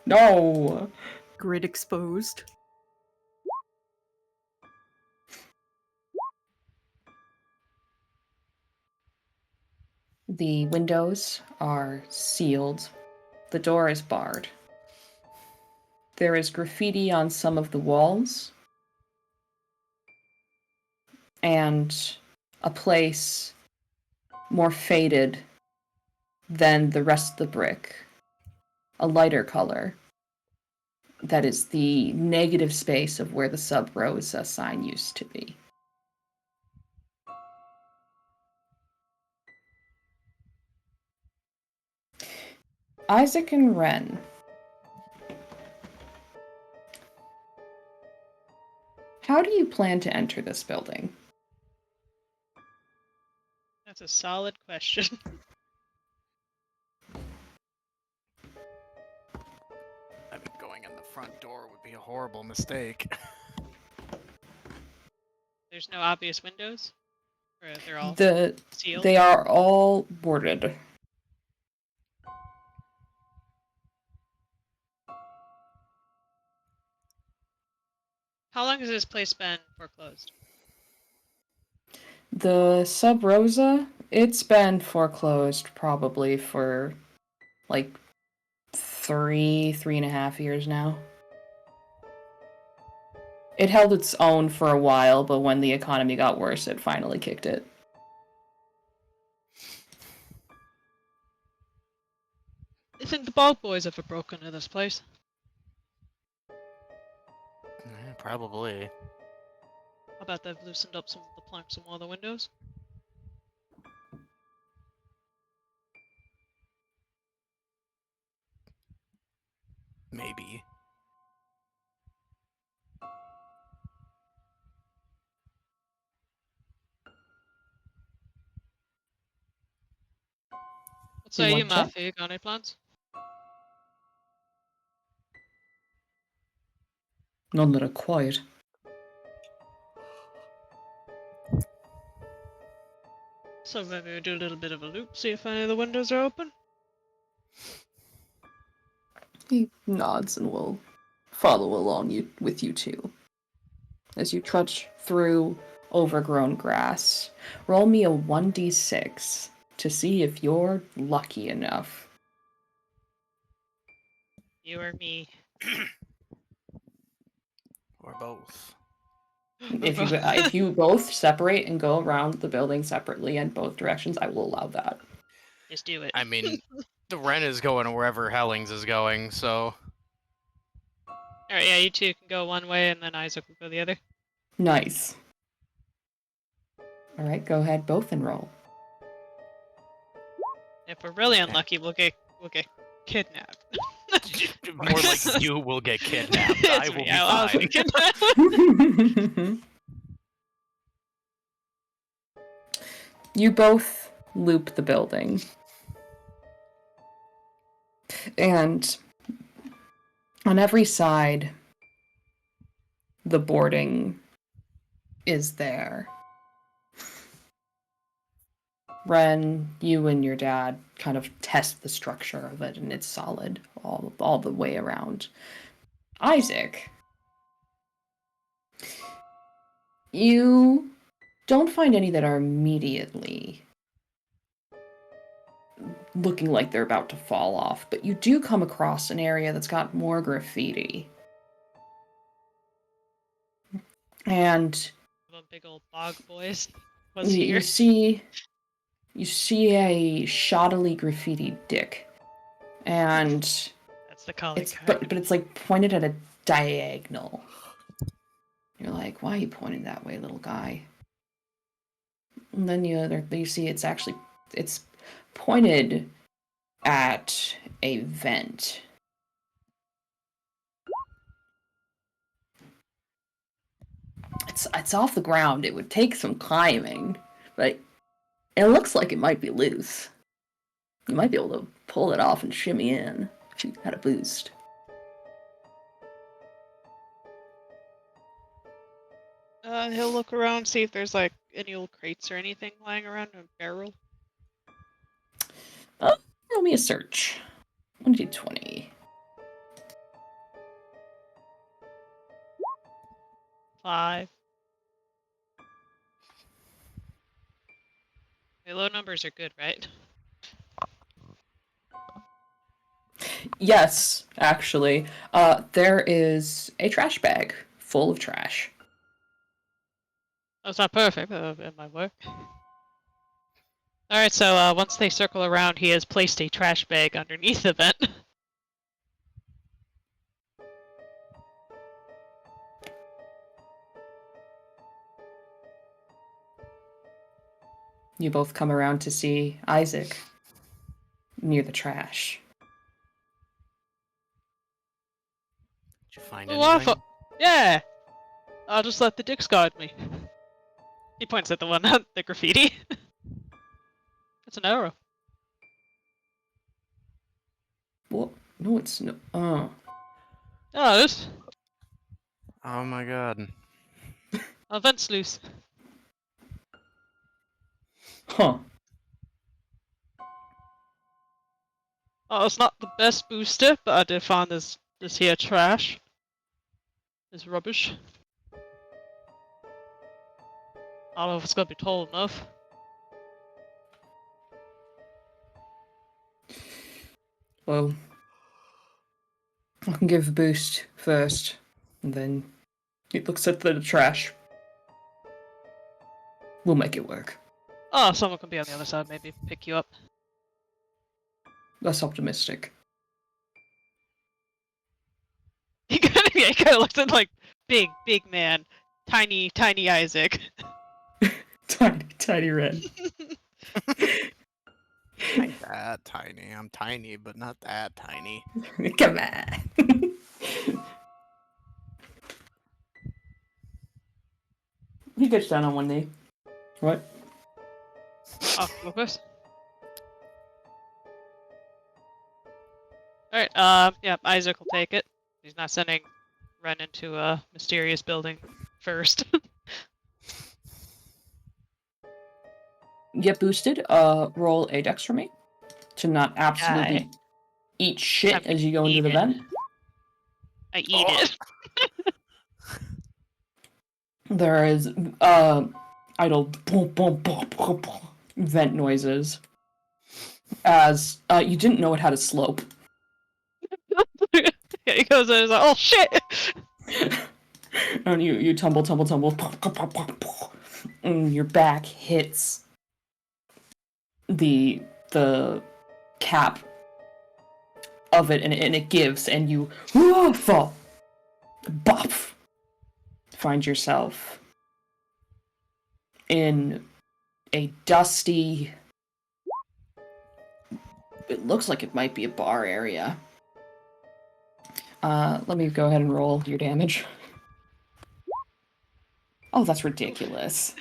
No. Grid exposed. The windows are sealed. The door is barred. There is graffiti on some of the walls. And a place more faded than the rest of the brick. A lighter color. That is the negative space of where the sub-rosa sign used to be. Isaac and Ren. How do you plan to enter this building? That's a solid question. I mean, going in the front door would be a horrible mistake. There's no obvious windows? Or they're all sealed? They are all boarded. How long has this place been foreclosed? The Sub Rosa, it's been foreclosed probably for like 3.5 years now. It held its own for a while, but when the economy got worse, it finally kicked it. You think the Bog Boys ever broke into this place? Probably. I bet they've loosened up some of the planks on one of the windows. Maybe. What say you, want to check? Matthew? Got any plans? None that are quiet. So maybe we do a little bit of a loop, see if any of the windows are open? He nods and will follow along with you two. As you trudge through overgrown grass, roll me a 1d6 to see if you're lucky enough. You or me? Or both. If you both separate and go around the building separately in both directions, I will allow that. Just do it. I mean, the Ren is going wherever Hellings is going, so... Alright, yeah, you two can go one way and then Isaac will go the other. Nice. All right, go ahead, both and roll. If we're really unlucky, we'll get kidnapped. More like you will get kidnapped. I It's will me, be I'll fine. get kidnapped. You both loop the building. And on every side, the boarding is there. Ren, you and your dad kind of test the structure of it, and it's solid all the way around. Isaac, you don't find any that are immediately looking like they're about to fall off, but you do come across an area that's got more graffiti. And The big old Bog Boys was you here. see a shoddily graffiti dick, and That's the calling it's card. but it's like pointed at a diagonal. You're like, why are you pointing that way, little guy? And then you see it's pointed at a vent. It's off the ground. It would take some climbing, but it looks like it might be loose. You might be able to pull it off and shimmy in if you had a boost. He'll look around, see if there's like any old crates or anything lying around in a barrel. Roll me a search. 1d20. 5. Okay, low numbers are good, right? Yes, actually. There is a trash bag full of trash. That's not perfect, but it might work. Alright, so once they circle around, he has placed a trash bag underneath the vent. You both come around to see Isaac near the trash. Did you find Oh, anything? awful. Yeah! I'll just let the dicks guard me. He points at the one on the graffiti. It's an arrow. What? No, it's no. Oh. Oh, it is. Oh my god. Oh, vent's loose. Huh. Oh, it's not the best booster, but I did find this here trash. This rubbish. I don't know if it's gonna be tall enough. Well, I can give a boost first, and then it looks at the trash. We'll make it work. Oh, someone can be on the other side, maybe pick you up. That's optimistic. He kind of looks at like big man, tiny Isaac. Tiny Ren. Ain't that tiny. I'm tiny, but not that tiny. Come on. He gets down on one knee. What? Oh, Lucas. Alright, yeah, Isaac will take it. He's not sending Ren into a mysterious building first. Get boosted. Roll a dex for me. To not absolutely eat shit Time to as you go into eat the it. vent. I eat it. There is idle boom, boom, boom, boom, boom, vent noises. As you didn't know it had a slope. He goes in and he's like, oh shit! And you tumble, and your back hits the cap of it, and it gives, and you fall, buff. Find yourself in a dusty. It looks like it might be a bar area. Let me go ahead and roll your damage. Oh, that's ridiculous.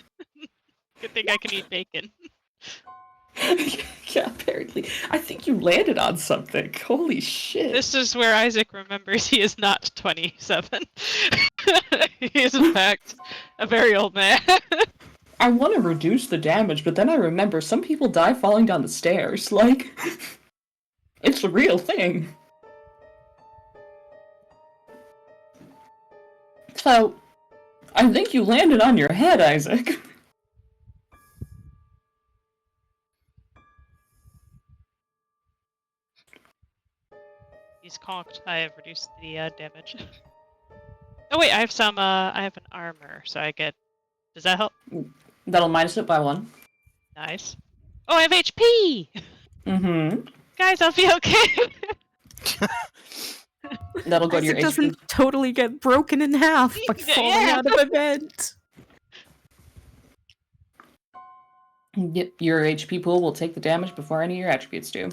Good thing I can eat bacon. Yeah, apparently. I think you landed on something. Holy shit. This is where Isaac remembers he is not 27. He is, in fact, a very old man. I want to reduce the damage, but then I remember some people die falling down the stairs. Like, it's a real thing. So, I think you landed on your head, Isaac. He's conked. I have reduced the damage. Oh wait, I have some. I have an armor, so I get. Does that help? That'll minus it by 1. Nice. Oh, I have HP. Mm-hmm. Guys, I'll be okay. That'll go to your Isaac HP. doesn't totally get broken in half by falling Yeah. out of a vent. Yep, your HP pool will take the damage before any of your attributes do.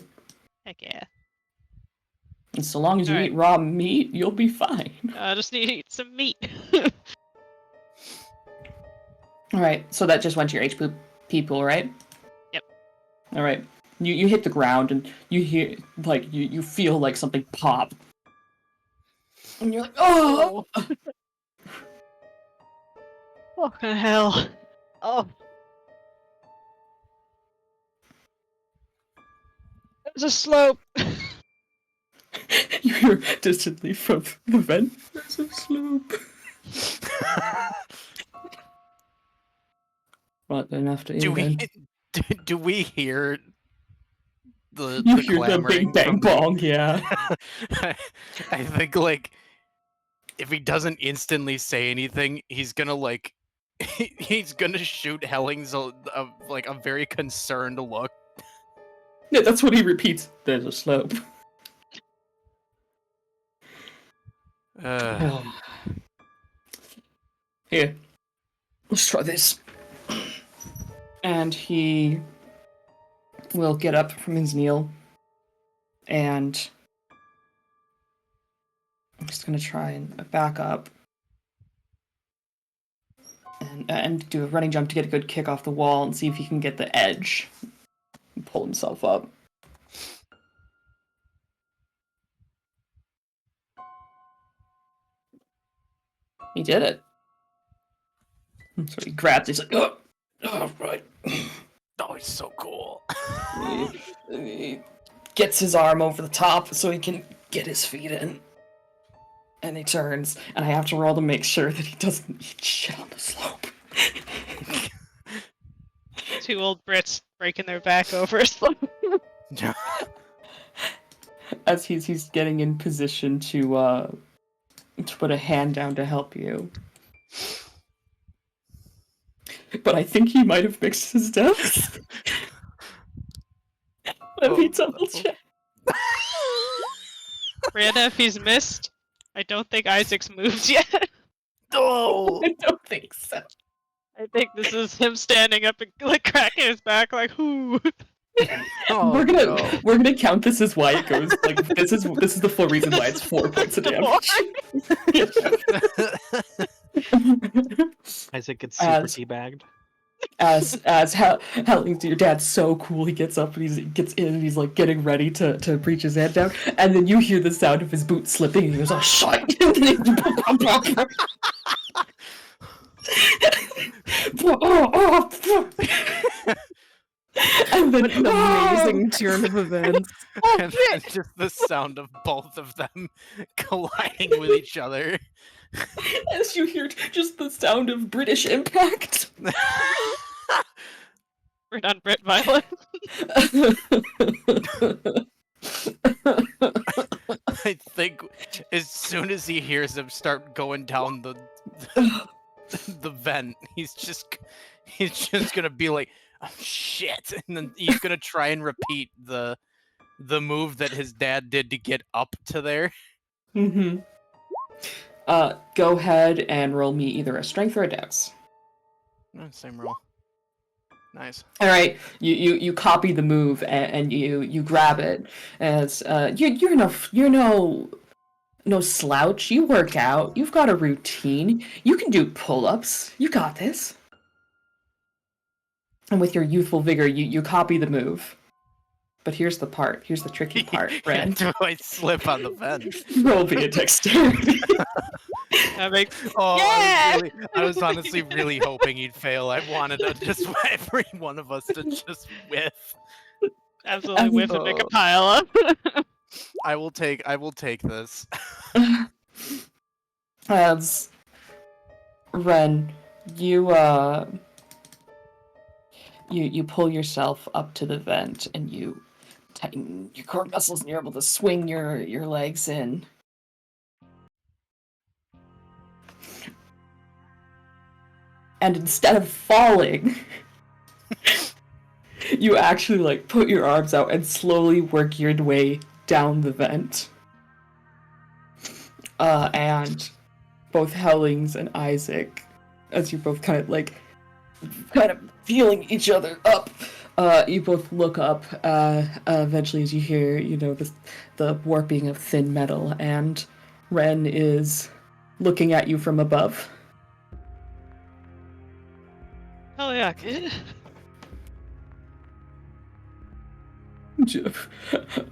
Heck yeah. And so long as you Alright. eat raw meat, you'll be fine. I just need to eat some meat. Alright, so that just went to your HP pool, right? Yep. Alright. You hit the ground and you hear, like, you feel like something pop. And you're like, oh! Fucking hell. Oh. There's a slope. You hear distantly from the vent, there's a slope. Right, enough to Do eat we then. do we hear the You the hear the clamoring big bang from the- bong, yeah. I think like if he doesn't instantly say anything, he's gonna like he's gonna shoot Hellings like a very concerned look. Yeah, that's what he repeats. There's a slope. Here, let's try this. And he will get up from his kneel, and I'm just gonna try and back up and do a running jump to get a good kick off the wall and see if he can get the edge pull himself up. He did it. So he grabs. He's like, oh, right. Oh, he's so cool. He gets his arm over the top so he can get his feet in. And he turns, and I have to roll to make sure that he doesn't eat shit on the slope. 2 old Brits breaking their back over a slope. As he's getting in position to put a hand down to help you. But I think he might have mixed his deaths. Let me double check. Brianna, if he's missed, I don't think Isaac's moved yet. Oh, I don't think so. I think this is him standing up and like cracking his back like, whoo. We're gonna count this as why it goes like this is the full reason why it's 4 points of damage. Isaac gets super teabagged. As your dad's so cool, he gets up and he gets in and he's like getting ready to reach his hand down, and then you hear the sound of his boot slipping and he goes, oh shit. And then an amazing turn of events. and just the sound of both of them colliding with each other. As you hear just the sound of British impact. Brit on Brit violence. I think as soon as he hears them start going down the vent, he's just gonna be like, oh shit, and then he's gonna try and repeat the move that his dad did to get up to there. Mm-hmm. Go ahead and roll me either a strength or a dex. Same roll. Nice. All right, you copy the move and you grab it as you're no slouch. You work out. You've got a routine. You can do pull-ups. You got this. And with your youthful vigor, you copy the move. But here's the tricky part, Ren. Do I slip on the vent? Roll via dexterity. I was honestly really hoping he'd fail. I wanted just every one of us to just whiff. Absolutely whiff and make a pile up. I will take this. As Ren, you pull yourself up to the vent and you tighten your core muscles and you're able to swing your legs in. And instead of falling, you actually like put your arms out and slowly work your way down the vent. And both Hellings and Isaac, as you're both kind of feeling each other up, you both look up eventually as you hear, the warping of thin metal, and Ren is looking at you from above. Hell yeah, kid.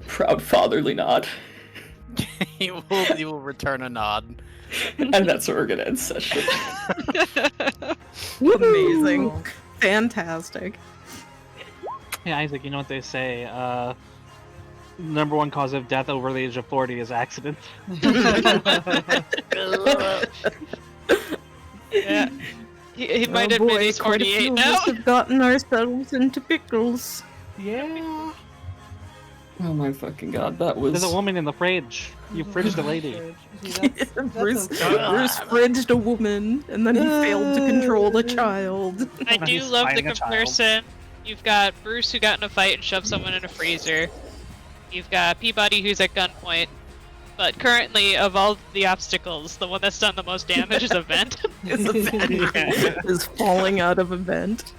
Proud fatherly nod. He will return a nod. And that's where we're gonna end session. Amazing. Fantastic. Hey, Isaac, you know what they say? Number one cause of death over the age of 40 is accidents. Yeah. He might admit he's 48 now. We've gotten ourselves into pickles. Yeah. Oh my fucking god, that was... There's a woman in the fridge. You fridged a lady. Bruce fridged a woman, and then he failed to control a child. I do love the comparison. You've got Bruce who got in a fight and shoved someone in a freezer. You've got Peabody who's at gunpoint. But currently, of all the obstacles, the one that's done the most damage is a vent. Is falling out of a vent.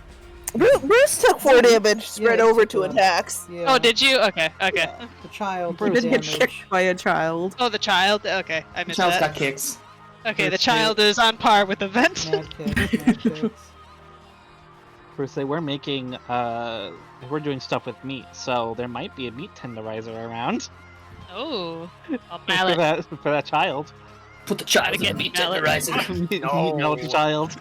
Bruce took 4 damage spread over 2 attacks. Yeah. Oh, did you? Okay. The child He took did get damage. kicked by a child. Oh, the child? Okay, I missed Child's that. got kicks. Okay, the child is on par with the vent. Mad kicks. Bruce, we're making, we're doing stuff with meat, so there might be a meat tenderizer around. Oh, a for mallet. that child. Put the child Gotta in get the meat mallet. tenderizer. Meat mallet child.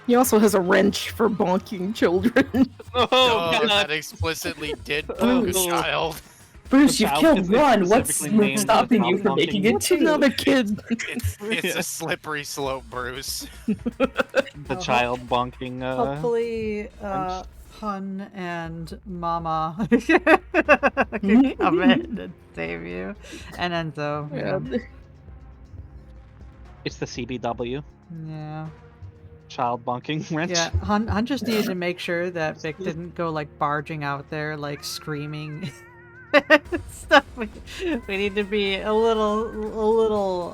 He also has a wrench for bonking children. Oh, Oh, God. that explicitly did poke a child. Bruce, The you've child killed is one. What's specifically named stopping as you from making it What's two? another kid? It's a slippery slope, Bruce. The child bonking. Hopefully, wrench. Hun and Mama can come in and save you. And Enzo, you know. It's the CBW. Yeah. Child bonking wrench. Yeah, Hun just needed to make sure that Vic didn't go like barging out there, like screaming stuff. We need to be a little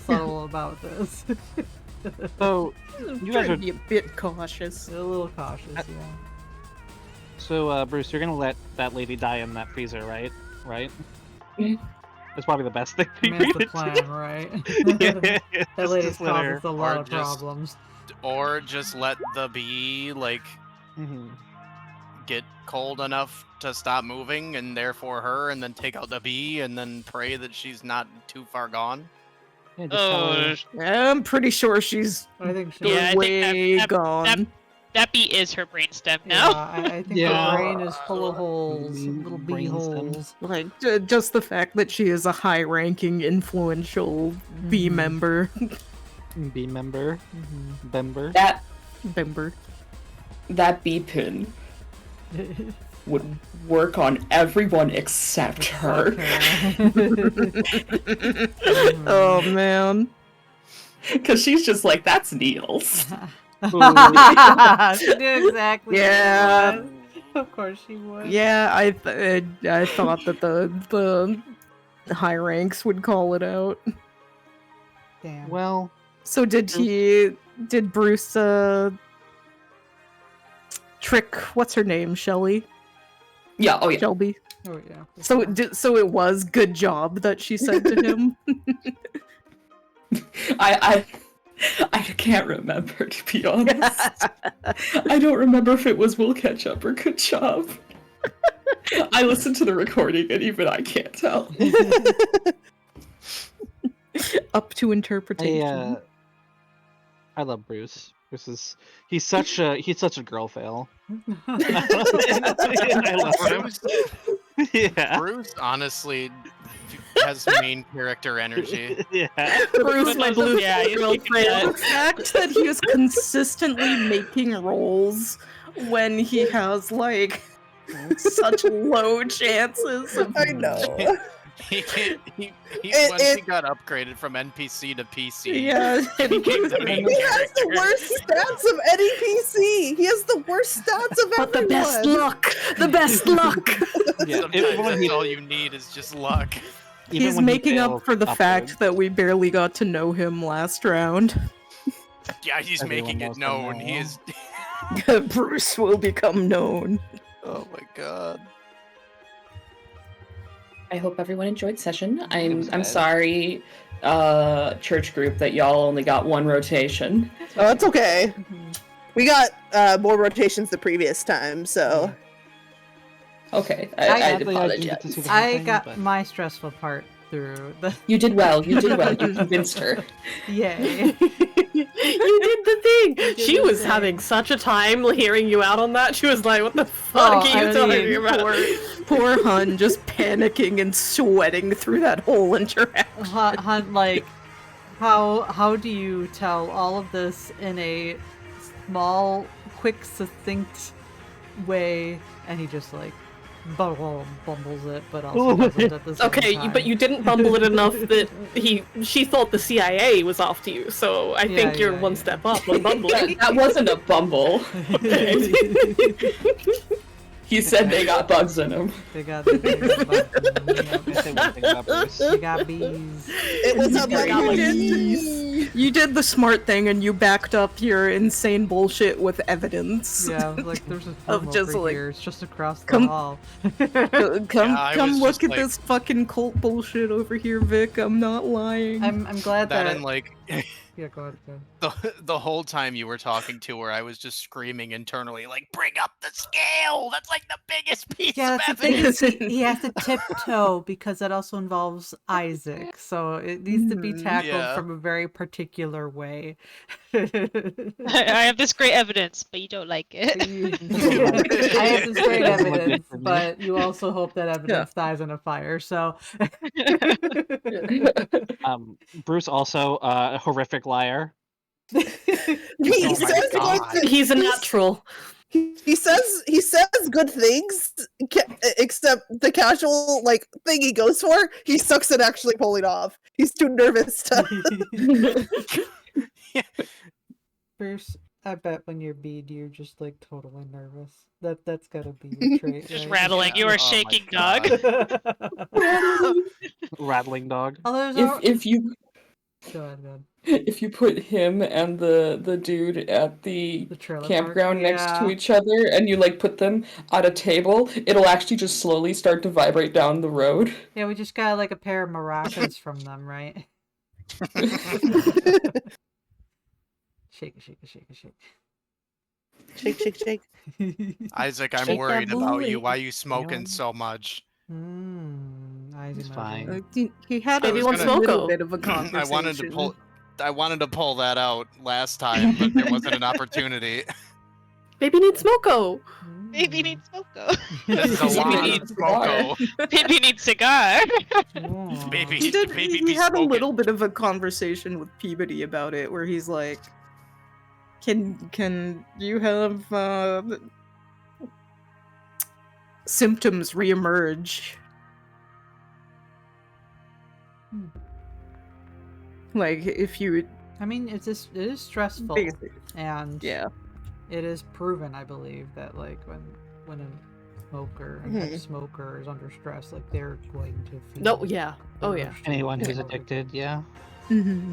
subtle about this. So you guys Trying are to be a bit cautious. A little cautious, yeah. So Bruce, you're gonna let that lady die in that freezer, right? Right? Mhm. That's probably the best thing. I mean, that's the plan, right? That lady's Just let her- caused us a lot or of just- problems. Or just let the bee, like, Mhm. get cold enough to stop moving, and therefore her, and then take out the bee, and then pray that she's not too far gone. Yeah, just tell her- Oh, I'm pretty sure she's I think she. Yeah, I think way that- gone. that bee is her brainstem Yeah, now. I think Yeah. her brain is full of holes, little bee Brainstem. holes. Like just the fact that she is a high-ranking, influential bee Mhm. member. Bee member. Mhm. Member. That bee pin would work on everyone except her. Oh man. Because she's just like, that's Niels. She knew exactly. Yeah. What it was. Of course she would. Yeah, I thought that the high ranks would call it out. Damn. Well, So did Bruce trick what's her name, Shelly? Yeah, oh yeah. Shelby. Oh yeah. So it was good job that she said to him. I can't remember, to be honest. I don't remember if it was Will Ketchup or Good Job. I listened to the recording and even I can't tell. Up to interpretation. I love Bruce. He's such a girl fail. I love him. Yeah. Bruce honestly has main character energy. Yeah. Bruce, my blue Yeah, you girl can do that. The fact that he is consistently making rolls when he has like such low chances of I know. He It- once he got upgraded from NPC to PC. Yeah, and became the main He has the character. worst stats of any PC. He has the worst stats of but the everyone. best luck. The best luck. Yeah. Sometimes Even when that's all you need is just luck. He's when he making up fails for the fact upwards. that we barely got to know him last round. Yeah, he's Everyone making it knows him known. now. He is. Bruce will become known. Oh my god. I hope everyone enjoyed session. was I'm good. sorry, church group, that y'all only got one rotation. Oh, it's okay. We got more rotations the previous time, so Okay, I I Sadly, I didn't get to apologize. see the whole I thing, got but- my stressful part through the You did well. You did well. You convinced her. yay. You did the thing. did She the was thing. having such a time hearing you out on that. She was like, "What the fuck Oh, are you I talking mean, about?" Poor Hun just panicking and sweating through that whole interaction. Hunt, like, how do you tell all of this in a small, quick, succinct way? And he just like bumbles it, but also doesn't at the same Okay, time. but you didn't bumble it enough that she thought the CIA was off to you. So I think you're one step up on bumbling. That wasn't a bumble. He said they got bugs in them. They got bugs. I say one thing about Bruce. They got bees. it was a You did the smart thing and you backed up your insane bullshit with evidence. Yeah, like there's a Of room just, over like, here. It's just across the come- hall. Come I come was look just at like- this fucking cult bullshit over here, Vic. I'm not lying. I'm glad That that and like Yeah, go ahead. Go ahead. The whole time you were talking to her, I was just screaming internally, like, "Bring up the scale! That's like the biggest piece Yeah, of that's the thing. evidence." Is he has to tiptoe because that also involves Isaac, so it needs to be tackled Yeah. from a very particular way. I have this great evidence, but you don't like it. I have this great Doesn't look good evidence, for me. but you also hope that evidence dies in a fire. So, Bruce also a horrific liar. He Oh my says God. good He's a things. natural. He says good things, except the casual thing he goes for, he sucks at actually pulling off. He's too nervous to. Bruce, I bet when you're bead, you're just like totally nervous. That's gotta be your trait. Just right? rattling. You are Oh my shaking, dog. Rattling dog. Oh, there's If you Go ahead. if you put him and the dude at the trailer campground park, next to yeah. each other and you put them at a table, it'll actually just slowly start to vibrate down the road. Yeah, we just got like a pair of maracas from them, right? Shake it, shake it, shake it, shake. Shake, shake, shake. Isaac, I'm Shake that worried about booty. you. Why you smoking so much? Isaac, It's fine. He had Maybe a one little smoko. bit of a conversation. I wanted to pull that out last time, but there wasn't an opportunity. Baby needs smoko. Baby needs smoko. This is a lot of smoko. Baby needs cigar. Baby, He did. baby He be had a smoking. little bit of a conversation with Peabody about it, where he's like, "Can you have symptoms reemerge? Like if you." I mean, it is stressful, Basically. and Yeah. it is proven, I believe, that like when a smoker, an ex-smoker is under stress, like they're going to feel. No, yeah. Oh, yeah. Anyone who's addicted, yeah. Mm-hmm.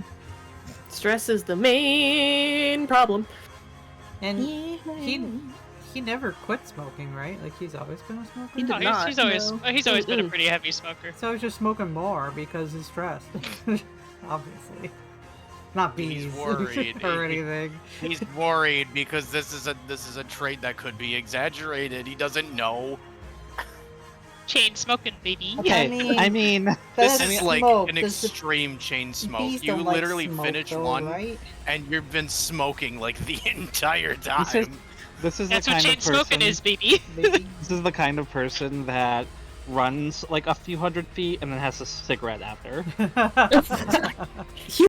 Stress is the main problem. And he never quit smoking, right? Like he's always been a smoker. He did No, not. he's always no. he's always been a pretty heavy smoker. So he's just smoking more because he's stressed. Obviously, not bees He's worried. or anything. He's worried because this is a trait that could be exaggerated. He doesn't know. Chain smoking, baby. Okay, I mean, This That's is like smoke. an This is- extreme chain smoke. Bees You don't like literally smoke, finish though, one, right? and you've been smoking like the entire time. this is That's the what kind chain of person. smoking is, baby. This is the kind of person that runs like a few hundred feet and then has a cigarette after. He